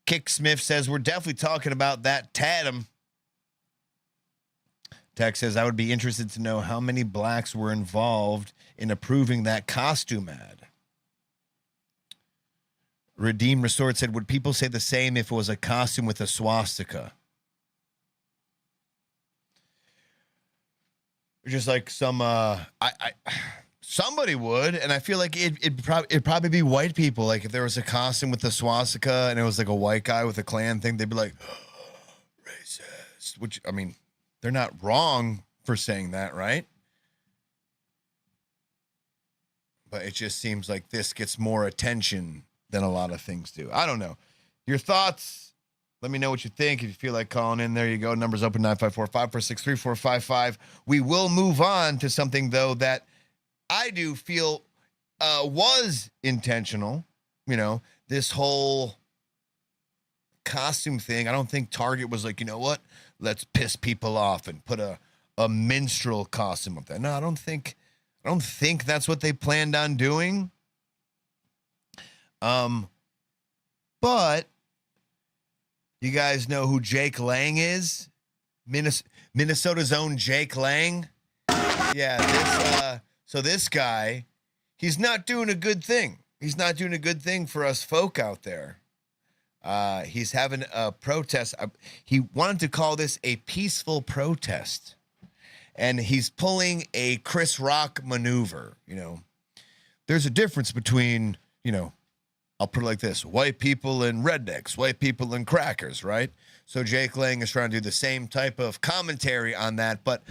Kick Smith says, we're definitely talking about that Tatum. Tech says, I would be interested to know how many blacks were involved in approving that costume ad. Redeem Restored said, would people say the same if it was a costume with a swastika? Just like some, somebody would, and I feel like it'd probably be white people. Like if there was a costume with a swastika and it was like a white guy with a Klan thing, they'd be like, racist. Which, I mean, they're not wrong for saying that, right? But it just seems like this gets more attention than a lot of things do. I don't know. Your thoughts? Let me know what you think. If you feel like calling in, there you go. Numbers open 954-546-3455. We will move on to something, though, that I do feel was intentional. You know, this whole costume thing. I don't think Target was like, you know what? Let's piss people off and put a minstrel costume up there. No, I don't think that's what they planned on doing. But you guys know who Jake Lang is? Minnesota's own Jake Lang. Yeah, this guy, he's not doing a good thing. He's not doing a good thing for us folk out there. He's having a protest. He wanted to call this a peaceful protest. And he's pulling a Chris Rock maneuver. You know, there's a difference between, you know, I'll put it like this: white people and rednecks, white people and crackers, right? So Jake Lang is trying to do the same type of commentary on that, but,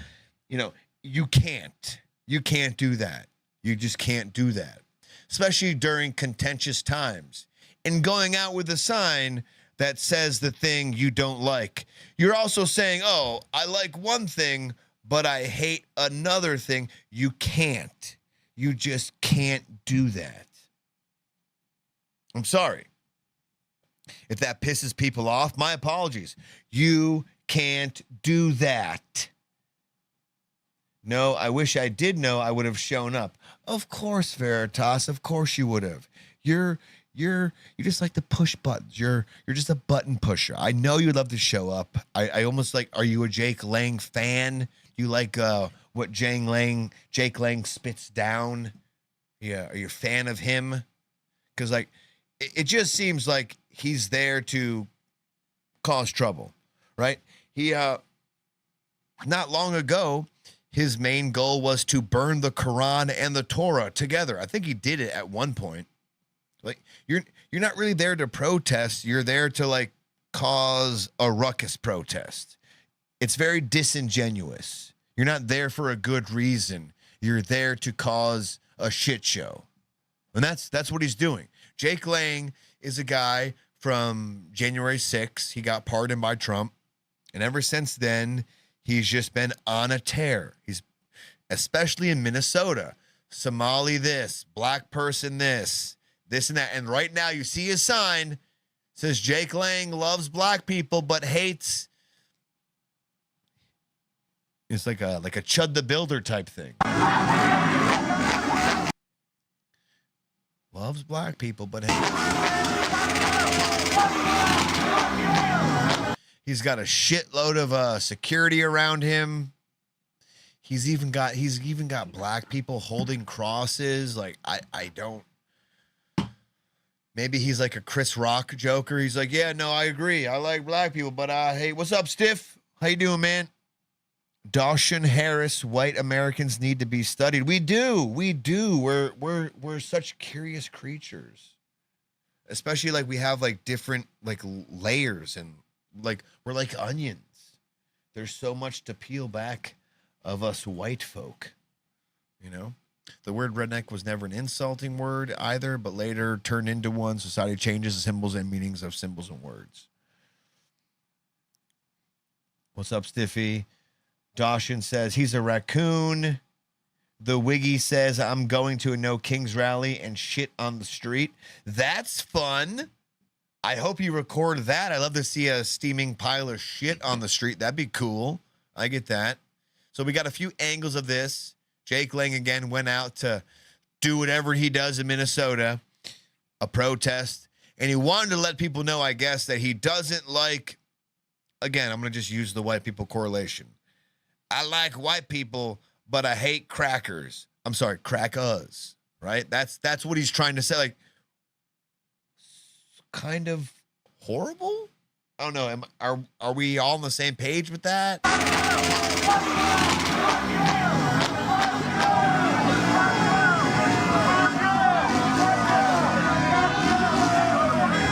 you know, you can't do that. You just can't do that, especially during contentious times. And going out with a sign that says the thing you don't like. You're also saying, oh, I like one thing, but I hate another thing. You can't. You just can't do that. I'm sorry. If that pisses people off, my apologies. You can't do that. No, I wish I did know. I would have shown up. Of course, Veritas. Of course you would have. You just like to push buttons. You're just a button pusher. I know you'd love to show up. I almost like, are you a Jake Lang fan? You like what Jake Lang spits down? Yeah, are you a fan of him? Because like it just seems like he's there to cause trouble, right? He not long ago, his main goal was to burn the Quran and the Torah together. I think he did it at one point. Like you're not really there to protest. You're there to like cause a ruckus protest. It's very disingenuous. You're not there for a good reason. You're there to cause a shit show. And that's what he's doing. Jake Lang is a guy from January 6th. He got pardoned by Trump. And ever since then, he's just been on a tear. He's especially in Minnesota. Somali this, black person this and that. And right now you see his sign says Jake Lang loves black people but hates. It's like a Chud the Builder type thing. Loves black people but hates. He's got a shitload of security around him. He's even got black people holding crosses. Like I don't. Maybe he's like a Chris Rock joker. He's like, yeah, no, I agree. I like black people, but hey, what's up, Stiff? How you doing, man? Dawson Harris, white Americans need to be studied. We do. We're such curious creatures. Especially like we have like different like layers and like we're like onions. There's so much to peel back of us white folk, you know? The word redneck was never an insulting word either, but later turned into one. Society changes the symbols and meanings of symbols and words. What's up, Stiffy? Dawson says he's a raccoon. The Wiggy says I'm going to a No Kings rally and shit on the street. That's fun. I hope you record that. I love to see a steaming pile of shit on the street. That'd be cool. I get that. So we got a few angles of this. Jake Lang again went out to do whatever he does in Minnesota, a protest. And he wanted to let people know, I guess, that he doesn't like, again, I'm going to just use the white people correlation. I like white people, but I hate crackers. I'm sorry, crackers, right? That's what he's trying to say. Like, kind of horrible? I don't know. Are we all on the same page with that?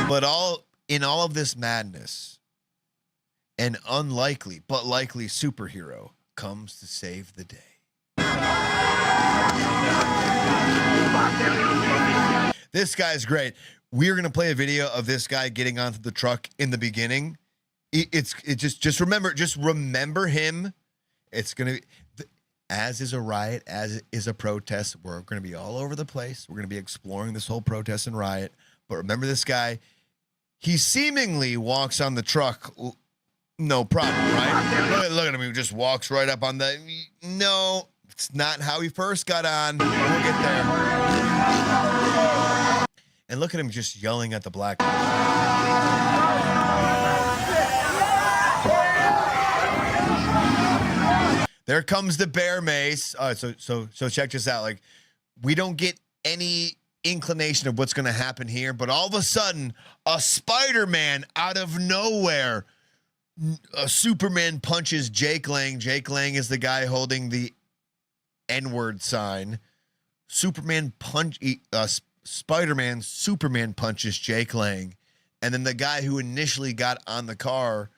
But in all of this madness, an unlikely but likely superhero comes to save the day. This guy's great. We're going to play a video of this guy getting onto the truck in the beginning. Just remember him. It's going to, as is a riot, as is a protest. We're going to be all over the place. We're going to be exploring this whole protest and riot. But remember this guy, he seemingly walks on the truck, no problem, right? Look at him. He just walks right up on the, no, it's not how he first got on. We'll get there. And look at him just yelling at the black guy. There comes the bear mace. So check this out. Like, we don't get any inclination of what's going to happen here, but all of a sudden, a Spider-Man out of nowhere, a Superman punches Jake Lang. Jake Lang is the guy holding the N-word sign. Superman punches Jake Lang, and then the guy who initially got on the car,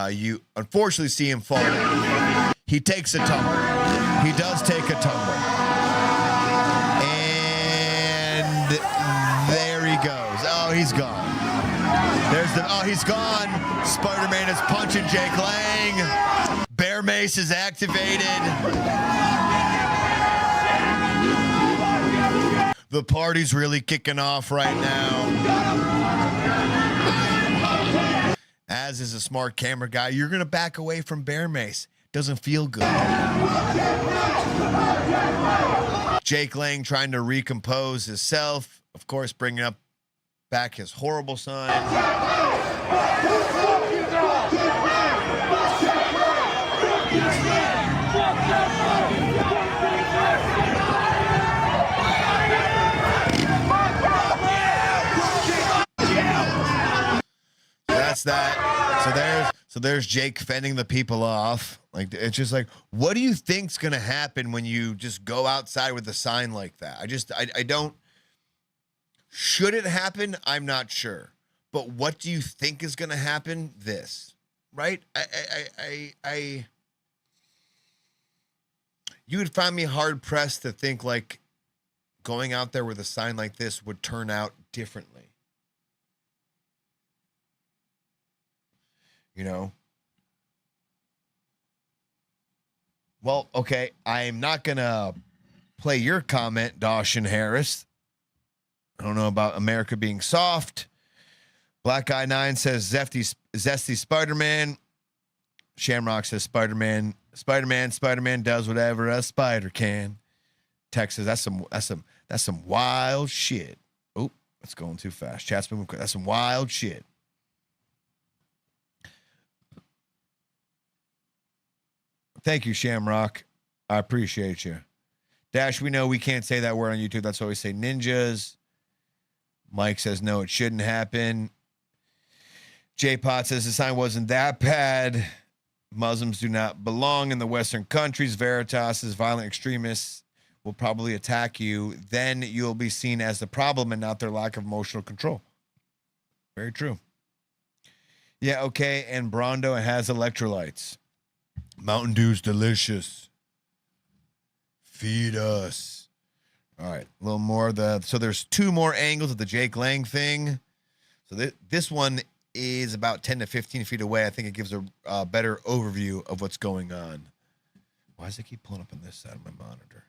you unfortunately see him fall down. He takes a tumble. He does take a tumble. And there he goes. Oh, he's gone. He's gone. Spider-Man is punching Jake Lang. Bear mace is activated. The party's really kicking off right now. As is a smart camera guy, you're going to back away from bear mace. Doesn't feel good. Jake Lang trying to recompose himself. Of course, bringing up back his horrible sign. That's that. So there's Jake fending the people off. Like, it's just like, what do you think's gonna happen when you just go outside with a sign like that? I don't. Should it happen? I'm not sure. But what do you think is gonna happen? This, right? You would find me hard pressed to think like going out there with a sign like this would turn out differently. You know? Well, okay, I'm not going to play your comment, Dawson Harris. I don't know about America being soft. Black Guy 9 says zesty Spider-Man. Shamrock says Spider-Man does whatever a spider can. Texas, that's some wild shit. Oh, it's going too fast. Chat's moving quick. That's some wild shit. Thank you, Shamrock. I appreciate you. Dash, we know we can't say that word on YouTube. That's why we say ninjas. Mike says, no, it shouldn't happen. J-Pot says the sign wasn't that bad. Muslims do not belong in the Western countries. Veritas says violent extremists will probably attack you. Then you'll be seen as the problem and not their lack of emotional control. Very true. Yeah, okay. And Brondo has electrolytes. Mountain Dew's delicious. Feed us. All right, a little more. So there's two more angles of the Jake Lang thing. So this one is about 10 to 15 feet away. I think it gives a better overview of what's going on. Why does it keep pulling up on this side of my monitor?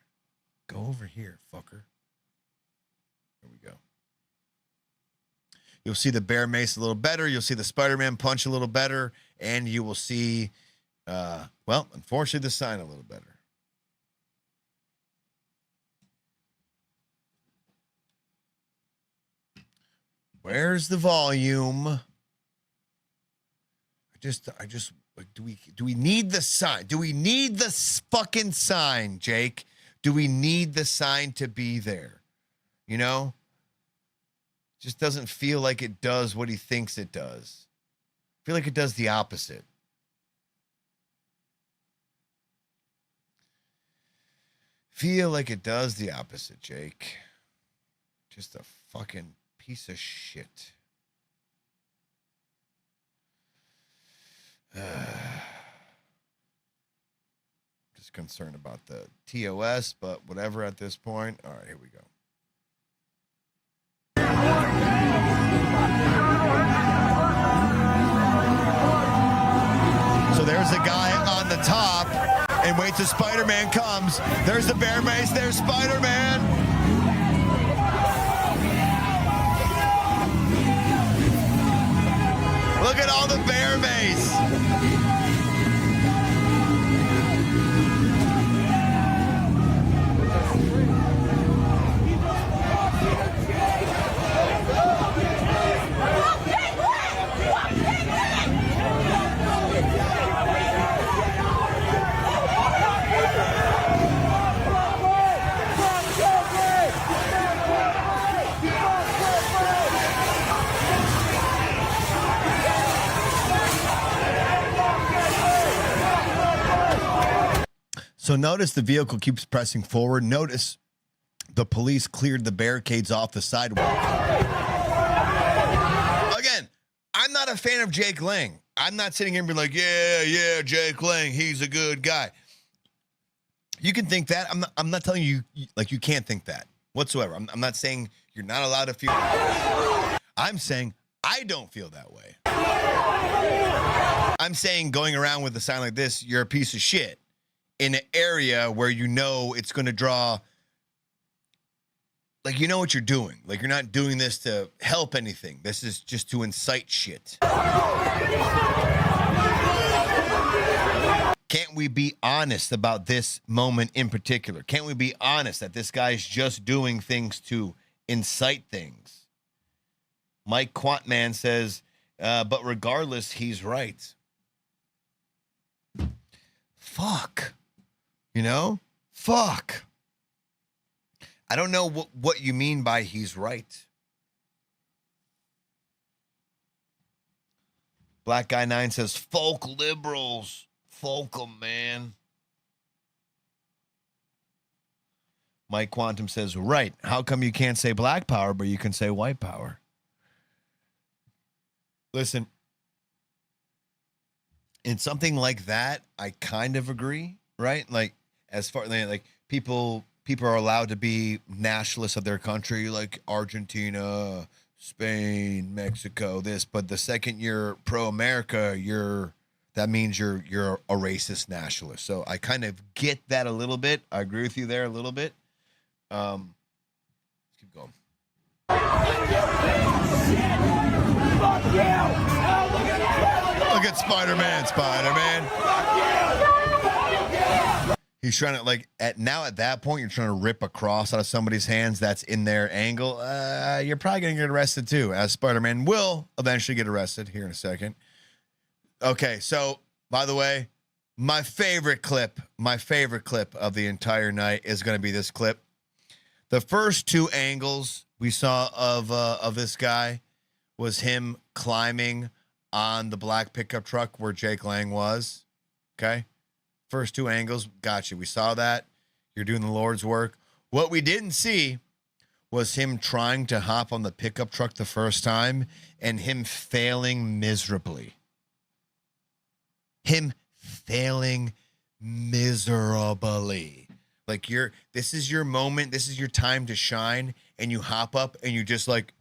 Go over here, fucker. There we go. You'll see the bear mace a little better. You'll see the Spider-Man punch a little better. And you will see, well, unfortunately, the sign a little better. Where's the volume? I just do we need the sign? Do we need the fucking sign, Jake? Do we need the sign to be there? You know? Just doesn't feel like it does what he thinks it does. I feel like it does the opposite. Feel like it does the opposite, Jake. Just a fucking piece of shit. Just concerned about the TOS, but whatever at this point. All right, here we go. So there's a guy on the top, and wait till Spider-Man comes. There's the bear mace. There's Spider-Man. Look at all the bear mace. So notice the vehicle keeps pressing forward. Notice the police cleared the barricades off the sidewalk. Again, I'm not a fan of Jake Lang. I'm not sitting here and being like, yeah, Jake Lang, he's a good guy. You can think that. I'm not telling you, like, you can't think that whatsoever. I'm not saying you're not allowed to feel that. I'm saying I don't feel that way. I'm saying going around with a sign like this, you're a piece of shit. In an area where you know it's going to draw, like, you know what you're doing. Like, you're not doing this to help anything. This is just to incite shit. Can't we be honest about this moment in particular? Can't we be honest that this guy's just doing things to incite things? Mike Quantman says, but regardless, he's right. Fuck. You know? Fuck. I don't know what you mean by he's right. Black Guy 9 says, folk liberals. Folk 'em, man. Mike Quantum says, right. How come you can't say black power, but you can say white power? Listen, in something like that, I kind of agree, right? Like, as far like people are allowed to be nationalists of their country, like Argentina, Spain, Mexico, this, but the second you're pro-America, that means you're a racist nationalist. So I kind of get that a little bit. I agree with you there a little bit. Let's keep going. Look at Spider-Man. He's trying to, like, at that point, you're trying to rip a cross out of somebody's hands that's in their angle. You're probably going to get arrested too, as Spider-Man will eventually get arrested here in a second. Okay, so, by the way, my favorite clip of the entire night is going to be this clip. The first two angles we saw of this guy was him climbing on the black pickup truck where Jake Lang was. Okay? First two angles, gotcha. We saw that. You're doing the Lord's work. What we didn't see was him trying to hop on the pickup truck the first time and him failing miserably. Like, this is your moment, this is your time to shine, and you hop up and you just like,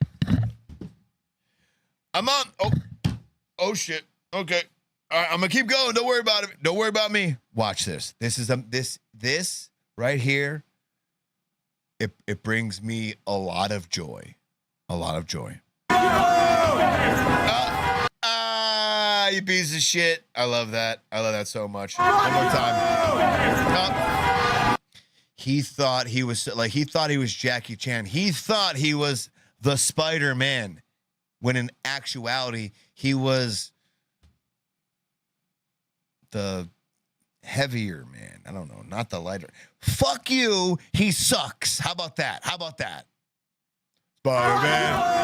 I'm on. Oh shit. Okay. All right, I'm gonna keep going. Don't worry about it. Don't worry about me. Watch this. This is this right here. It brings me a lot of joy. A lot of joy. You piece of shit. I love that. I love that so much. One more time. He thought he was Jackie Chan. He thought he was the Spider-Man, when in actuality he was the heavier man. I don't know, not the lighter. Fuck you. He sucks. How about that? How about that? Spider-Man.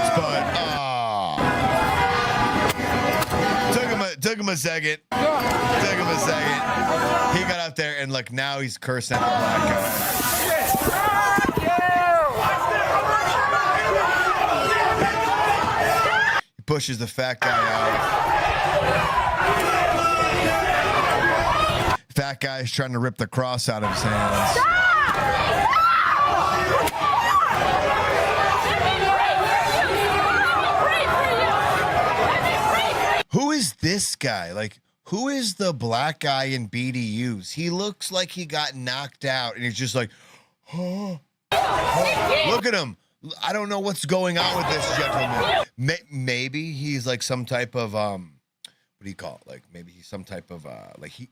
Took him a second. He got out there and like now he's cursing at the black guy. He pushes the fat guy out. Fat guy's trying to rip the cross out of his hands. Who is this guy? Like, who is the black guy in BDUs? He looks like he got knocked out, and he's just like, oh. Look at him. I don't know what's going on with this gentleman. Maybe he's like some type of, what do you call it? Like, maybe he's some type of, like he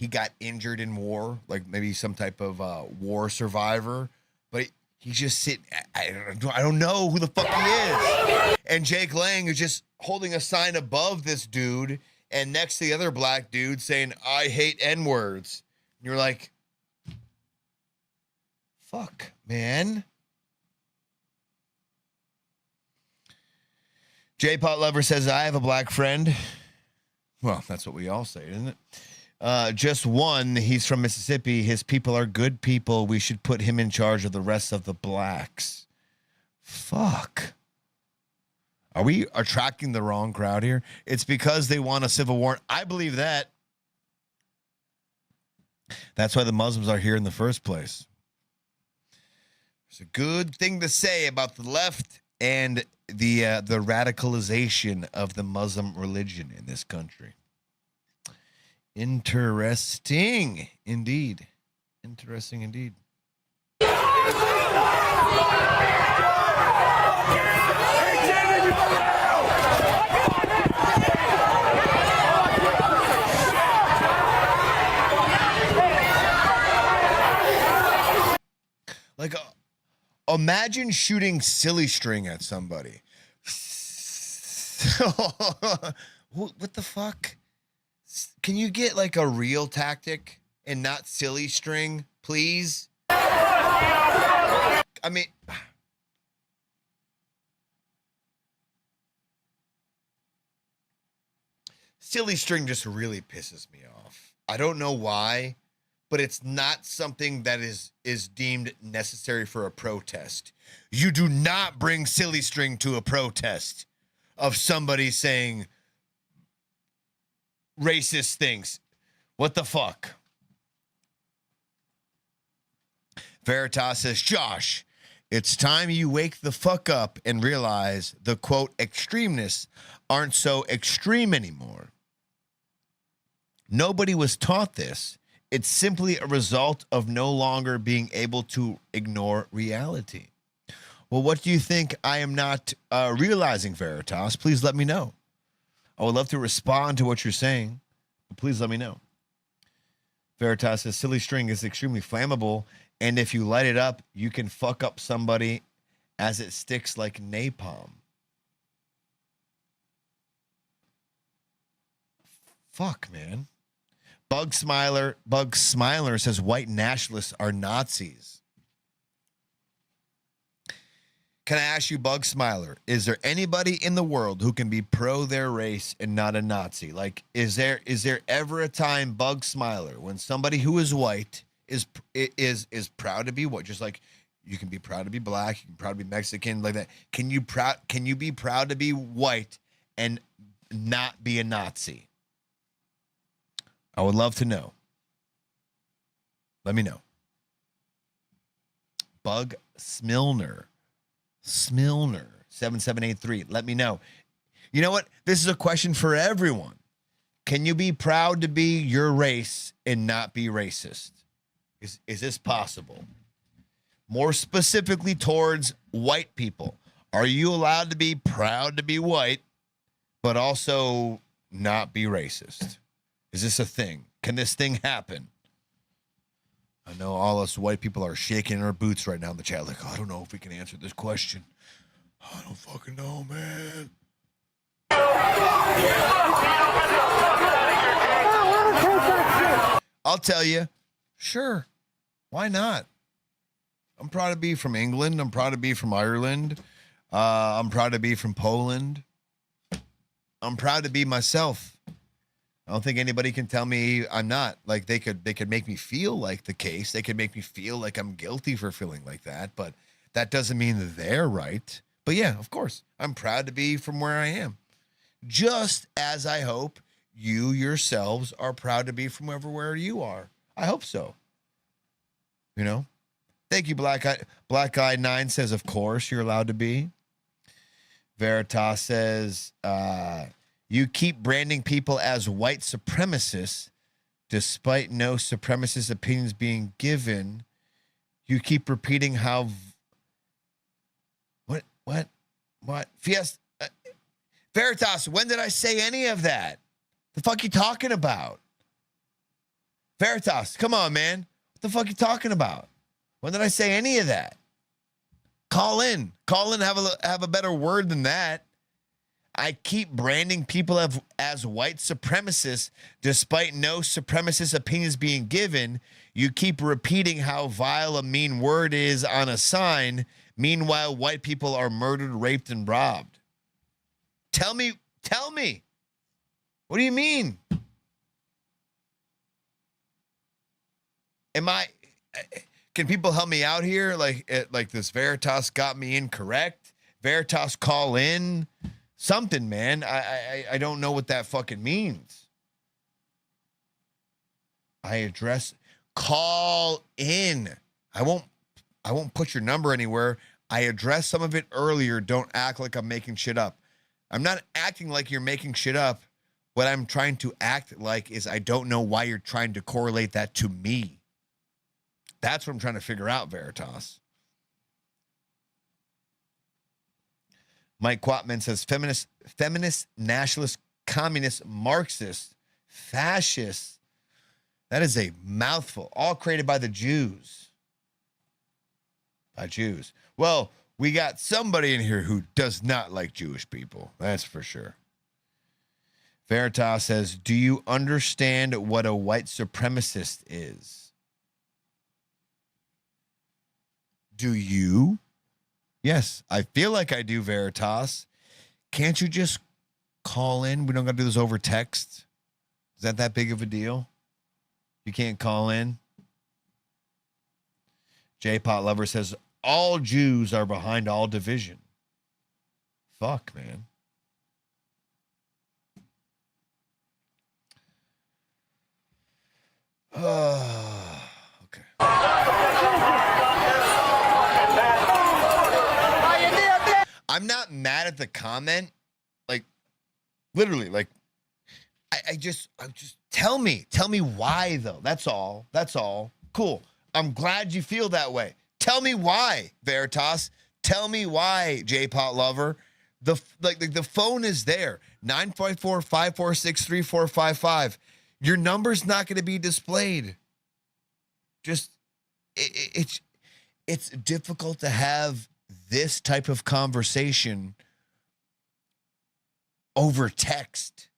got injured in war. Like, maybe he's some type of war survivor. But he's just sitting, I don't know who the fuck he is. And Jake Lang is just holding a sign above this dude and next to the other black dude saying, I hate N-words. And you're like, fuck, man. J-Pot Lover says, I have a black friend. Well, that's what we all say, isn't it? Just one. He's from Mississippi. His people are good people. We should put him in charge of the rest of the blacks. Fuck. Are we attracting the wrong crowd here? It's because they want a civil war. I believe that. That's why the Muslims are here in the first place. It's a good thing to say about the left and the radicalization of the Muslim religion in this country. Interesting indeed. Interesting indeed. Like, imagine shooting silly string at somebody. What the fuck? Can you get like a real tactic and not silly string, please? I mean, silly string just really pisses me off. I don't know why, but it's not something that is deemed necessary for a protest. You do not bring silly string to a protest of somebody saying racist things. What the fuck? Veritas says, Josh, it's time you wake the fuck up and realize the quote extremists aren't so extreme anymore. Nobody was taught this. It's simply a result of no longer being able to ignore reality. Well, what do you think I am not realizing, Veritas? Please let me know. I would love to respond to what you're saying, but please let me know. Veritas says, silly string is extremely flammable, and if you light it up, you can fuck up somebody as it sticks like napalm. Fuck, man. Bug Smiler says white nationalists are Nazis. Can I ask you, Bug Smiler, is there anybody in the world who can be pro their race and not a Nazi? Like, is there ever a time, Bug Smiler, when somebody who is white is proud to be what? Just like you can be proud to be black, you can be proud to be Mexican, like that. Can you be proud to be white and not be a Nazi? I would love to know. Let me know. Bug Smilner 7783. Let me know. You know what? This is a question for everyone. Can you be proud to be your race and not be racist? Is this possible? More specifically towards white people. Are you allowed to be proud to be white, but also not be racist? Is this a thing? Can this thing happen? I know all us white people are shaking our boots right now in the chat, like, I don't know if we can answer this question. I don't fucking know, man. I'll tell you, sure. Why not? I'm proud to be from England. I'm proud to be from Ireland. I'm proud to be from Poland. I'm proud to be myself. I don't think anybody can tell me I'm not. Like they could make me feel like the case. They could make me feel like I'm guilty for feeling like that, but that doesn't mean that they're right. But yeah, of course, I'm proud to be from where I am. Just as I hope you yourselves are proud to be from where you are. I hope so. You know? Thank you, Black Guy 9 says, of course, you're allowed to be. Veritas says, you keep branding people as white supremacists despite no supremacist opinions being given. You keep repeating how... What? Fiesta... Veritas, when did I say any of that? The fuck you talking about? Veritas, come on, man. What the fuck you talking about? When did I say any of that? Call in. Have a better word than that. I keep branding people as white supremacists despite no supremacist opinions being given. You keep repeating how vile a mean word is on a sign. Meanwhile, white people are murdered, raped, and robbed. Tell me. What do you mean? Can people help me out here? Like this Veritas got me incorrect. Veritas, call in. Something, man. I don't know what that fucking means. Call in. I won't put your number anywhere. I addressed some of it earlier. Don't act like I'm making shit up. I'm not acting like you're making shit up. What I'm trying to act like is I don't know why you're trying to correlate that to me. That's what I'm trying to figure out, Veritas. Mike Quatman says feminist, nationalist, communist, Marxist, fascist. That is a mouthful. All created by the Jews. By Jews. Well, we got somebody in here who does not like Jewish people. That's for sure. Veritas says, do you understand what a white supremacist is? Do you? Yes, I feel like I do, Veritas. Can't you just call in? We don't got to do this over text. Is that big of a deal? You can't call in? J-Pot Lover says, all Jews are behind all division. Fuck, man. Okay. I'm not mad at the comment. Like, literally, like, I just tell me why, though. That's all. Cool. I'm glad you feel that way. Tell me why, Veritas. Tell me why, J-Pot Lover. The phone is there. 954-546-3455. Your number's not going to be displayed. Just it's difficult to have this type of conversation over text.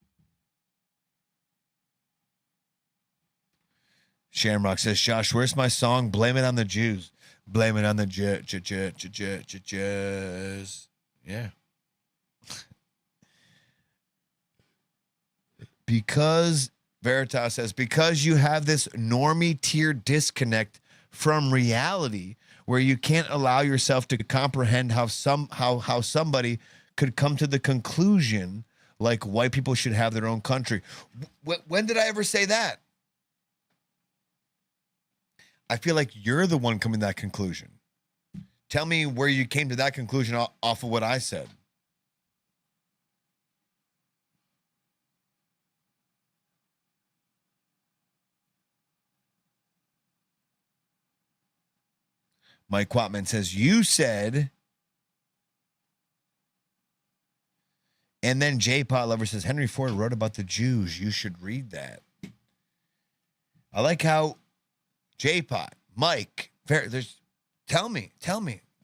Shamrock says, Josh, where's my song? Blame it on the Jews. Blame it on the Jews. Yeah. Because, Veritas says, because you have this normie tier disconnect from reality where you can't allow yourself to comprehend how somebody could come to the conclusion like white people should have their own country. When did I ever say that? I feel like you're the one coming to that conclusion. Tell me where you came to that conclusion off of what I said. Mike Quatman says, you said And then J-Pot Lover says, Henry Ford wrote about the Jews. You should read that. I like how J-Pot, Mike, tell me,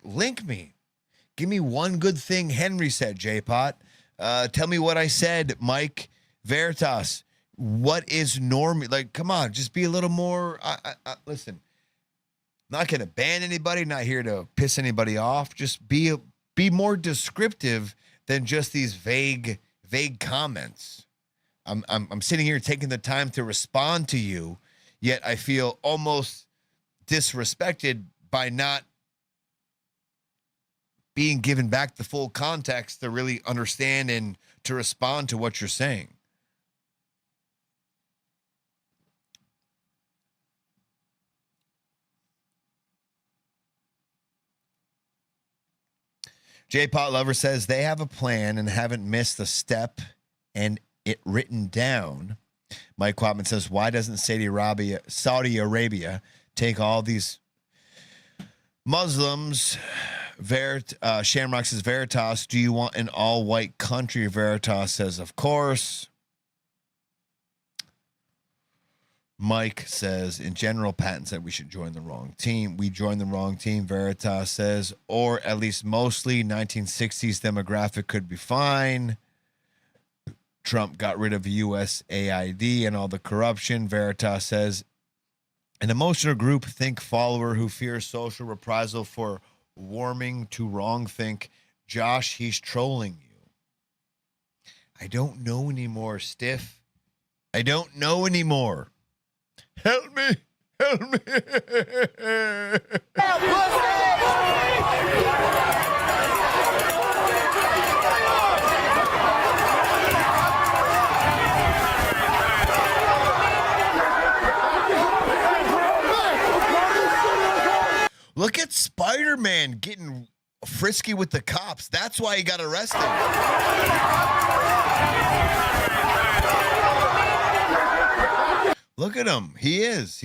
link me. Give me one good thing Henry said, J-Pot. Tell me what I said, Mike Veritas. What is normal? Like, come on, just be a little more. Listen, not going to ban anybody, not here to piss anybody off. Just be more descriptive than just these vague comments. I'm sitting here taking the time to respond to you, yet I feel almost disrespected by not being given back the full context to really understand and to respond to what you're saying. J-Pot Lover says they have a plan and haven't missed a step and it written down. Mike Quatman says, why doesn't Saudi Arabia take all these Muslims? Shamrock says, Veritas, do you want an all-white country? Veritas says, of course. Mike says, in general, Patton said we should join the wrong team. We joined the wrong team, Veritas says, or at least mostly 1960s demographic could be fine. Trump got rid of USAID and all the corruption. Veritas says, an emotional group think follower who fears social reprisal for warming to wrong think. Josh, he's trolling you. I don't know anymore, Stiff. I don't know anymore. Help me! Help me! Look at Spider-Man getting frisky with the cops. That's why he got arrested. Look at him. He is.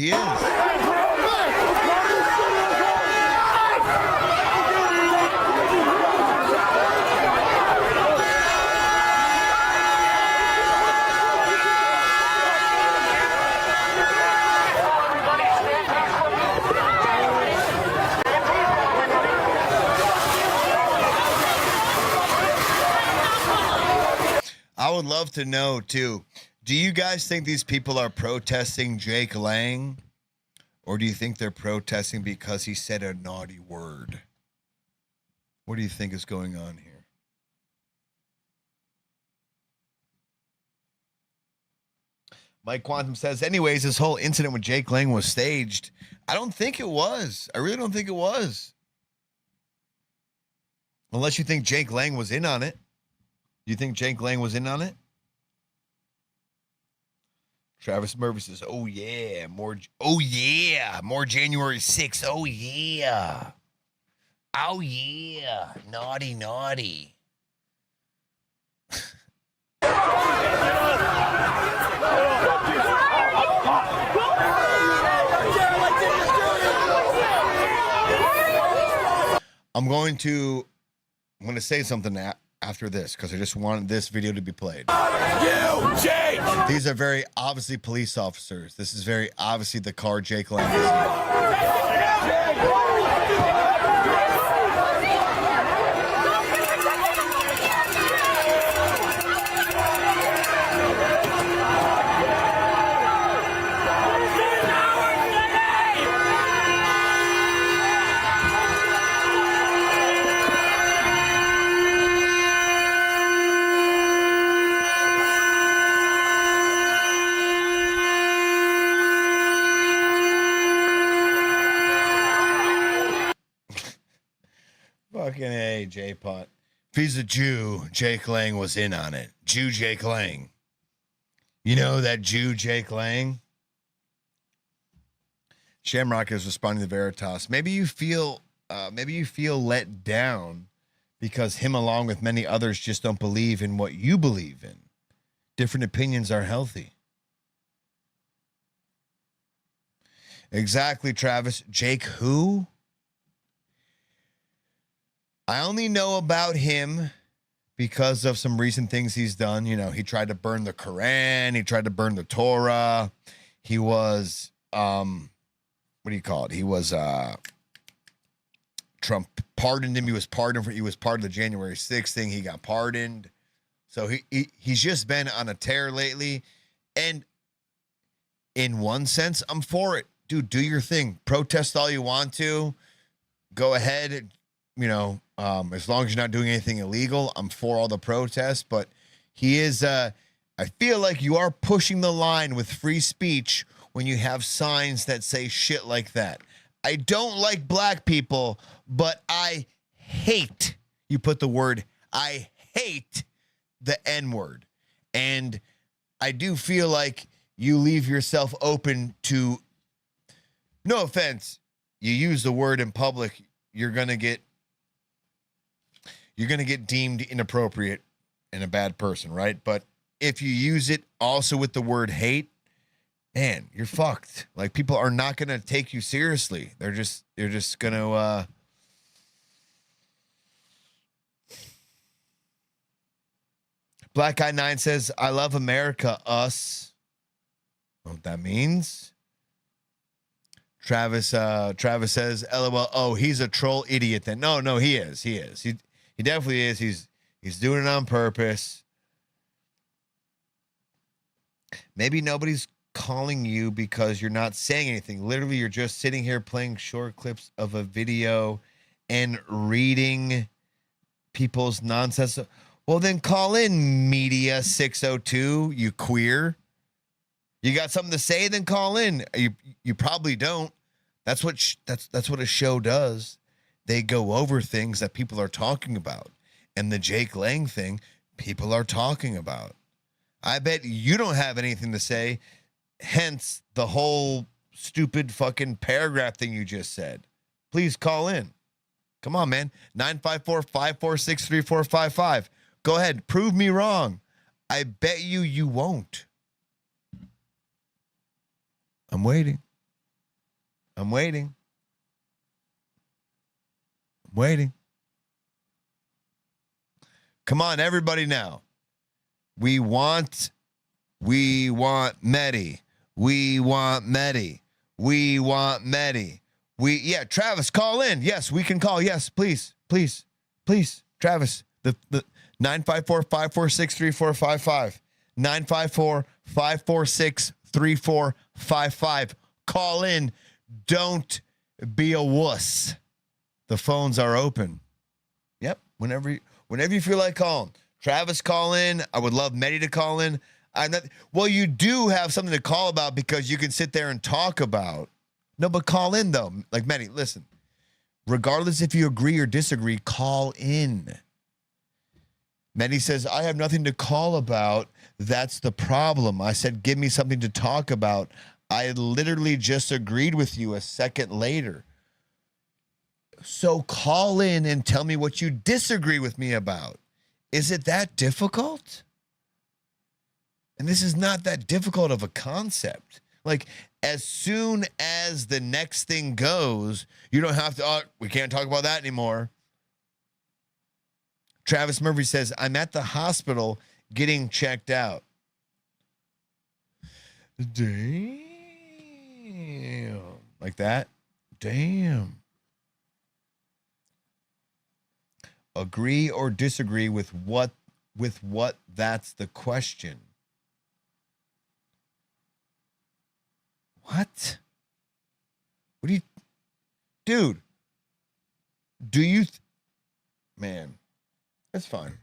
I would love to know, too. Do you guys think these people are protesting Jake Lang? Or do you think they're protesting because he said a naughty word? What do you think is going on here? Mike Quantum says, anyways, this whole incident with Jake Lang was staged. I don't think it was. I really don't think it was. Unless you think Jake Lang was in on it. You think Jake Lang was in on it? Travis Murphy says, oh yeah, more January 6th. Oh yeah. Naughty. I'm going to say something after this because I just wanted this video to be played. You, Jake! These are very obviously police officers. This is very obviously the car Jake Lang is Fucking A, J-Pot. If he's a Jew, Jake Lang was in on it. Jew Jake Lang. You know that Jew Jake Lang? Shamrock is responding to Veritas. Maybe you feel let down because him along with many others just don't believe in what you believe in. Different opinions are healthy. Exactly, Travis. Jake who? I only know about him because of some recent things he's done. You know, he tried to burn the Quran. He tried to burn the Torah. He was, what do you call it? He was, Trump pardoned him. He was pardoned he was part of the January 6th thing. He got pardoned. So he's just been on a tear lately. And in one sense, I'm for it. Dude, do your thing. Protest all you want to. Go ahead. You know, as long as you're not doing anything illegal, I'm for all the protests. But he is, I feel like you are pushing the line with free speech when you have signs that say shit like that. I don't like black people, but I hate, you put the word, I hate the N-word. And I do feel like you leave yourself open to, no offense, you use the word in public, you're going to get deemed inappropriate and a bad person, right? But if you use it also with the word hate, man, you're fucked. Like, people are not going to take you seriously. They're just going to, Black Guy 9 says, I love America, us. I don't know what that means. Travis says, LOL, oh, he's a troll idiot then. No, he is. He definitely is. He's doing it on purpose. Maybe nobody's calling you because you're not saying anything. Literally, you're just sitting here playing short clips of a video and reading people's nonsense. Well, then call in Media 602, you queer. You got something to say, then call in. You probably don't. That's what a show does. They go over things that people are talking about. And the Jake Lang thing, people are talking about. I bet you don't have anything to say. Hence the whole stupid fucking paragraph thing you just said. Please call in. Come on, man. 954-546-3455. Go ahead. Prove me wrong. I bet you won't. I'm waiting. Come on, everybody now. We want Medi. Yeah, Travis, call in. Yes, we can call. Yes, please. Travis, the 954-546-3455. 954-546-3455. Call in. Don't be a wuss. The phones are open. Yep, whenever you feel like calling. Travis, call in. I would love Medi to call in. Well, you do have something to call about because you can sit there and talk about. No, but call in, though. Like, Medi, listen. Regardless if you agree or disagree, call in. Medi says, I have nothing to call about. That's the problem. I said, give me something to talk about. I literally just agreed with you a second later. So call in and tell me what you disagree with me about. Is it that difficult? And this is not that difficult of a concept. Like, as soon as the next thing goes, you don't have to, we can't talk about that anymore. Travis Murphy says, I'm at the hospital getting checked out. Damn. Like that? Damn. Agree or disagree with what? That's the question. What? What do you, dude? Do you, man? That's fine.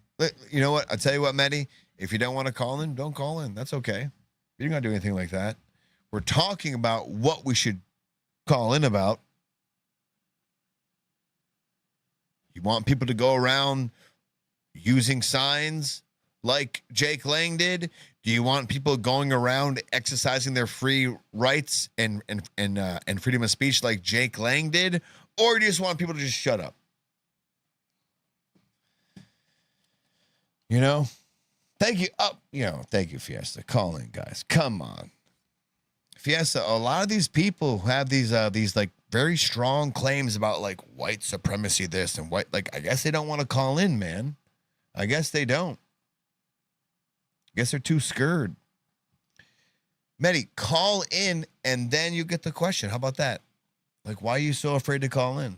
You know what? I'll tell you what, Medi. If you don't want to call in, don't call in. That's okay. You're not doing anything like that. We're talking about what we should call in about. You want people to go around using signs like Jake Lang did? Do you want people going around exercising their free rights and freedom of speech like Jake Lang did? Or do you just want people to just shut up? You know? Thank you. Thank you, Fiesta. Call in, guys. Come on. Fiesta, a lot of these people who have these like very strong claims about like white supremacy, this and white, like, I guess they don't want to call in, man. I guess they don't. I guess they're too scared. Medi, call in and then you get the question. How about that? Like, why are you so afraid to call in?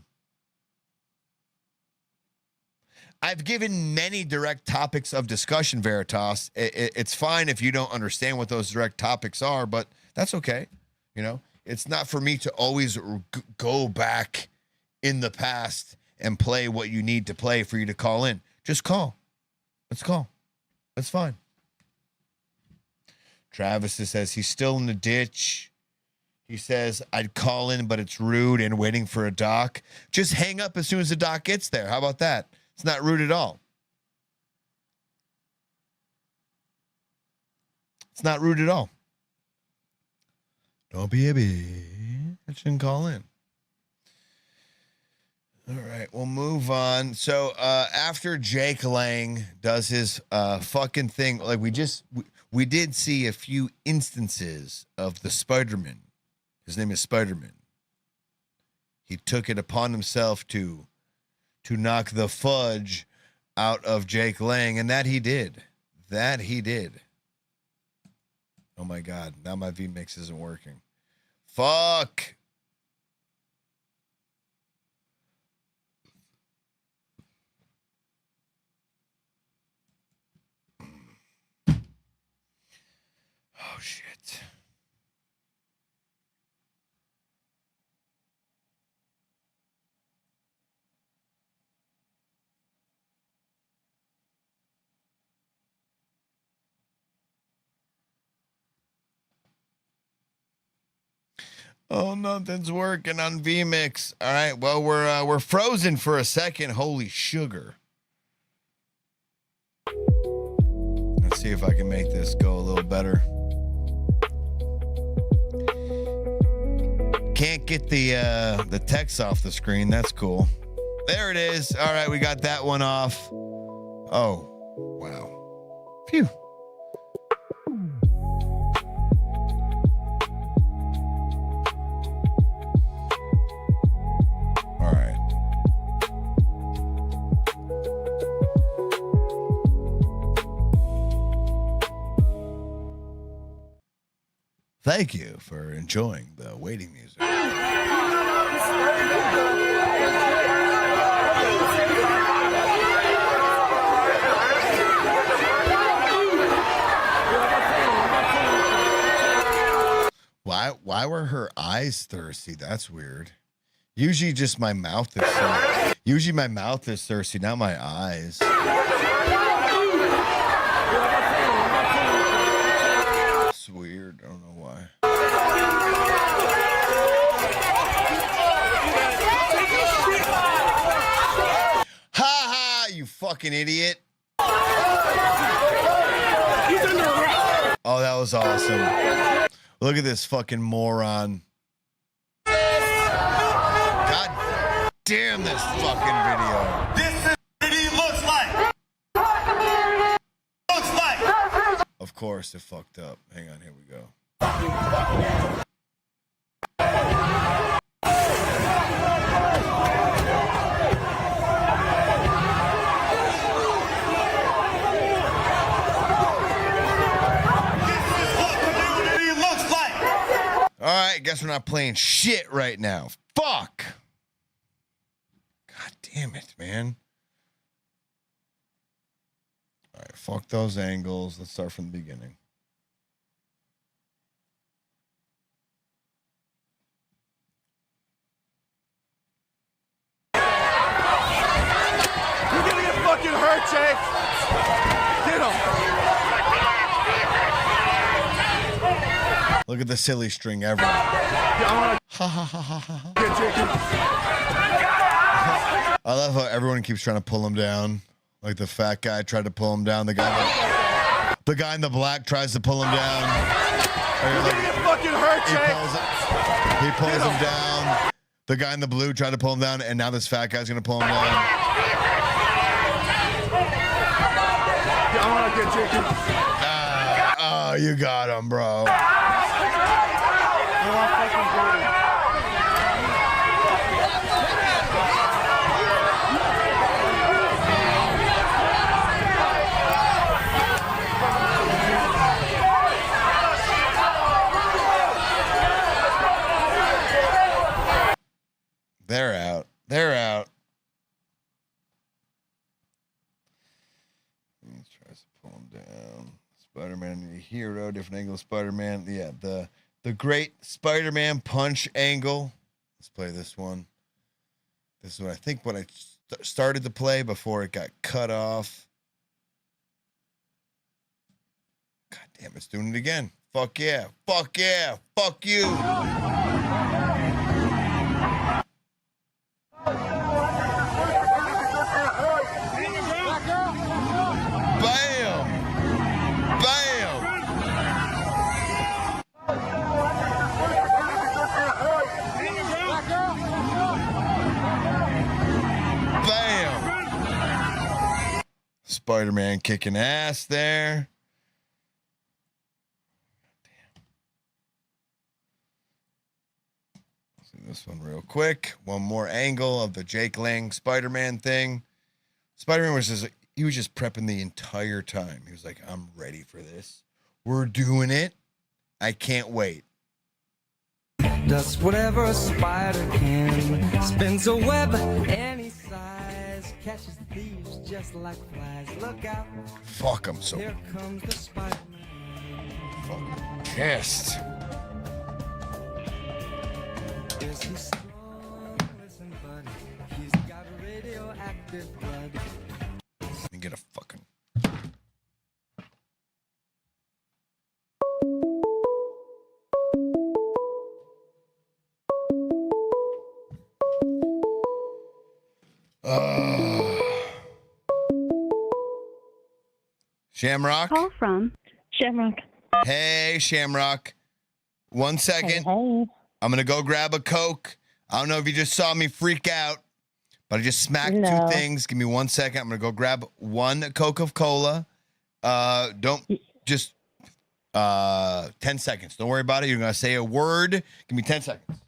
I've given many direct topics of discussion, Veritas. It's fine if you don't understand what those direct topics are, but that's okay. You know, it's not for me to always go back in the past and play what you need to play for you to call in. Just call. Let's call. That's fine. Travis says he's still in the ditch. He says, I'd call in, but it's rude and waiting for a doc. Just hang up as soon as the doc gets there. How about that? It's not rude at all. It's not rude at all. Don't be a bitch and call in. All right, we'll move on. So after Jake Lang does his fucking thing, like we did see a few instances of the Spiderman. His name is Spiderman. He took it upon himself to knock the fudge out of Jake Lang, and that he did. That he did. Oh my God, now my vMix isn't working. Fuck. Oh shit. Oh, nothing's working on vMix. All right, well we're frozen for a second. Holy sugar. Let's see if I can make this go a little better. Can't get the text off the screen. That's cool. There it is. All right, we got that one off. Oh, wow. Phew. All right. Thank you for enjoying the waiting music. Why were her eyes thirsty? That's weird. Usually just my mouth is thirsty. Usually my mouth is thirsty, not my eyes. It's weird. I don't know why. Ha ha, you fucking idiot. Oh, that was awesome. Look at this fucking moron. God damn this fucking video. This is what he looks like. Of course it fucked up. Hang on, here we go. All right, guess we're not playing shit right now. Fuck. God damn it, man. All right, fuck those angles. Let's start from the beginning. You're gonna get fucking hurt, Jake. Get him. Look at the silly string ever. Ha ha ha ha ha. I love how everyone keeps trying to pull him down. Like the fat guy tried to pull him down. The guy in the black tries to pull him down. You're gonna get fucking hurt, Jake. He pulls him down. The guy in the blue tried to pull him down, and now this fat guy's gonna pull him down. I wanna get Jake. Oh, you got him, bro. Let's pull him down. Spider-Man, the hero, different angle of Spider-Man. Yeah, the great Spider-Man punch angle. Let's play this one. This is what I think when I started to play before it got cut off. God damn, it's doing it again. Fuck yeah. Fuck yeah. Fuck you. Bam. Bam. Bam. Spider-Man kicking ass there. This one real quick. One more angle of the Jake Lang Spider-Man thing. Spider-Man was just prepping the entire time. He was like, I'm ready for this. We're doing it. I can't wait. Does whatever a spider can, spins a web any size, catches thieves just like flies. Look out. Fuck, I'm so Here comes the Spider-Man. fucking pissed. Is he strong? Listen, buddy, he's got radioactive blood. Let me get a fucking. Shamrock. Call from Shamrock. Hey, Shamrock. 1 second. Hey. I'm going to go grab a Coke. I don't know if you just saw me freak out, but I just smacked No. two things. Give me 1 second. I'm going to go grab one Coca-Cola. Don't just 10 seconds. Don't worry about it. You're going to say a word. Give me 10 seconds.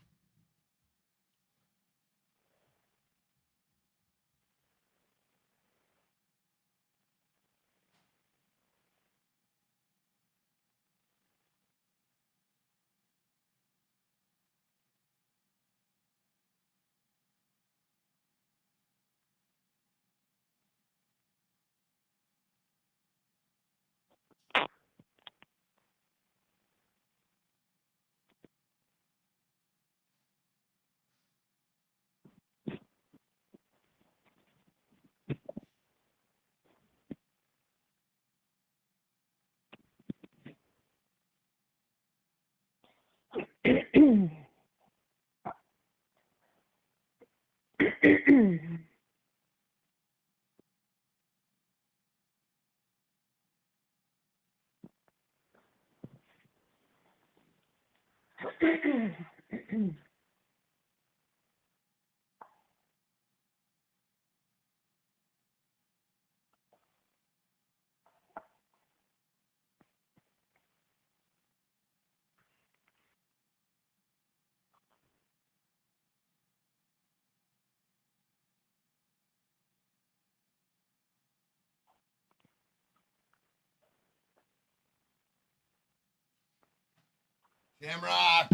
Shamrock.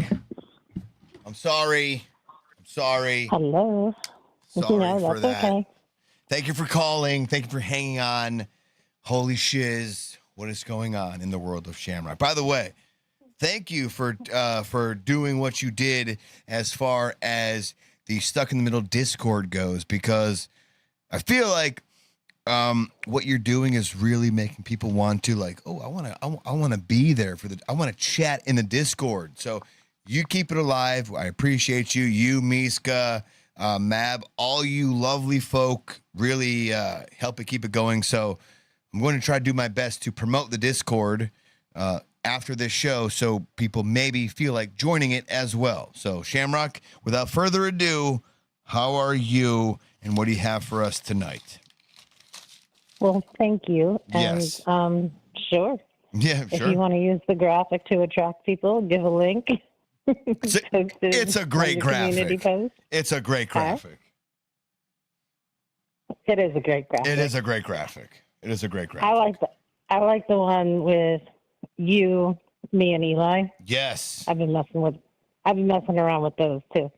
I'm sorry. I'm sorry. Hello. Sorry for that's that. okay. Thank you for calling. Thank you for hanging on. Holy shiz. What is going on in the world of Shamrock? By the way, thank you for doing what you did as far as the Stuck in the Middle Discord goes, because I feel like what you're doing is really making people want to, like, oh, I want to be there I want to chat in the Discord. So you keep it alive. I appreciate you. You, Miska, Mab, all you lovely folk really help it keep it going. So I'm going to try to do my best to promote the Discord after this show so people maybe feel like joining it as well. So Shamrock, without further ado, how are you and what do you have for us tonight? Well, thank you. Yes. And sure. Yeah, If sure. you want to use the graphic to attract people, give a link. It's a great Community graphic. post. It's a great graphic. It is a great graphic. It is a great graphic. It is a great graphic. I like the one with you, me, and Eli. Yes. I've been messing around with those too.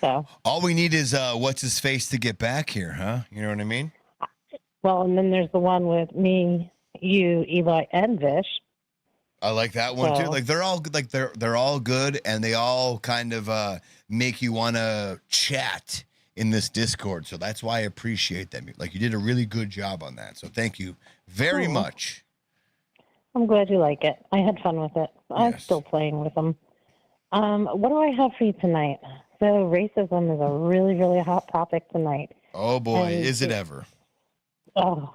So all we need is what's his face to get back here, huh? You know what I mean? Well, and then there's the one with me, you, Eli, and Vish. I like that one too. So- Like they're all good, and they all kind of make you want to chat in this Discord. So that's why I appreciate them. Like you did a really good job on that. So thank you very Cool. much. I'm glad you like it. I had fun with it. I'm still playing with them. What do I have for you tonight? So racism is a really, really hot topic tonight. Oh boy, And is it ever? Oh,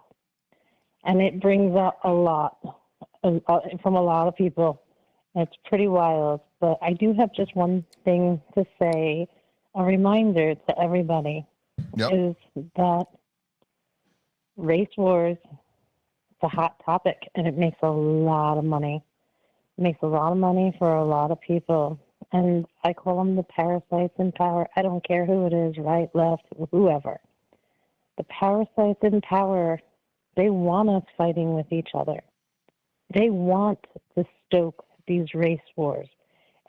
and it brings up a lot from a lot of people. It's pretty wild. But I do have just one thing to say, a reminder to everybody, is that race wars, it's a hot topic, and it makes a lot of money. It makes a lot of money for a lot of people. And I call them the parasites in power. I don't care who it is, right, left, whoever. The parasites in power, they want us fighting with each other. They want to stoke these race wars.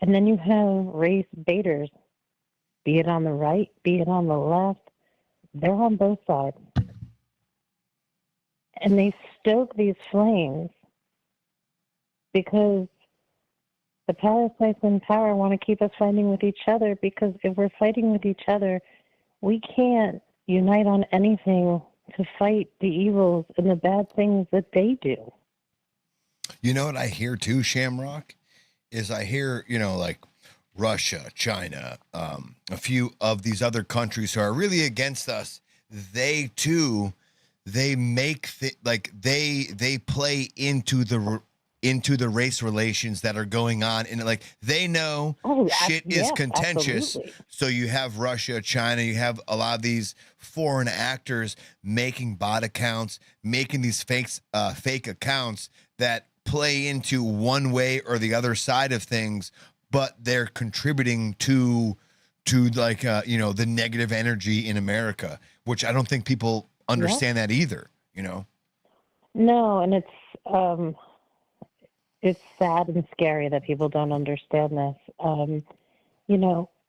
And then you have race baiters, be it on the right, be it on the left. They're on both sides. And they stoke these flames because the parasites in power want to keep us fighting with each other, because if we're fighting with each other, we can't unite on anything to fight the evils and the bad things that they do. You know what I hear too, Shamrock, is I hear, like Russia, China, a few of these other countries who are really against us. They too, they make they play into the race relations that are going on, and like they know shit is contentious. Absolutely. So you have Russia, China, you have a lot of these foreign actors making bot accounts, making these fake accounts that play into one way or the other side of things, but they're contributing to the negative energy in America, which I don't think people understand that either. No, and it's sad and scary that people don't understand this. I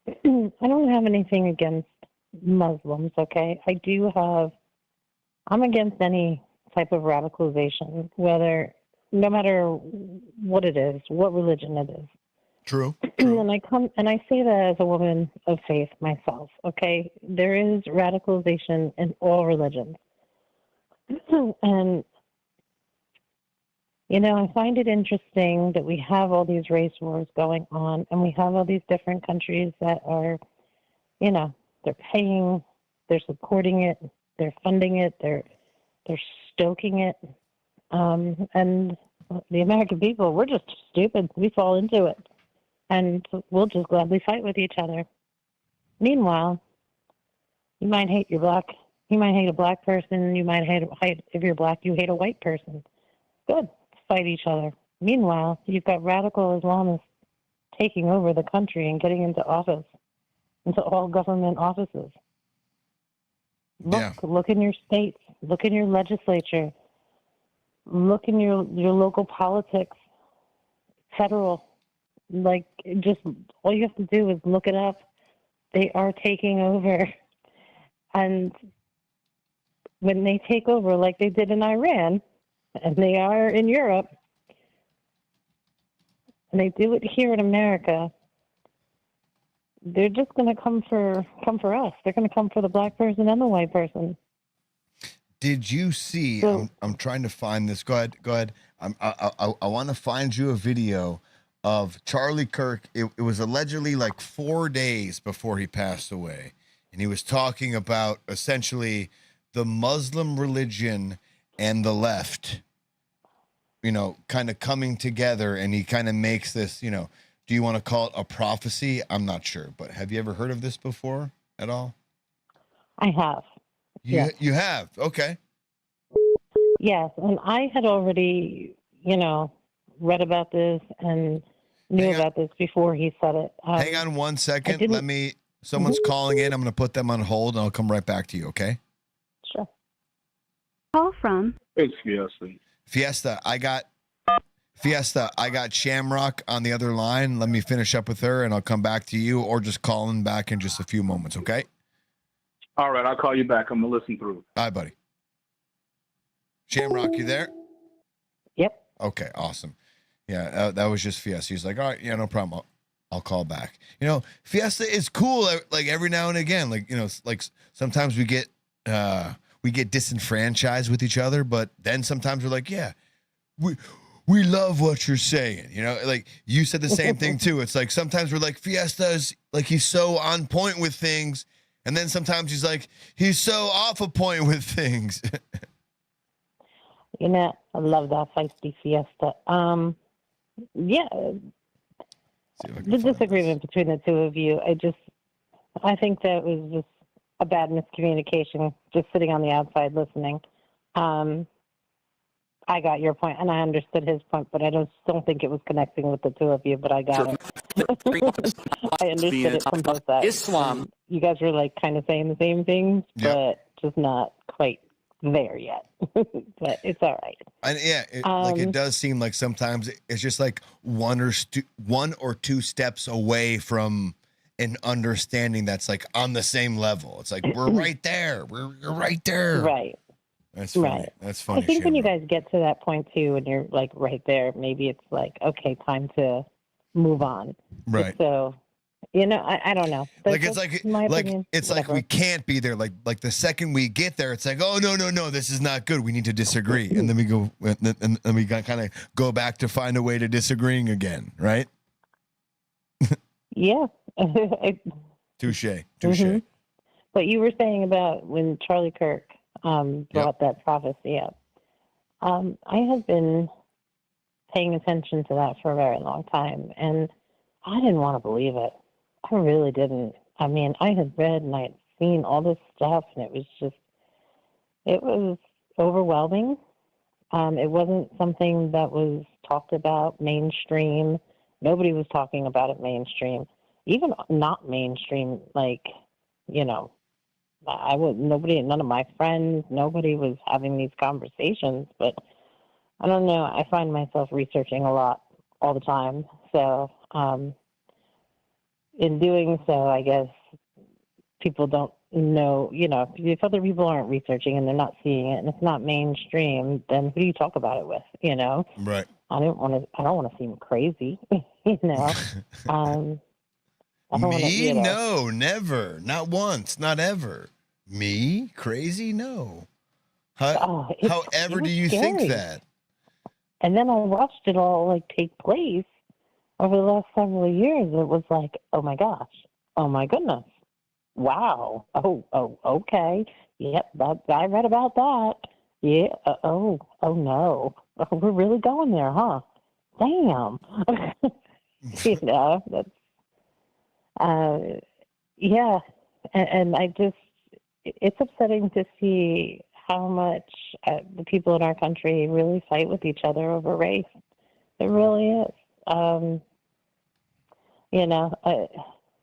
don't have anything against Muslims, okay? I'm against any type of radicalization, no matter what it is, what religion it is. True. And I say that as a woman of faith myself, okay? There is radicalization in all religions. And I find it interesting that we have all these race wars going on, and we have all these different countries that are, they're paying, they're supporting it, they're funding it, they're stoking it. And the American people, we're just stupid. We fall into it. And we'll just gladly fight with each other. Meanwhile, you might hate a black person. You might hate, if you're black, you hate a white person. Good. Fight each other. Meanwhile, you've got radical Islamists taking over the country and getting into all government offices. Look in your states. Look in your legislature. Look in your local politics, federal. Just all you have to do is look it up. They are taking over. And when they take over, like they did in Iran, and they are in Europe, and they do it here in America, they're just going to come for us. They're going to come for the black person and the white person. Did you see? I'm trying to find this. Go ahead. I want to find you a video of Charlie Kirk. It was allegedly like 4 days before he passed away, and he was talking about essentially the Muslim religion and the left, kind of coming together, and he kind of makes this, do you want to call it a prophecy? I'm not sure, but have you ever heard of this before at all? I have. You have? Okay. Yes, and I had already, read about this and knew about this before he said it. Hang on 1 second. Someone's calling in. I'm going to put them on hold, and I'll come right back to you, okay? Sure. Call from? It's Fiesta. Fiesta, I got Shamrock on the other line. Let me finish up with her, and I'll come back to you, or just call in back in just a few moments, okay? All right, I'll call you back. I'm going to listen through. All right, buddy. Shamrock, you there? Yep. Okay, awesome. Yeah, that was just Fiesta. He's like, all right, yeah, no problem. I'll call back. You know, Fiesta is cool. Like every now and again, like, you know, like sometimes we get disenfranchised with each other, but then sometimes we're like, yeah, we love what you're saying. You know, like you said the same thing too. It's like sometimes we're like, Fiesta is like he's so on point with things, and then sometimes he's so off a point with things. You know, I love that feisty Fiesta. Yeah, the disagreement between the two of you, I think that was just a bad miscommunication, just sitting on the outside listening. I got your point, and I understood his point, but I don't think it was connecting with the two of you, but I got it. I understood it from both sides. Islam. You guys were like kind of saying the same things, but just not quite there yet. But it's all right. And yeah, like it does seem like sometimes it's just like one or two steps away from an understanding that's like on the same level. It's like we're right there. You're right there. Right. That's funny. Right. That's funny. I think when you guys get to that point too, when you're like right there, maybe it's like, okay, time to move on. Right. So, you know, I don't know. Like it's like it's like we can't be there. Like the second we get there, it's like, oh no, this is not good. We need to disagree, and then we go and then we kind of go back to find a way to disagreeing again, right? Yeah. Touche. Mm-hmm. But you were saying about when Charlie Kirk brought that prophecy up. I have been paying attention to that for a very long time, and I didn't want to believe it. I really didn't. I mean, I had read and I had seen all this stuff, and it was overwhelming. It wasn't something that was talked about mainstream. Nobody was talking about it mainstream. Even not mainstream, like, you know, none of my friends, nobody was having these conversations, but I don't know. I find myself researching a lot all the time. So, in doing so, I guess people don't know, you know, if other people aren't researching and they're not seeing it and it's not mainstream, then who do you talk about it with, you know? Right. I don't want to seem crazy, you know? Me? No, never. Not once. Not ever. Me? Crazy? No. However do you think that? And then I watched it all like take place over the last several years. It was like, oh my gosh, oh my goodness, wow, oh, okay, yep, I read about that. Yeah, oh no, we're really going there, huh? Damn, you know, that's yeah, and I just, it's upsetting to see how much the people in our country really fight with each other over race. It really is. You know,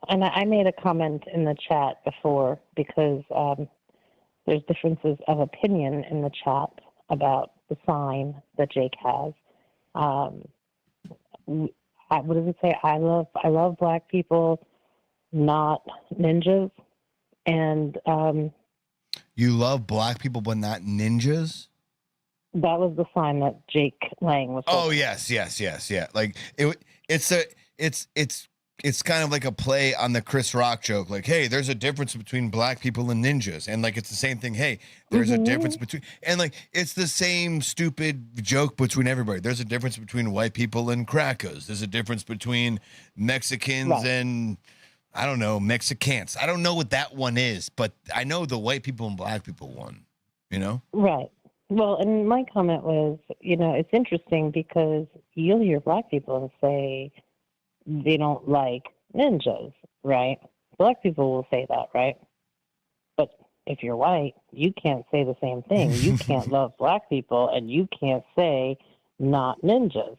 and I made a comment in the chat before because there's differences of opinion in the chat about the sign that Jake has. What does it say? I love black people, not ninjas. And you love black people, but not ninjas? That was the sign that Jake Lang was holding. Oh, yes. Yeah. Like it's kind of like a play on the Chris Rock joke. Like, hey, there's a difference between black people and ninjas. And like, it's the same thing. Hey, there's a difference between, and like, it's the same stupid joke between everybody. There's a difference between white people and crackers. There's a difference between Mexicans and, I don't know, Mexicans. I don't know what that one is, but I know the white people and black people one, you know? Right. Well, and my comment was, you know, it's interesting because you'll hear black people say they don't like ninjas, right? Black people will say that, right? But if you're white, you can't say the same thing. You can't love black people and you can't say not ninjas,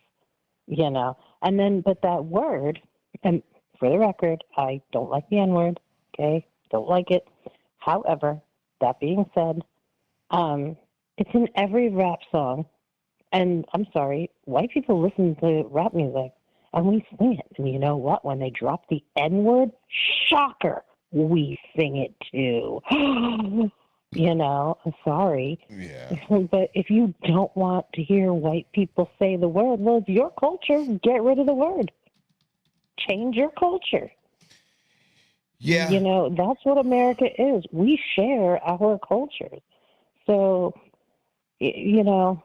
you know? And then, but that word, and for the record, I don't like the N-word, okay? Don't like it. However, that being said, it's in every rap song. And I'm sorry, white people listen to rap music and we sing it. And you know what? When they drop the N-word, shocker, we sing it too. I'm sorry. Yeah. But if you don't want to hear white people say the word, well, it's your culture. Get rid of the word. Change your culture. Yeah. That's what America is. We share our cultures. So, a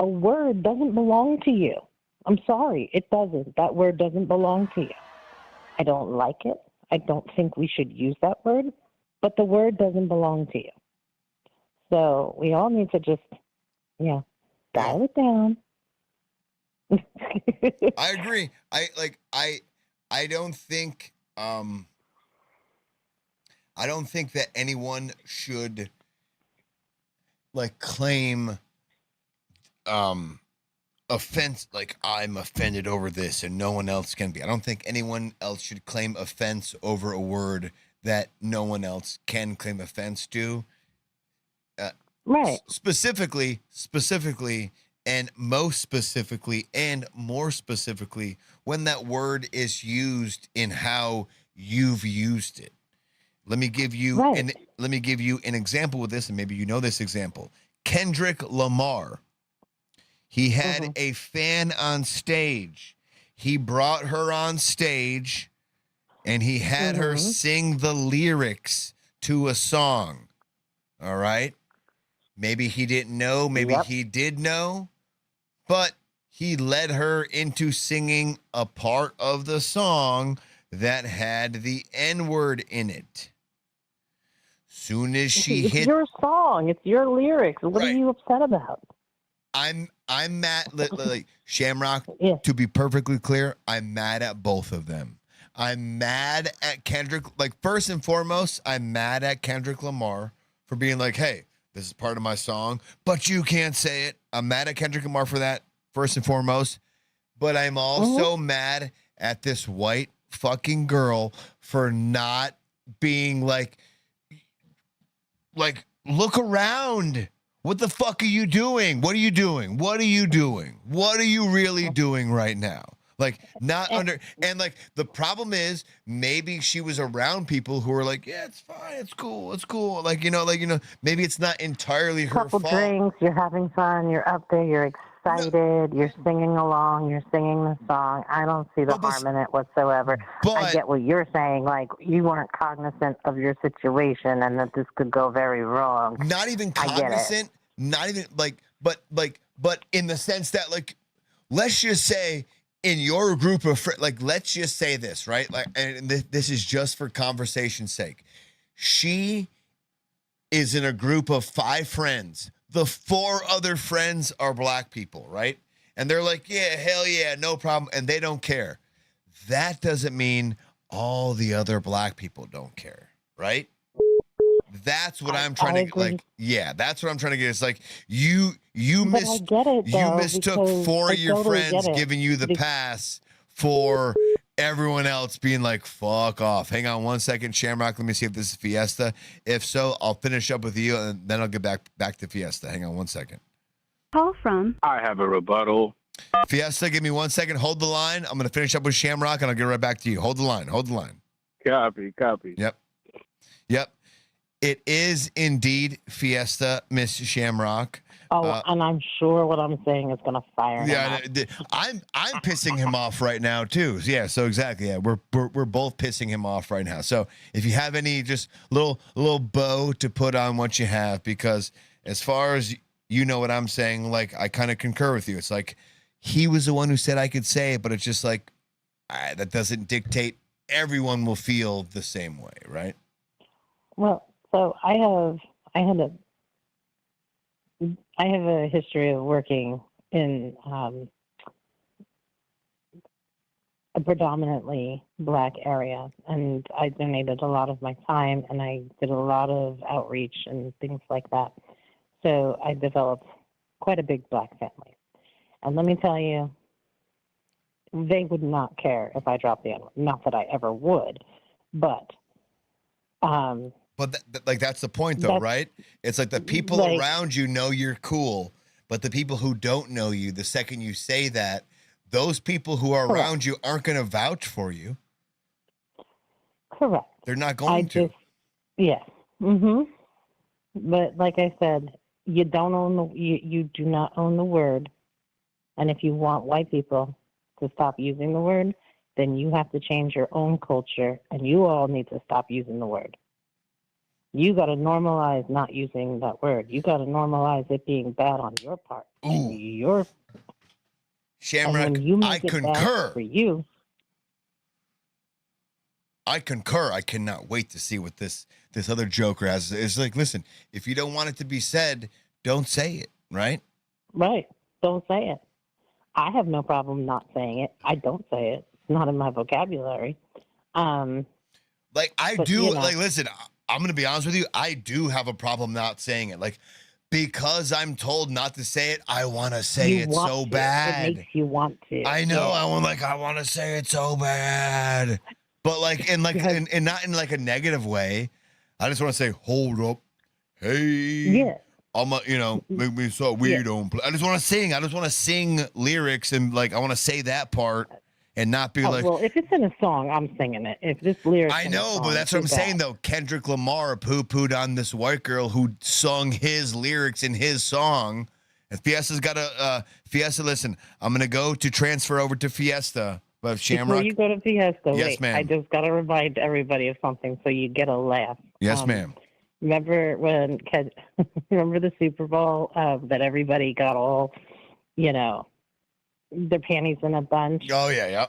word doesn't belong to you. I'm sorry, it doesn't. That word doesn't belong to you. I don't like it. I don't think we should use that word, but the word doesn't belong to you. So we all need to just, dial it down. I agree. I don't think that anyone should claim offense, like I'm offended over this and no one else can be. I don't think anyone else should claim offense over a word that no one else can claim offense to. Right. Specifically, and most specifically, and more specifically, when that word is used in how you've used it. Let me give you an example with this, and maybe you know this example. Kendrick Lamar. He had a fan on stage. He brought her on stage, and he had her sing the lyrics to a song. All right? Maybe he didn't know. Maybe he did know. But he led her into singing a part of the song that had the N-word in it. Soon as she It's your song. It's your lyrics. What are you upset about? I'm mad. Like Shamrock, to be perfectly clear, I'm mad at both of them. I'm mad at Kendrick. Like, first and foremost, I'm mad at Kendrick Lamar for being like, hey, this is part of my song, but you can't say it. I'm mad at Kendrick Lamar for that, first and foremost. But I'm also mad at this white fucking girl for not being like, look around. What the fuck are you doing? What are you doing? What are you doing? What are you really doing right now? Like, not under, and like, the problem is maybe she was around people who were like, yeah, it's fine, it's cool, it's cool. Like, maybe it's not entirely her Couple fault. drinks, you're having fun, you're up there, you're excited, you're singing along, you're singing the song. I don't see the harm in it whatsoever. I get what you're saying, like, you weren't cognizant of your situation and that this could go very wrong. Not even cognizant, not even but in the sense that, like, let's just say, in your group of friends, like, let's just say this, right? Like, and this is just for conversation's sake. She is in a group of 5 friends. The 4 other friends are black people, right? And they're like, yeah, hell yeah, no problem. And they don't care. That doesn't mean all the other black people don't care, right? That's what I'm trying to get. Like, yeah, that's what I'm trying to get. It's like you mistook 4 of your friends giving you the pass for everyone else being like, fuck off. Hang on one second, Shamrock. Let me see if this is Fiesta. If so, I'll finish up with you and then I'll get back to Fiesta. Hang on one second. Call from. I have a rebuttal. Fiesta, give me 1 second. Hold the line. I'm going to finish up with Shamrock and I'll get right back to you. Hold the line. Copy. Yep. It is indeed Fiesta, Miss Shamrock. Oh, and I'm sure what I'm saying is going to fire him up. I'm pissing him off right now too. Yeah, so exactly. Yeah, we're both pissing him off right now. So if you have any just little bow to put on what you have, because as far as you know what I'm saying, like, I kind of concur with you. It's like he was the one who said I could say it, but it's just like that doesn't dictate everyone will feel the same way, right? Well, so I have a history of working in a predominantly black area, and I donated a lot of my time, and I did a lot of outreach and things like that. So I developed quite a big black family. And let me tell you, they would not care if I dropped the N-word. Not that I ever would, but that's the point, though, right? It's like the people around you know you're cool, but the people who don't know you, the second you say that, those people who are around you aren't going to vouch for you. Correct. They're not going to. Yeah. Mm-hmm. But like I said, you don't own you do not own the word. And if you want white people to stop using the word, then you have to change your own culture, and you all need to stop using the word. You got to normalize not using that word. You got to normalize it being bad on your part. Ooh. Shamrock, and when you I make it bad concur. for you. I concur. I cannot wait to see what this other joker has. It's like, listen, if you don't want it to be said, don't say it, right? Right. Don't say it. I have no problem not saying it. I don't say it. It's not in my vocabulary. Like I but, do. you know. Like, listen, I'm gonna be honest with you. I do have a problem not saying it. Like, because I'm told not to say it, I want to say You it want so to. bad. It makes you want to. I know. Yeah. I want to say it so bad, but like, and not in like a negative way. I just want to say, hold up, hey, yeah. I'm a, make me so we don't play. I just want to sing. I just want to sing lyrics and like I want to say that part and not be like. Well, if it's in a song, I'm singing it. If this lyric, I know, but that's what I'm saying though. Kendrick Lamar poo-pooed on this white girl who sung his lyrics in his song. And Fiesta's got a Fiesta. Listen, I'm gonna go to transfer over to Fiesta, but Shamrock. Before you go to Fiesta, yes, wait, ma'am. I just got to remind everybody of something so you get a laugh. Yes, ma'am. Remember when? Remember the Super Bowl that everybody got all, their panties in a bunch. Oh yeah.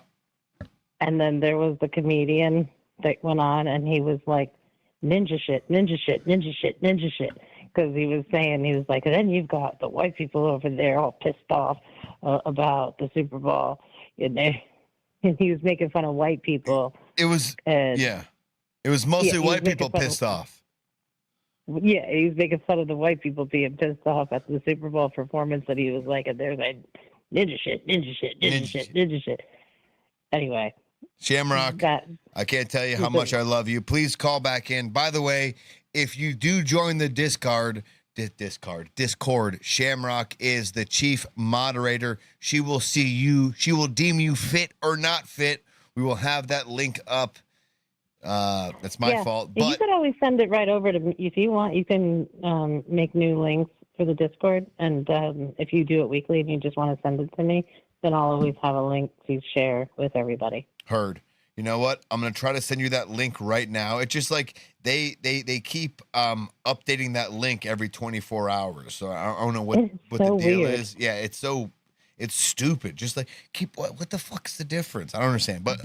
And then there was the comedian that went on, and he was like, ninja shit, ninja shit, ninja shit, ninja shit. Because he was like, and then you've got the white people over there all pissed off about the Super Bowl. And he was making fun of white people. It was, It was mostly white people pissed off. Yeah, he was making fun of the white people being pissed off at the Super Bowl performance that he was like, and they're like, ninja shit, ninja shit, ninja shit, ninja shit. Anyway. Shamrock, I can't tell you how much I love you. Please call back in. By the way, if you do join the Discord, Shamrock is the chief moderator. She will see you. She will deem you fit or not fit. We will have that link up. That's my fault. But you could always send it right over to me. If you want, you can make new links for the Discord. And if you do it weekly and you just want to send it to me, then I'll always have a link to share with everybody. Heard. You know what? I'm gonna try to send you that link right now. It's just like they keep updating that link every 24 hours. So I don't know what the deal is. Yeah, it's stupid. Just like what the fuck's the difference? I don't understand. But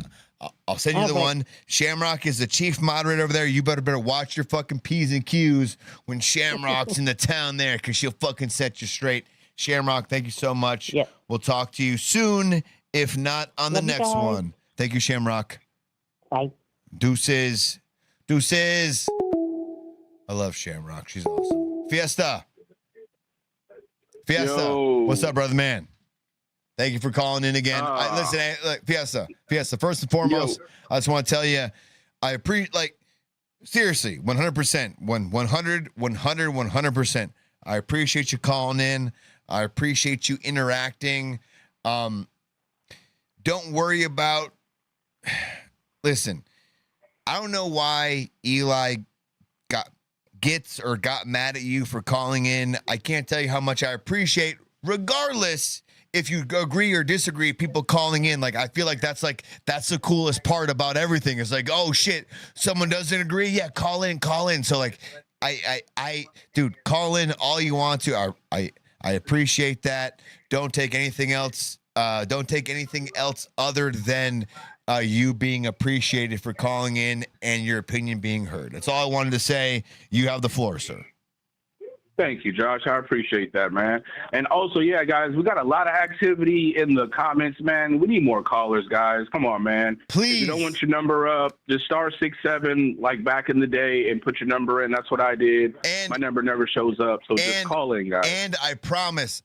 I'll send you the one. Shamrock is the chief moderator over there. You better watch your fucking P's and Q's when Shamrock's in the town there, because she'll fucking set you straight. Shamrock, thank you so much. Yep. We'll talk to you soon, if not on the next one. Thank you, Shamrock. Bye. Deuces. I love Shamrock. She's awesome. Fiesta. Yo. What's up, brother man? Thank you for calling in again. Look, Fiesta. First and foremost, I just want to tell you, I appreciate, seriously, 100%, 100%. I appreciate you calling in. I appreciate you interacting. Don't worry about. Listen, I don't know why Eli got mad at you for calling in. I can't tell you how much I appreciate, regardless if you agree or disagree, people calling in. Like, I feel like that's the coolest part about everything. It's like, oh shit, someone doesn't agree. Yeah, call in. So like, dude, call in all you want to. I appreciate that. Don't take anything else. Don't take anything else other than you being appreciated for calling in and your opinion being heard. That's all I wanted to say. You have the floor, sir. Thank you, Josh. I appreciate that, man. And also, yeah, guys, we got a lot of activity in the comments, man. We need more callers, guys. Come on, man. Please. If you don't want your number up, just *67 like back in the day and put your number in. That's what I did. And my number never shows up, so just call in, guys. And I promise,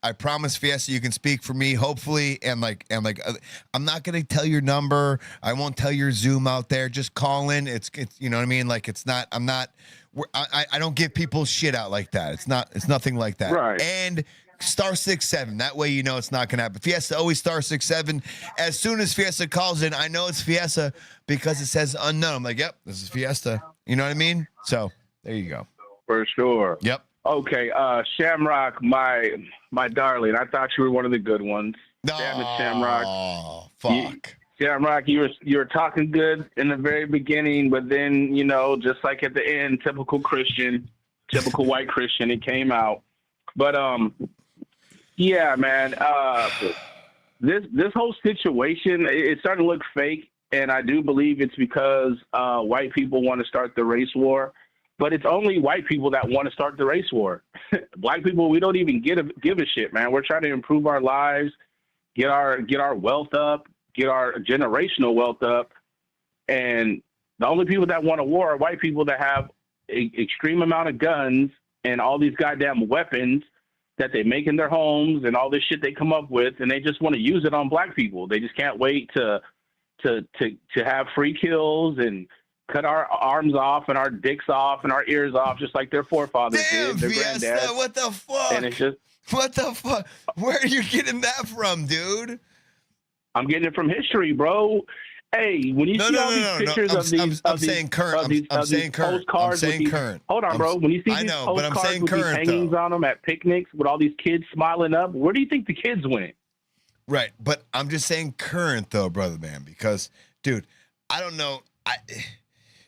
Fiesta, you can speak for me, hopefully. And I'm not gonna tell your number. I won't tell your Zoom out there. Just call in. It's you know what I mean. Like, it's not. I'm not. I don't give people shit out like that. It's nothing like that. Right. And *67. That way you know it's not gonna happen. Fiesta always *67. As soon as Fiesta calls in, I know it's Fiesta because it says unknown. I'm like, yep, this is Fiesta. You know what I mean? So there you go. For sure. Yep. Okay, Shamrock, my darling, I thought you were one of the good ones. Damn it, Shamrock. Oh, fuck. Shamrock, you were talking good in the very beginning, but then, just like at the end, typical Christian, typical white Christian, it came out. But yeah, man, this whole situation, it's starting to look fake, and I do believe it's because white people want to start the race war. But it's only white people that want to start the race war. Black people, we don't even give a shit, man. We're trying to improve our lives, get our wealth up, get our generational wealth up. And the only people that want a war are white people that have an extreme amount of guns and all these goddamn weapons that they make in their homes and all this shit they come up with, and they just want to use it on black people. They just can't wait to have free kills and cut our arms off and our dicks off and our ears off, just like their forefathers did, their granddad. What the fuck? And it's just, what the fuck? Where are you getting that from, dude? I'm getting it from history, bro. Hey, when you see all these pictures of these, I'm saying current. I'm saying current. I'm saying current. Hold on, bro. When you see these postcards with these hangings on them at picnics with all these kids smiling up, where do you think the kids went? Right, but I'm just saying current though, brother man, because dude, I don't know.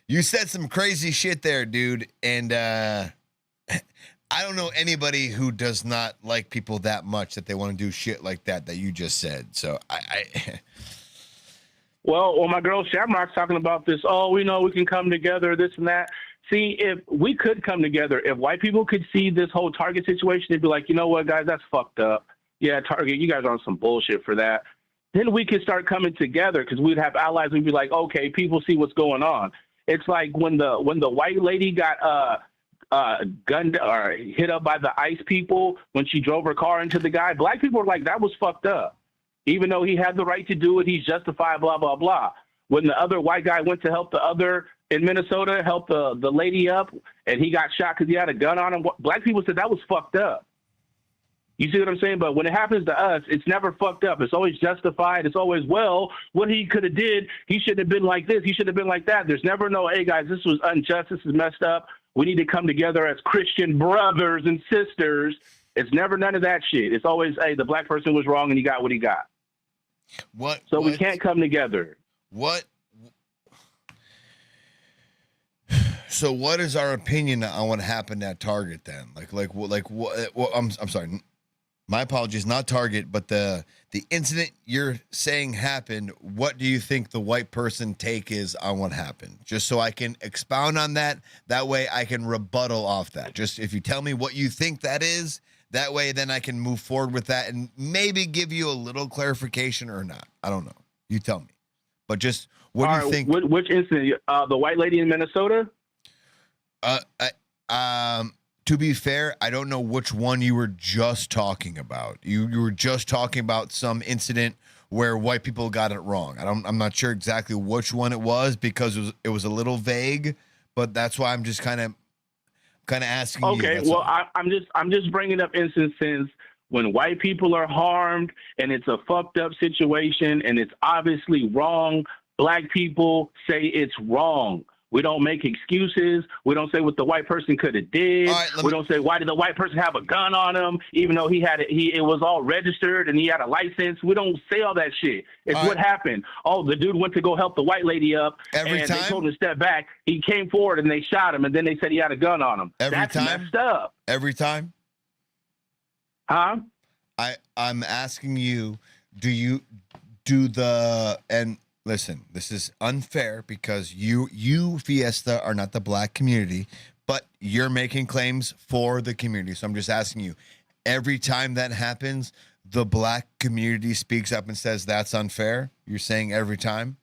You said some crazy shit there, dude, and I don't know anybody who does not like people that much that they want to do shit like that you just said. So Well, my girl Shamrock's talking about this. Oh, we know we can come together, this and that. See, if we could come together, if white people could see this whole Target situation, they'd be like, you know what, guys, that's fucked up. Yeah, Target, you guys are on some bullshit for that. Then we could start coming together because we'd have allies. We'd be like, okay, people see what's going on. It's like when the white lady got gunned or hit up by the ICE people when she drove her car into the guy. Black people were like, that was fucked up. Even though he had the right to do it, he's justified, blah, blah, blah. When the other white guy went to help the other in Minnesota, help the lady up, and he got shot because he had a gun on him, black people said that was fucked up. You see what I'm saying? But when it happens to us, it's never fucked up. It's always justified. It's always, well, what he could have did, he should have been like this. He should have been like that. There's never no, hey, guys, this was unjust. This is messed up. We need to come together as Christian brothers and sisters. It's never none of that shit. It's always, hey, the black person was wrong and he got what he got. So we can't come together. So what is our opinion on what happened at Target then? Like what? I'm sorry. My apologies, not Target, but the incident you're saying happened. What do you think the white person take is on what happened? Just so I can expound on that. That way I can rebuttal off that. Just if you tell me what you think that is, that way then I can move forward with that and maybe give you a little clarification or not. I don't know. You tell me. But just what do you think? Which incident? The white lady in Minnesota? To be fair, I don't know which one you were just talking about. You were just talking about some incident where white people got it wrong. I'm not sure exactly which one it was because it was a little vague, but that's why I'm just kind of asking you. Okay, well, I'm just bringing up instances when white people are harmed and it's a fucked up situation and it's obviously wrong. Black people say it's wrong. We don't make excuses. We don't say what the white person could have did. We don't say, why did the white person have a gun on him, even though it was all registered and he had a license. We don't say all that shit. It's what happened. Oh, the dude went to go help the white lady up, and they told him to step back. He came forward and they shot him, and then they said he had a gun on him. That's messed up. Every time? Huh? I'm asking you, and listen, this is unfair because you, Fiesta, are not the black community, but you're making claims for the community. So I'm just asking you, every time that happens, the black community speaks up and says that's unfair? You're saying every time?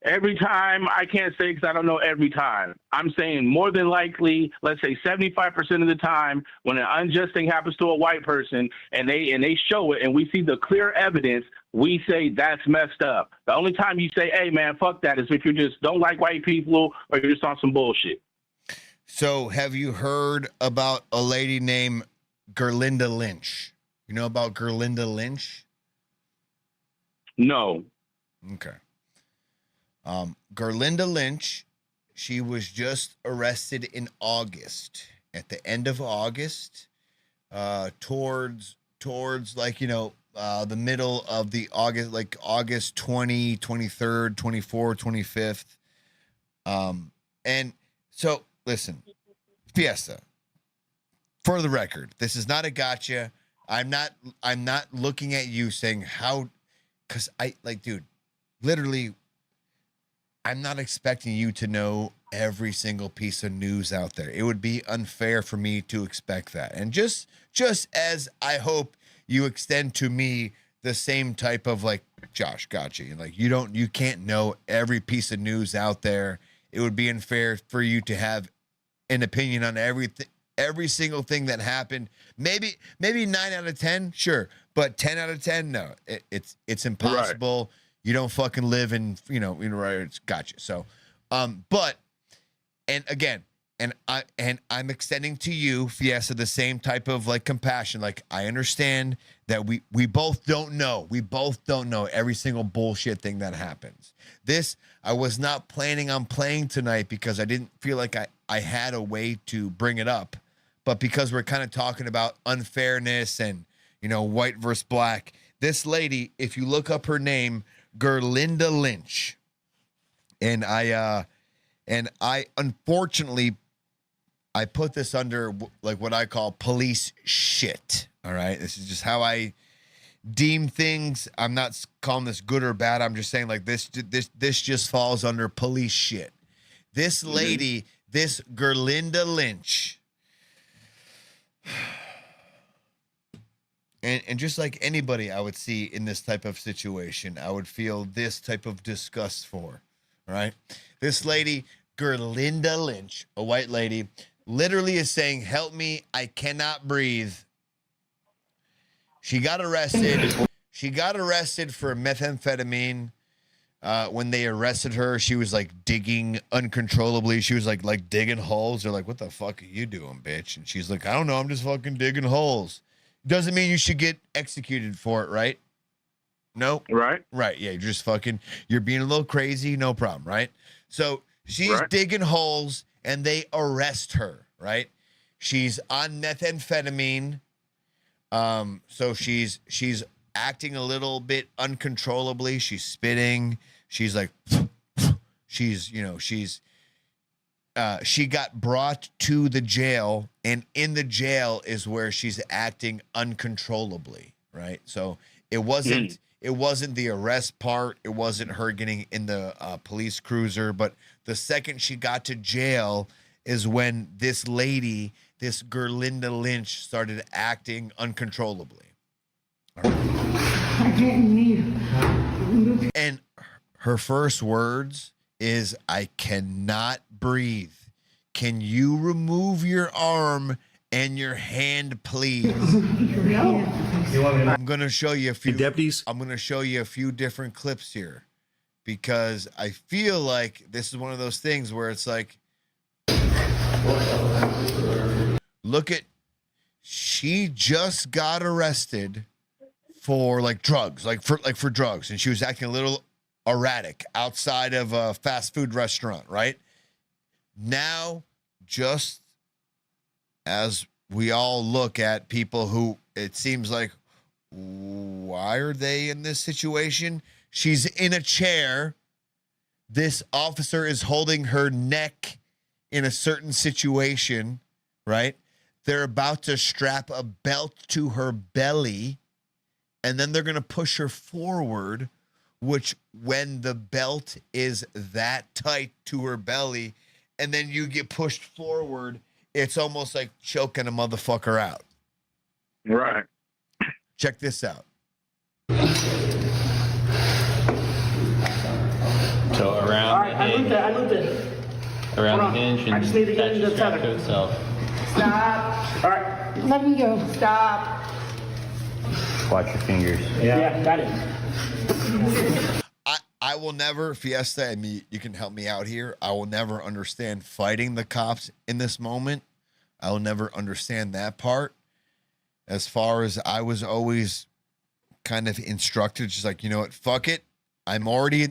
Every time, I can't say because I don't know every time. I'm saying more than likely, let's say 75% of the time, when an unjust thing happens to a white person and they show it and we see the clear evidence, we say that's messed up. The only time you say, hey, man, fuck that is if you just don't like white people or you're just on some bullshit. So have you heard about a lady named Gerlinda Lynch? You know about Gerlinda Lynch? No. Okay. Gerlinda Lynch she was just arrested in August, at the end of August, towards like, the middle of the August, like August 20, 23rd, 24th, 25th. And so listen, Fiesta, for the record, this is not a gotcha. I'm not looking at you saying how, because dude, literally, I'm not expecting you to know every single piece of news out there. It would be unfair for me to expect that. And just as I hope you extend to me the same type of like, Josh, gotcha. Like you can't know every piece of news out there. It would be unfair for you to have an opinion on every single thing that happened. Maybe 9 out of 10, sure, but 10 out of 10, no. It's impossible. Right. You don't fucking live in, right, it's gotcha. So, but, and again, I'm extending to you, Fiesta, the same type of like compassion. Like, I understand that we both don't know. We both don't know every single bullshit thing that happens. This, I was not planning on playing tonight because I didn't feel like I had a way to bring it up. But because we're kind of talking about unfairness and, white versus black, this lady, if you look up her name, Gerlinda Lynch, and I unfortunately, I put this under like what I call police shit. All right, this is just how I deem things. I'm not calling this good or bad. I'm just saying like this just falls under police shit. This lady, this Gerlinda Lynch. And just like anybody I would see in this type of situation, I would feel this type of disgust for, right? This lady, Gerlinda Lynch, a white lady, literally is saying, help me, I cannot breathe. She got arrested. She got arrested for methamphetamine. When they arrested her, she was like digging uncontrollably. She was like digging holes. They're like, what the fuck are you doing, bitch? And she's like, I don't know. I'm just fucking digging holes. Doesn't mean you should get executed for it, right? No? Right. Right. Yeah. You're being a little crazy. No problem. Right. So she's digging holes and they arrest her. Right. She's on methamphetamine. So she's acting a little bit uncontrollably. She's spitting. She's like, she got brought to the jail, and in the jail is where she's acting uncontrollably, right? So it wasn't the arrest part. It wasn't her getting in the police cruiser, but the second she got to jail is when this lady, this Gerlinda Lynch, started acting uncontrollably. Right. I can't leave. And her first words is, I cannot breathe. Can you remove your arm and your hand, please? I'm going to show you a few deputies. I'm going to show you a few different clips here because I feel like this is one of those things where it's like, look at, she just got arrested for like drugs, for drugs, and she was acting a little erratic outside of a fast food restaurant, right? Now, just as we all look at people who it seems like, why are they in this situation? She's in a chair. This officer is holding her neck in a certain situation, right? They're about to strap a belt to her belly, and then they're going to push her forward, which when the belt is that tight to her belly and then you get pushed forward, it's almost like choking a motherfucker out. Right. Check this out. So around the hinge, I moved it. around the hinge, and I just need to get attach into the the strap tether. to itself. Stop. All right. Let me go. Stop. Watch your fingers. Yeah, got it. I will never, Fiesta, and me, you can help me out here. I will never understand fighting the cops in this moment. I will never understand that part. As far as I was always kind of instructed, just like, you know what, fuck it. I'm already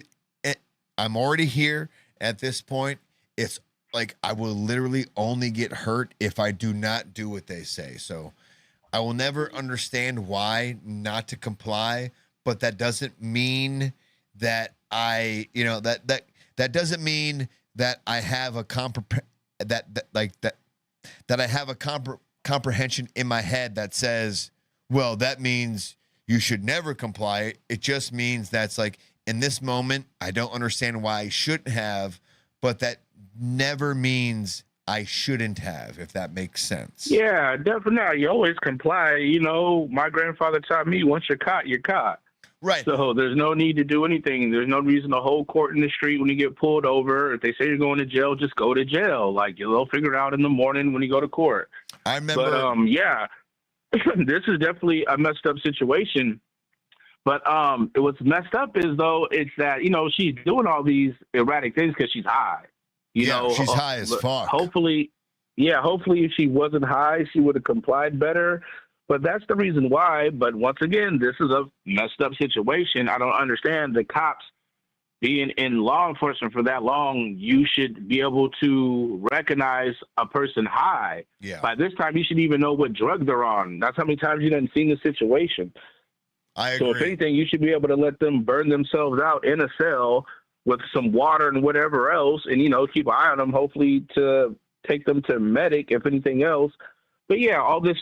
here at this point. it's like I will literally only get hurt if I do not do what they say. So I will never understand why not to comply, but that doesn't mean that I, that doesn't mean that I have a that I have a comprehension in my head that says, well, that means you should never comply. It just means that's like, in this moment, I don't understand why I shouldn't have, but that never means I shouldn't have, if that makes sense. Yeah, definitely. You always comply. My grandfather taught me, once you're caught, you're caught. Right. So there's no need to do anything. There's no reason to hold court in the street when you get pulled over. If they say you're going to jail, just go to jail. Like, they'll figure it out in the morning when you go to court. I remember. But, yeah, this is definitely a messed up situation. But what's messed up is, though, it's that, she's doing all these erratic things because she's high. She's high as fuck. Hopefully if she wasn't high, she would have complied better. But that's the reason why. But once again, this is a messed up situation. I don't understand the cops being in law enforcement for that long. You should be able to recognize a person high. Yeah. By this time, you should even know what drug they're on. That's how many times you done seen the situation. I agree. So if anything, you should be able to let them burn themselves out in a cell with some water and whatever else, and, keep an eye on them, hopefully to take them to medic, if anything else. But yeah, all this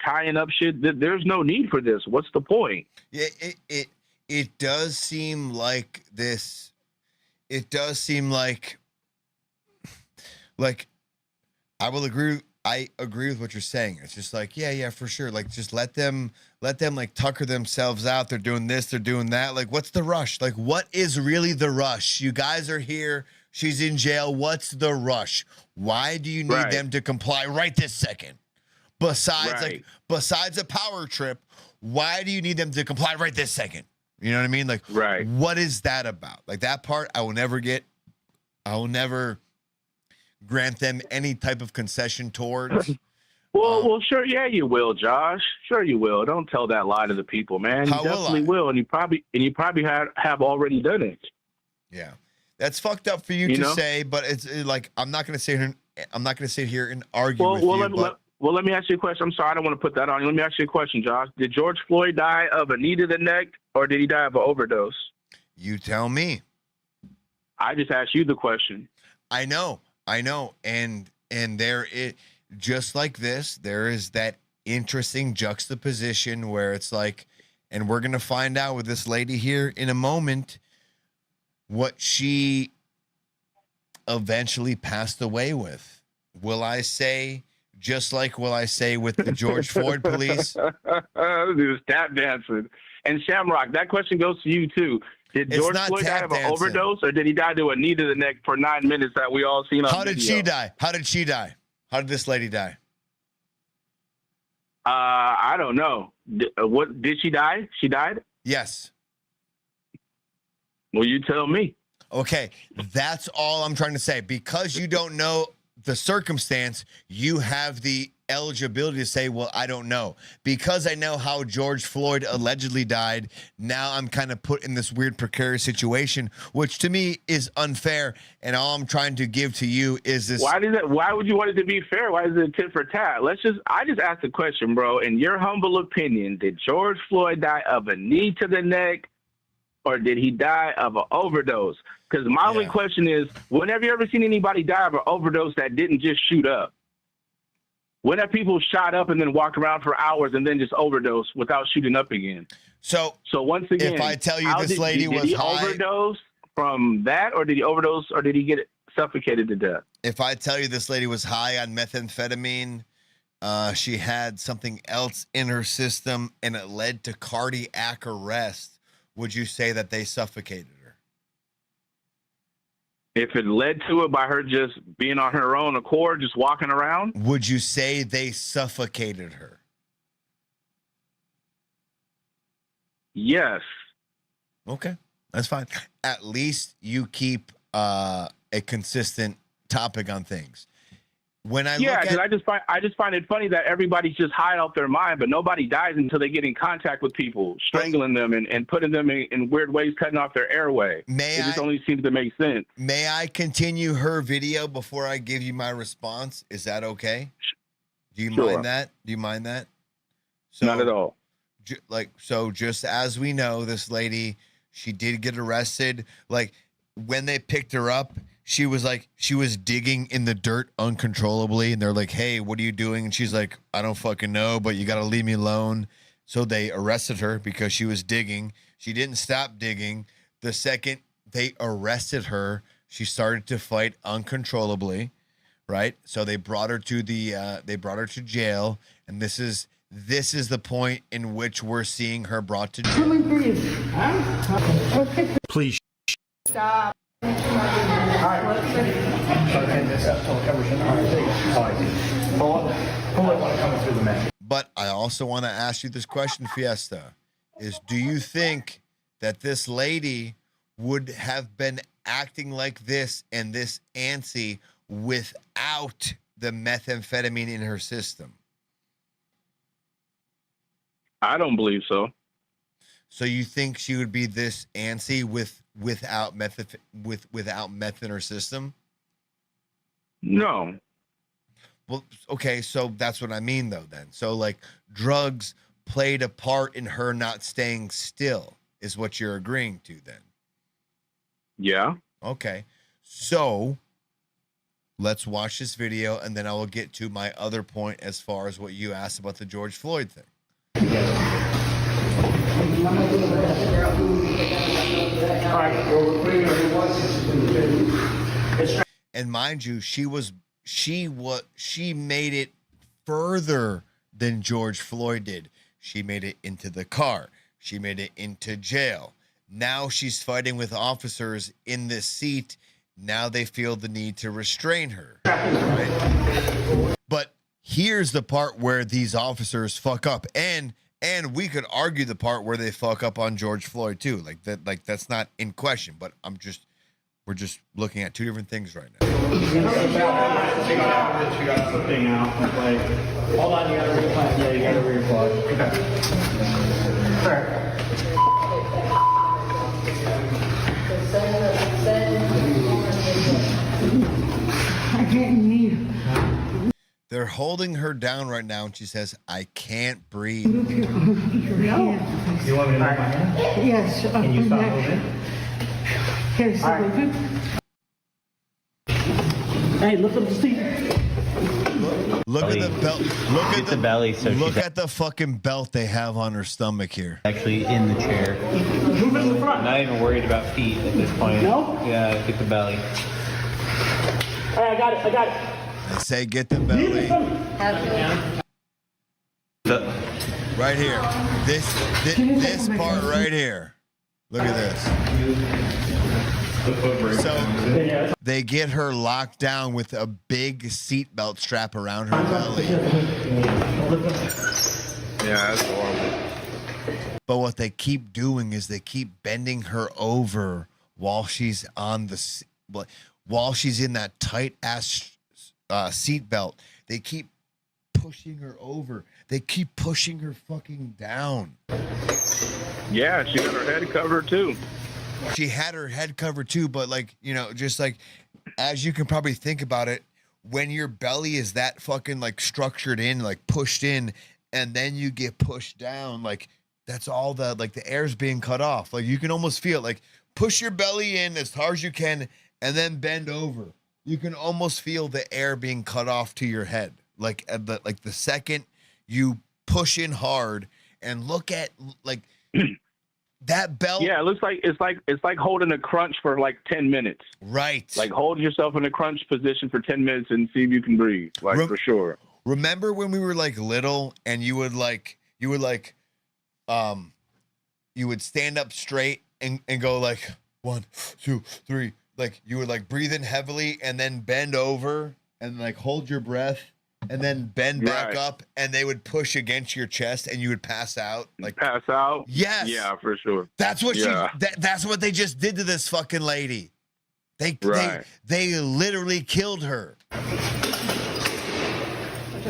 tying up shit, there's no need for this. What's the point? Yeah, it does seem like this. It does seem like I will agree. I agree with what you're saying. It's just like, yeah, for sure. Like, just let them like tucker themselves out. They're doing this, they're doing that. Like, what's the rush? Like, what is really the rush? You guys are here. She's in jail. What's the rush? Why do you need them to comply right this second? Besides a power trip, why do you need them to comply right this second? You know what I mean? Like, what is that about? Like, that part I will never get. I will never grant them any type of concession towards. Well, sure, yeah, you will, Josh. Sure, you will. Don't tell that lie to the people, man. You definitely will, and you probably have already done it. Yeah, that's fucked up for you to say, but it's like I'm not going to sit here and argue with you. Well, let me ask you a question. I'm sorry, I don't want to put that on you. Let me ask you a question, Josh. Did George Floyd die of a knee to the neck, or did he die of an overdose? You tell me. I just asked you the question. I know, and there it just like this. There is that interesting juxtaposition where it's like, and we're gonna find out with this lady here in a moment what she eventually passed away with. Will I say? Just like will I say with the George Floyd police? He was tap dancing. And Shamrock, that question goes to you too. Did George Floyd die of an overdose, or did he die to a knee to the neck for 9 minutes that we all seen on video? How did she die? How did this lady die? I don't know. What did she die? She died? Yes. Well, you tell me. Okay, that's all I'm trying to say. Because you don't know the circumstance, you have the eligibility to say, well, I don't know. Because I know how George Floyd allegedly died, now I'm kind of put in this weird precarious situation, which to me is unfair. And all I'm trying to give to you is this. Why would you want it to be fair? Why is it tit for tat? I just asked the question, bro. In your humble opinion, did George Floyd die of a knee to the neck, or did he die of an overdose? Because my only question is, when have you ever seen anybody die of an overdose that didn't just shoot up? When have people shot up and then walked around for hours and then just overdose without shooting up again? So once again, if I tell you this lady was did he high, overdose from that, or did he overdose, or did he get suffocated to death? If I tell you this lady was high on methamphetamine, she had something else in her system, and it led to cardiac arrest, would you say that they suffocated her? If it led to it by her just being on her own accord, just walking around? Would you say they suffocated her? Yes. Okay, that's fine. At least you keep a consistent topic on things. when I Yeah, look because at, I just find it funny that everybody's just high off their mind, but nobody dies until they get in contact with people, strangling them and putting them in weird ways, cutting off their airway. It just only seems to make sense. May I continue her video before I give you my response? Is that okay? Do you mind that? Do you mind that? So, not at all. So just as we know, this lady, she did get arrested. Like when they picked her up, she was digging in the dirt uncontrollably, and they're like, "Hey, what are you doing?" And she's like, "I don't fucking know, but you got to leave me alone." So they arrested her because she was digging. She didn't stop digging. The second they arrested her, she started to fight uncontrollably, right? So they brought her to jail, and this is the point in which we're seeing her brought to jail. Please Stop. But I also want to ask you this question, Fiesta, do you think that this lady would have been acting like this and this antsy without the methamphetamine in her system? I don't believe so. So you think she would be this antsy without meth in her system? No. Well, okay, so that's what I mean though then. So like drugs played a part in her not staying still is what you're agreeing to then. Yeah. Okay. So let's watch this video and then I will get to my other point as far as what you asked about the George Floyd thing. And mind you, she made it further than George Floyd did. She made it into the car. She made it into jail. Now she's fighting with officers in this seat. Now they feel the need to restrain her. Right? But here's the part where these officers fuck up. And we could argue the part where they fuck up on George Floyd too. Like that's not in question, but we're just looking at two different things right now. Hold on, you gotta replay. Yeah, you gotta replay. I can't breathe. They're holding her down right now, and she says, "I can't breathe." You want me to move my hand? Yes. Can you stop moving? Yes. Right. Hey, look at the seat. Look at the belt. Look at the belly. So look at the fucking belt they have on her stomach here. Actually, in the chair. Move it to the front. Not even worried about feet at this point. No? Yeah, get the belly. All right, I got it. I say, get the belly. Right here. This part right here. Look at this. So they get her locked down with a big seatbelt strap around her belly. Yeah, that's horrible. But what they keep doing is they keep bending her over while she's on while she's in that tight ass seatbelt. They keep pushing her over. They keep pushing her fucking down. Yeah, she got her head covered too. She had her head covered too, but just like as you can probably think about it, when your belly is that fucking like structured in, like pushed in, and then you get pushed down, like that's all the air's being cut off. Like you can almost feel it. Like push your belly in as hard as you can and then bend over. You can almost feel the air being cut off to your head. Like the second you push in hard and look at like that belt. Yeah, it looks like it's like holding a crunch for like 10 minutes. Right. Like hold yourself in a crunch position for 10 minutes and see if you can breathe. Like for sure. Remember when we were like little and you would stand up straight and go like 1, 2, 3. Like you would like breathe in heavily and then bend over and like hold your breath and then bend back up and they would push against your chest and you would pass out. Like pass out? Yes. Yeah, for sure. That's what that's what they just did to this fucking lady. They literally killed her.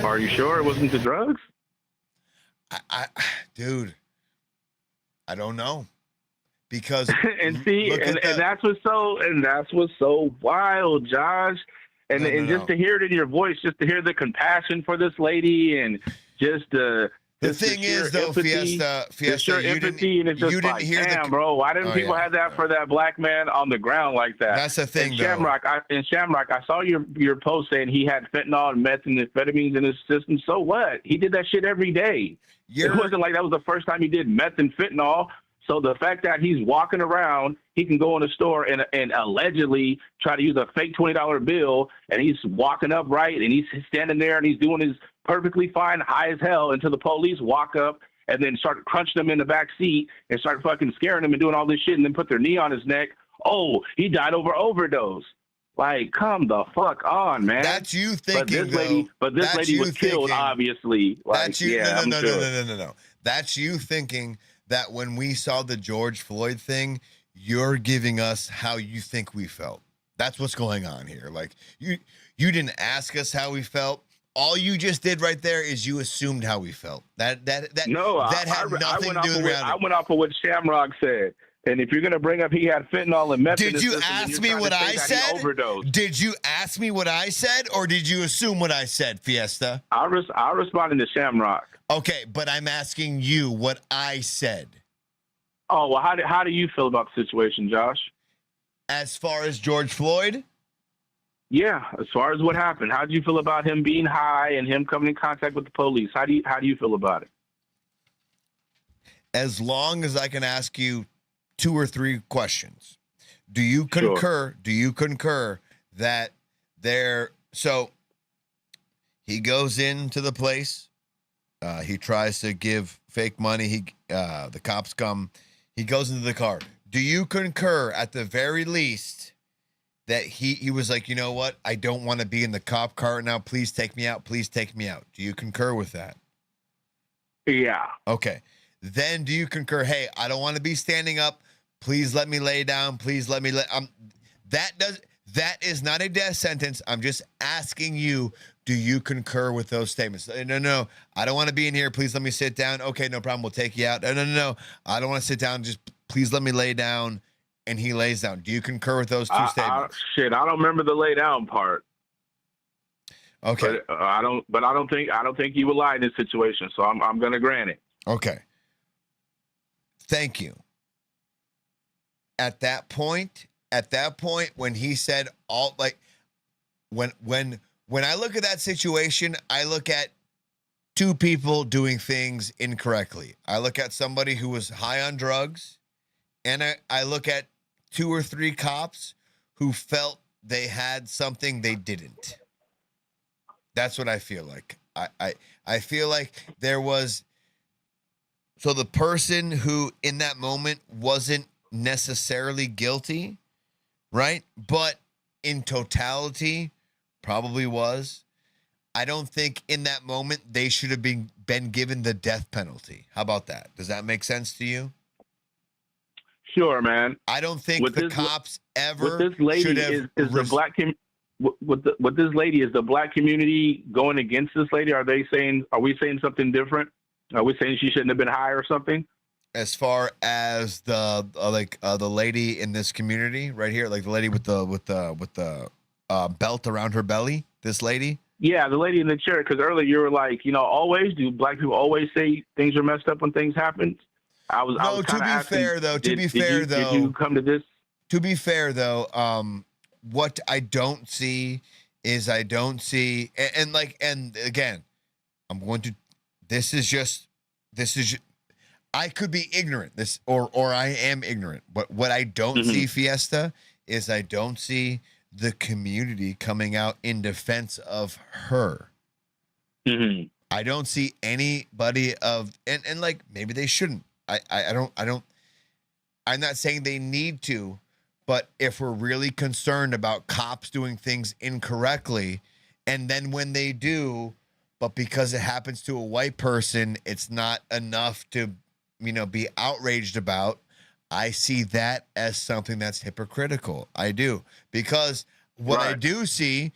Are you sure it wasn't the drugs? Dude, I don't know. Because and see, and that's what's so wild, Josh. And just to hear it in your voice, just to hear the compassion for this lady, and just the thing is, though, empathy, Fiesta, you empathy, and it's just didn't like, hear damn, bro, why didn't people have that for that black man on the ground like that? That's the thing, Shamrock, I saw your post saying he had fentanyl and methamphetamines in his system. So what? He did that shit every day. It wasn't like that was the first time he did meth and fentanyl. So the fact that he's walking around, he can go in a store and allegedly try to use a fake $20 bill, and he's walking upright, and he's standing there, and he's doing his perfectly fine, high as hell, until the police walk up and then start crunching him in the back seat and start fucking scaring him and doing all this shit, and then put their knee on his neck. Oh, he died over overdose. Like, come the fuck on, man. That's you thinking, but this lady was killed, obviously. Like, that's you. Yeah, no. That's you thinking that when we saw the George Floyd thing, you're giving us how you think we felt. That's what's going on here. Like, you didn't ask us how we felt. All you just did right there is you assumed how we felt. That had nothing to do with it. I went off of what Shamrock said. And if you're going to bring up he had fentanyl and meth, did you ask me what I said? Did you ask me what I said, or did you assume what I said, Fiesta? I responded to Shamrock. Okay, but I'm asking you what I said. Oh, well, how do you feel about the situation, Josh? As far as George Floyd? Yeah, as far as what happened. How do you feel about him being high and him coming in contact with the police? How do you feel about it? As long as I can ask you 2 or 3 questions. Do you concur? Sure. Do you concur that so he goes into the place, he tries to give fake money, the cops come, he goes into the car. Do you concur at the very least that he was like, you know what? I don't want to be in the cop car right now. Please take me out. Please take me out. Do you concur with that? Yeah. Okay. Then do you concur, hey, I don't want to be standing up. Please let me lay down. Please let me that is not a death sentence. I'm just asking you, do you concur with those statements? No, I don't want to be in here. Please let me sit down. Okay, no problem. We'll take you out. No. I don't want to sit down. Just please let me lay down. And he lays down. Do you concur with those 2 statements? I don't remember the lay down part. Okay. But I don't think he would lie in this situation. So I'm going to grant it. Okay. Thank you. At that point, when he said when I look at that situation, I look at 2 people doing things incorrectly. I look at somebody who was high on drugs, and I look at 2 or 3 cops who felt they had something they didn't. That's what I feel like. I feel like there was. So the person who in that moment wasn't necessarily guilty, right? But in totality, probably was. I don't think in that moment they should have been given the death penalty. How about that? Does that make sense to you? Sure, man. I don't think cops ever. With this lady is the black with this lady, is the black community going against this lady? Are we saying something different? Are we saying she shouldn't have been high or something? As far as the lady in this community right here, like the lady with the belt around her belly, this lady. Yeah, the lady in the chair. Because earlier you were like, always do black people always say things are messed up when things happen? To be fair though, did you come to this? To be fair though, what I don't see is and again, I'm going to. This is. I could be ignorant. Or I am ignorant. But what I don't see, Fiesta, is I don't see the community coming out in defense of her. Mm-hmm. I don't see anybody and like maybe they shouldn't. I don't. I'm not saying they need to, but if we're really concerned about cops doing things incorrectly, and then when they do, but because it happens to a white person, it's not enough to, be outraged about. I see that as something that's hypocritical. I do. Because what I do see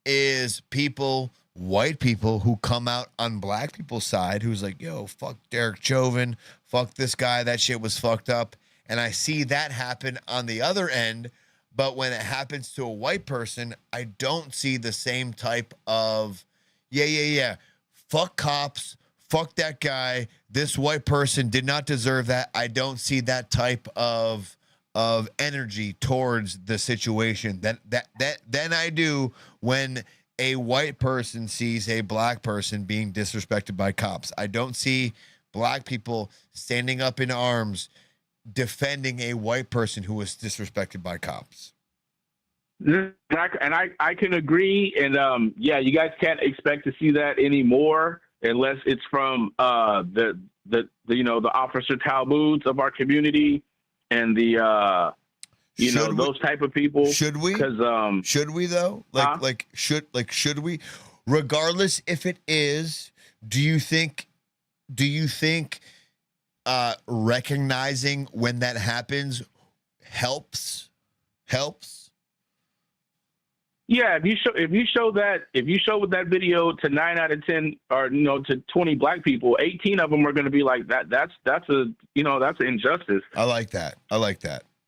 is people white people who come out on black people's side who's like, yo, fuck Derek Chauvin, fuck this guy, that shit was fucked up. And I see that happen on the other end, but when it happens to a white person, I don't see the same type of, yeah, fuck cops, fuck that guy, this white person did not deserve that. I don't see that type of energy towards the situation than I do when a white person sees a black person being disrespected by cops. I don't see black people standing up in arms defending a white person who was disrespected by cops. And I can agree. And yeah, you guys can't expect to see that anymore unless it's from the Officer Talmuds of our community and the those type of people. Should we? Because should we though? Should we? Regardless if it is, do you think recognizing when that happens helps? Yeah, if you show that video to 9 out of 10 or to 20 black people, 18 of them are going to be like that's an injustice. I like that.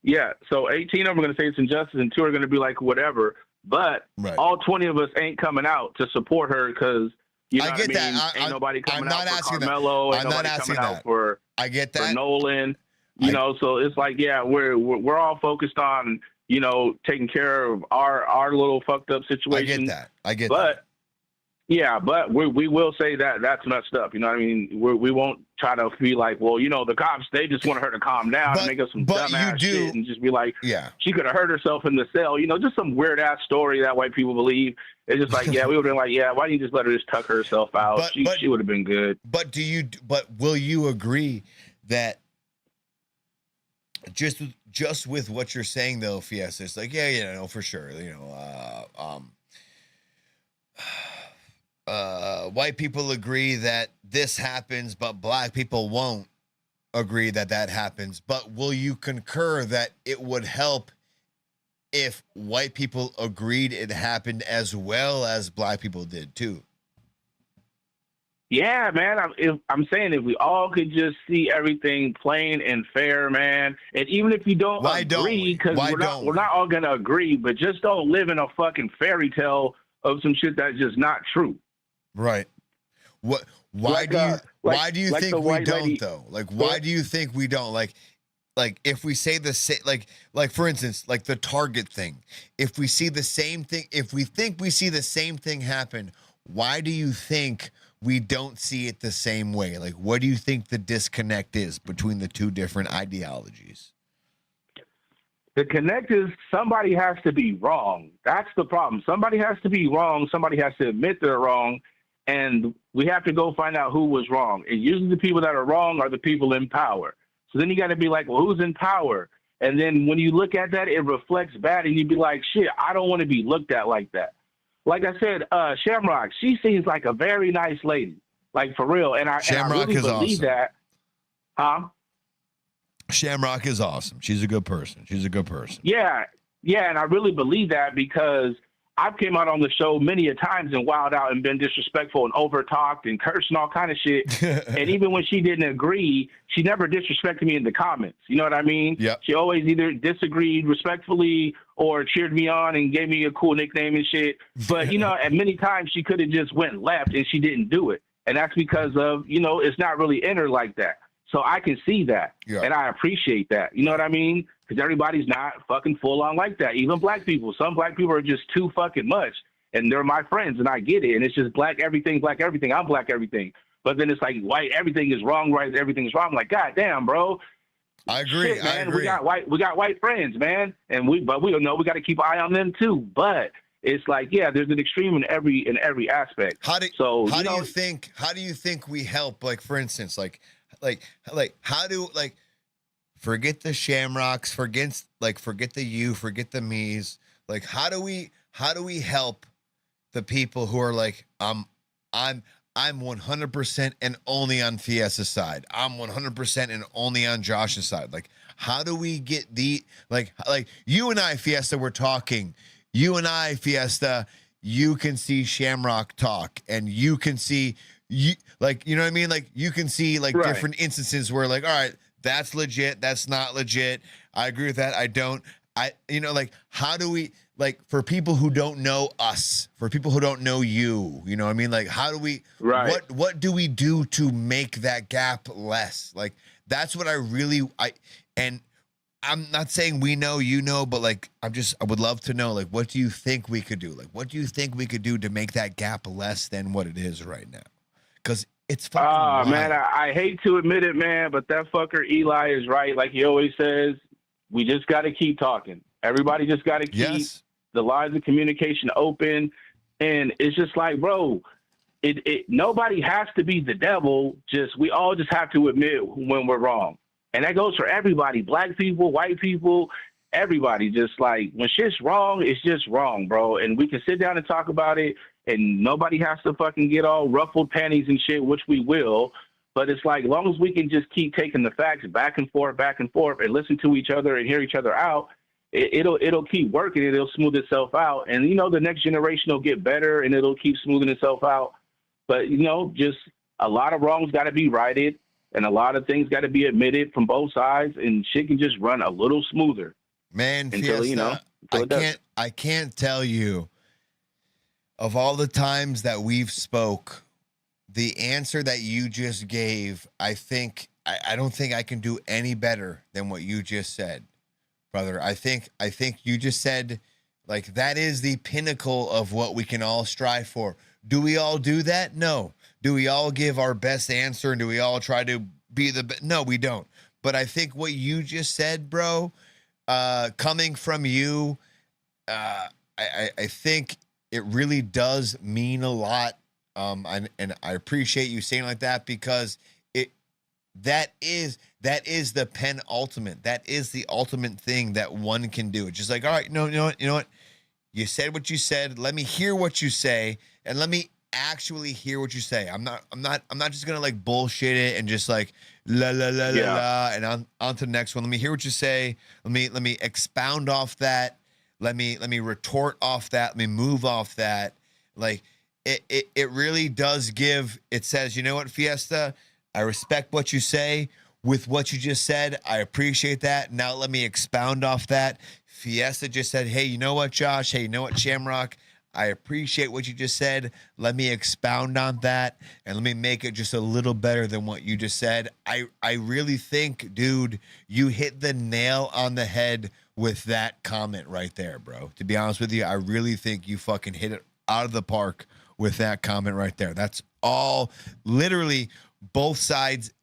Yeah, so 18 of them are going to say it's injustice, and 2 are going to be like whatever. But all 20 of us ain't coming out to support her because I get that. Ain't nobody coming I'm not out asking for Carmelo. that. Ain't I'm not nobody asking coming that. out for I get that. For Nolan. So it's like we're all focused on taking care of our little fucked up situation. I get that. Yeah, but we will say that that's messed up. You know what I mean? We won't try to be like, well, the cops, they just want her to calm down and make us some dumbass shit and just be like, she could have hurt herself in the cell. Just some weird ass story that white people believe. It's just like, yeah, we would have been like, yeah, why didn't you just let her just tuck herself out? She would have been good. But will you agree that just with what you're saying though, Fiesta, it's like, no, for sure. White people agree that this happens, but black people won't agree that happens. But will you concur that it would help if white people agreed it happened as well as black people did too? Yeah, man. I'm saying if we all could just see everything plain and fair, man, and even if you don't agree, because we're not all gonna agree, but just don't live in a fucking fairy tale of some shit that's just not true. Right. What? Why do you think we don't though? Like, why do you think we don't? Like if we say the same, like for instance, like the Target thing. If we see the same thing, if we think we see the same thing happen, why do you think we don't see it the same way? Like, what do you think the disconnect is between the two different ideologies? The connect is somebody has to be wrong. That's the problem. Somebody has to be wrong. Somebody has to admit they're wrong. And we have to go find out who was wrong. And usually the people that are wrong are the people in power. So then you got to be like, well, who's in power? And then when you look at that, it reflects bad. And you'd be like, shit, I don't want to be looked at like that. Like I said, Shamrock, she seems like a very nice lady. Like, for real. And I really believe awesome. That. Huh? Shamrock is awesome. She's a good person. Yeah. Yeah, and I really believe that because I've came out on the show many a times and wild out and been disrespectful and over-talked and cursed and all kind of shit. And even when she didn't agree, she never disrespected me in the comments. You know what I mean? Yeah. She always either disagreed respectfully or cheered me on and gave me a cool nickname and shit. But, at many times she could have just went left and she didn't do it. And that's because of, it's not really in her like that. So I can see that. Yeah. And I appreciate that. You know what I mean? Because everybody's not fucking full on like that. Even black people. Some black people are just too fucking much. And they're my friends and I get it. And it's just black everything. I'm black everything. But then it's like white everything is wrong, right? Everything is wrong. I'm like, God damn, bro. I agree. Shit, man. I agree. We got white friends, man. And we don't know we got to keep an eye on them too. But it's like, yeah, there's an extreme in every aspect. How do you think we help? Like, for instance, how do forget the Shamrocks, forget the you, forget the me's. Like, how do we help the people who are like, I'm 100% and only on Fiesta's side. I'm 100% and only on Josh's side. Like, how do we get like you and I, Fiesta, we're talking. You and I, Fiesta, you can see Shamrock talk, and you can see you like, you know what I mean? Like you can see like Right. different instances where like, all right, that's legit, that's not legit. I agree with that. I don't. Like, how do we, like, for people who don't know us, for people who don't know you, you know what I mean? Like, how do we, Right. what do we do to make that gap less? Like, that's what and I'm not saying we know, you know, but like, I would love to know, like, what do you think we could do? Like, what do you think we could do to make that gap less than what it is right now? Because it's fucking wild. Man, I hate to admit it, man, but that fucker Eli is right. Like he always says, we just got to keep talking. Everybody just got to keep the lines of communication open. And it's just like, bro, nobody has to be the devil. We all just have to admit when we're wrong. And that goes for everybody, black people, white people, everybody. Just like when shit's wrong, it's just wrong, bro. And we can sit down and talk about it, and nobody has to fucking get all ruffled panties and shit, which we will. But it's like, as long as we can just keep taking the facts back and forth, and listen to each other and hear each other out, it'll keep working. It'll smooth itself out. And, the next generation will get better, and it'll keep smoothing itself out. But, just a lot of wrongs got to be righted, and a lot of things got to be admitted from both sides, and shit can just run a little smoother. Man, until, Fiesta, I can't tell you, of all the times that we've spoke, the answer that you just gave, I don't think I can do any better than what you just said, brother. I think you just said, like, that is the pinnacle of what we can all strive for. Do we all do that? No. Do we all give our best answer, and do we all try to be the best? No, we don't. But I think what you just said, bro, coming from you, I think it really does mean a lot. And I appreciate you saying like that, because that is the penultimate. That is the ultimate thing that one can do. It's just like, all right, you know what? You said what you said. Let me hear what you say, and let me actually hear what you say. I'm not just gonna like bullshit it and just like la and on to the next one. Let me hear what you say. Let me expound off that. Let me retort off that. Let me move off that. Like, it really does give. It says, you know what, Fiesta, I respect what you say. With what you just said, I appreciate that. Now let me expound off that. Fiesta just said, hey, you know what, Josh? Hey, you know what, Shamrock? I appreciate what you just said. Let me expound on that, and let me make it just a little better than what you just said. I really think, dude, you hit the nail on the head with that comment right there, bro. To be honest with you, I really think you fucking hit it out of the park with that comment right there. That's all. Literally, both sides,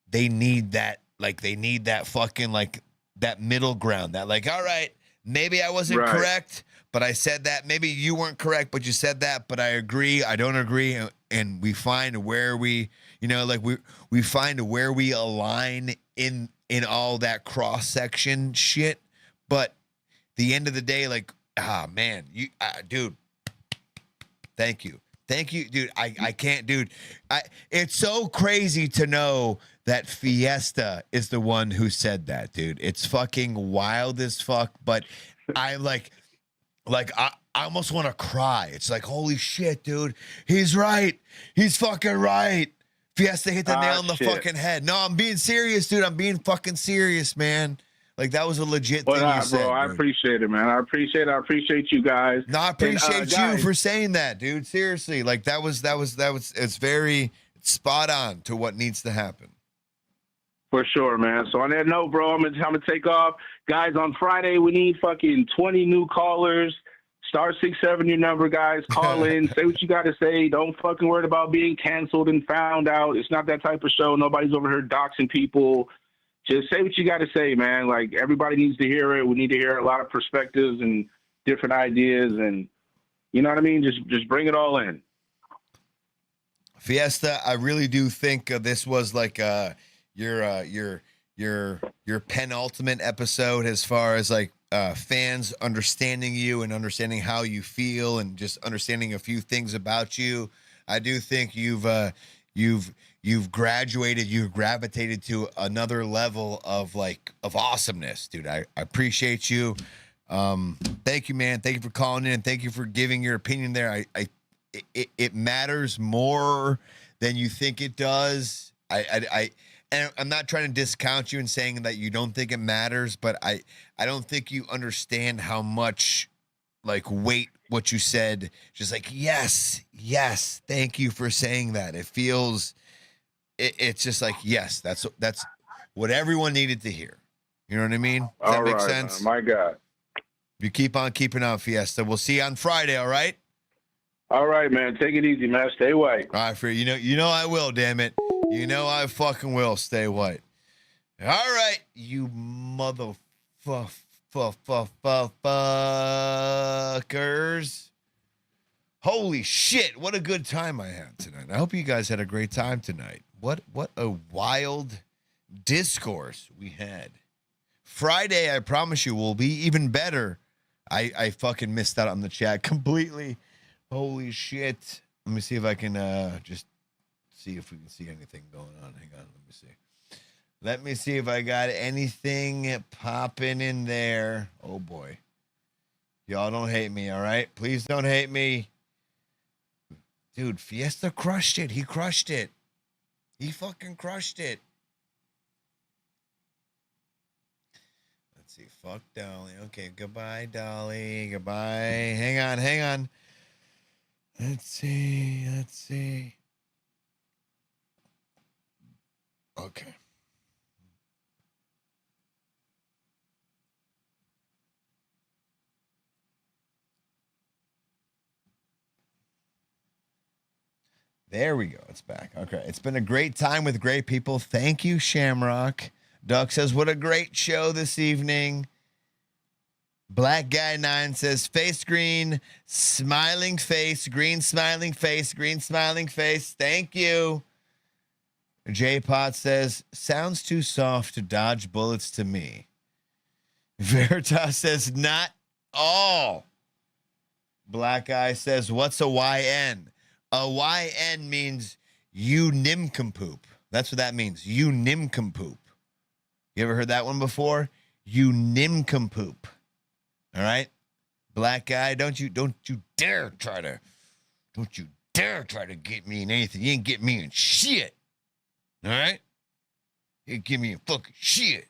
they need that. Like, they need that fucking, like, that middle ground. That, like, all right, maybe I wasn't correct, but I said that. Maybe you weren't correct, but you said that. But I agree. I don't agree. And we find where we, like, we find where we align in all that cross section shit. But the end of the day, like, man, you, dude, thank you, dude. I can't, dude. It's so crazy to know that Fiesta is the one who said that, dude. It's fucking wild as fuck. But I I almost want to cry. It's like, holy shit, dude. He's right. He's fucking right. Fiesta hit the nail on the fucking head. No, I'm being serious, dude. I'm being fucking serious, man. Like, that was a legit thing you said, bro. I appreciate it, man. I appreciate you guys. No, I appreciate you for saying that, dude. Seriously. Like, that was it's very spot on to what needs to happen. For sure, man. So on that note, bro, I'm gonna take off. Guys, on Friday, we need fucking 20 new callers. Star 67 your number, guys. Call in. Say what you got to say. Don't fucking worry about being canceled and found out. It's not that type of show. Nobody's over here doxing people. Just say what you got to say, man. Like, everybody needs to hear it. We need to hear a lot of perspectives and different ideas, and you know what I mean? Just bring it all in. Fiesta, I really do think this was like your penultimate episode as far as like fans understanding you and understanding how you feel and just understanding a few things about you. I do think you've graduated, you've gravitated to another level of awesomeness, dude. I appreciate you. Thank you, man. Thank you for calling in. Thank you for giving your opinion there. It matters more than you think it does. And I'm not trying to discount you and saying that you don't think it matters, but I don't think you understand how much like weight what you said. Just like, yes, thank you for saying that. It feels, it's just like, yes, that's what everyone needed to hear. You know what I mean? Does that make sense? My God. You keep on keeping on, Fiesta. We'll see you on Friday, all right? All right, man. Take it easy, man. Stay white. All right, you know I will, damn it. You know I fucking will stay white. All right, you motherfuckers. Holy shit, what a good time I had tonight. I hope you guys had a great time tonight. What a wild discourse we had. Friday, I promise you, will be even better. I fucking missed out on the chat completely. Holy shit. Let me see if I can just see if we can see anything going on. Hang on, let me see. Let me see if I got anything popping in there. Oh, boy. Y'all don't hate me, all right? Please don't hate me. Dude, Fiesta crushed it. He crushed it. He fucking crushed it. Let's see. Fuck Dolly. Okay, goodbye, Dolly. Goodbye. Hang on. Let's see. Okay. There we go. It's back. Okay. It's been a great time with great people. Thank you, Shamrock. Duck says, what a great show this evening. Black Guy 9 says, face green, smiling face, green smiling face, green smiling face. Thank you. J Pot says, sounds too soft to dodge bullets to me. Veritas says, not all. Black Eye says, what's a YN? A YN means you nincompoop. That's what that means. You nincompoop. You ever heard that one before? You nincompoop. All right? Black Guy, don't you dare try to get me in anything. You ain't get me in shit. All right? You give me a fucking shit.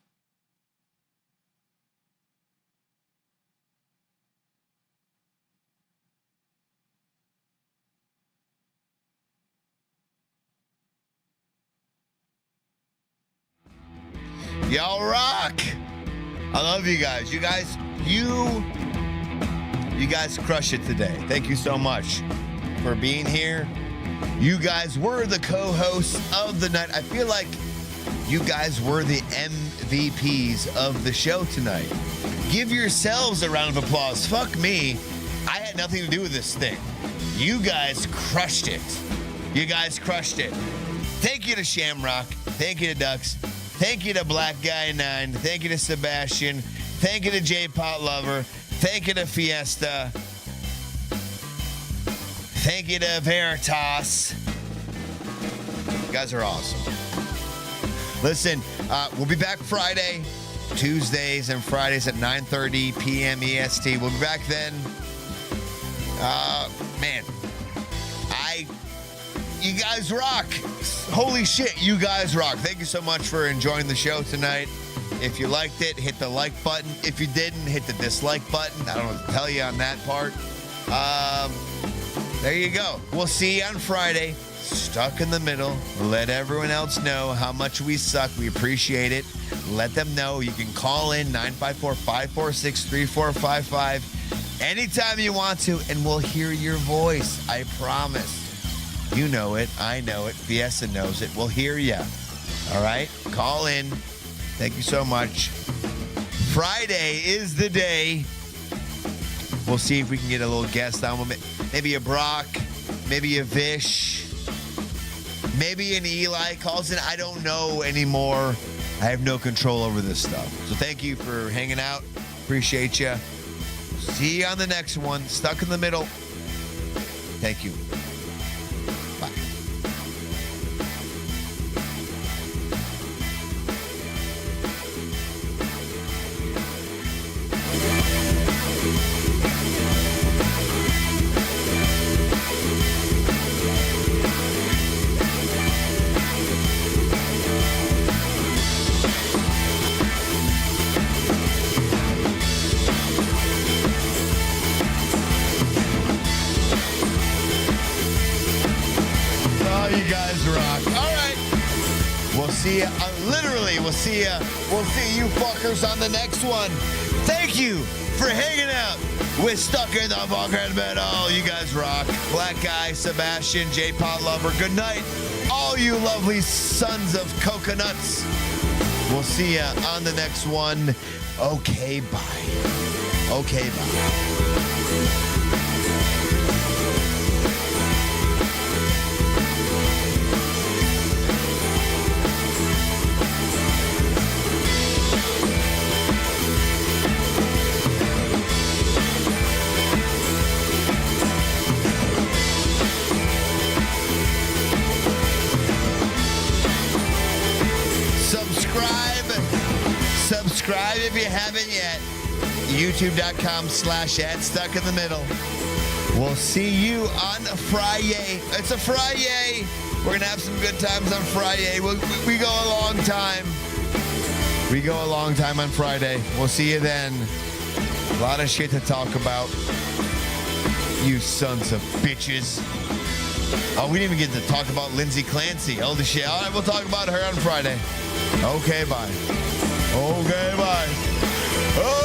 Y'all rock. I love you guys. You guys crush it today. Thank you so much for being here. You guys were the co-hosts of the night. I feel like you guys were the MVPs of the show tonight. Give yourselves a round of applause. Fuck me. I had nothing to do with this thing. You guys crushed it. Thank you to Shamrock. Thank you to Ducks. Thank you to Black Guy 9. Thank you to Sebastian. Thank you to J-Pot Lover. Thank you to Fiesta. Thank you to Veritas. You guys are awesome. Listen, we'll be back Friday, Tuesdays and Fridays at 9:30 p.m. EST. We'll be back then. Man, you guys rock. Holy shit, you guys rock. Thank you so much for enjoying the show tonight. If you liked it, hit the like button. If you didn't, hit the dislike button. I don't know what to tell you on that part. There you go. We'll see you on Friday. Stuck in the middle. Let everyone else know how much we suck. We appreciate it. Let them know. You can call in 954-546-3455 anytime you want to, and we'll hear your voice. I promise. You know it. I know it. Fiesta knows it. We'll hear you. All right? Call in. Thank you so much. Friday is the day. We'll see if we can get a little guest on. Maybe a Brock. Maybe a Vish. Maybe an Eli calls in. I don't know anymore. I have no control over this stuff. So thank you for hanging out. Appreciate you. See you on the next one. Stuck in the middle. Thank you. Bye. rock. All right. We'll see you. Literally, we'll see you. We'll see you fuckers on the next one. Thank you for hanging out with Stuck in the Fucking Middle. You guys rock. Black Guy, Sebastian, J-Pod Lover. Good night, all you lovely sons of coconuts. We'll see you on the next one. Okay, bye. Okay, bye. Subscribe if you haven't yet. YouTube.com/@StuckInTheMiddle. We'll see you on Friday. It's a Friday. We're going to have some good times on Friday. We go a long time. We go a long time on Friday. We'll see you then. A lot of shit to talk about. You sons of bitches. Oh, we didn't even get to talk about Lindsay Clancy. Oh, the shit. All right, we'll talk about her on Friday. Okay, bye. Okay, bye. Oh.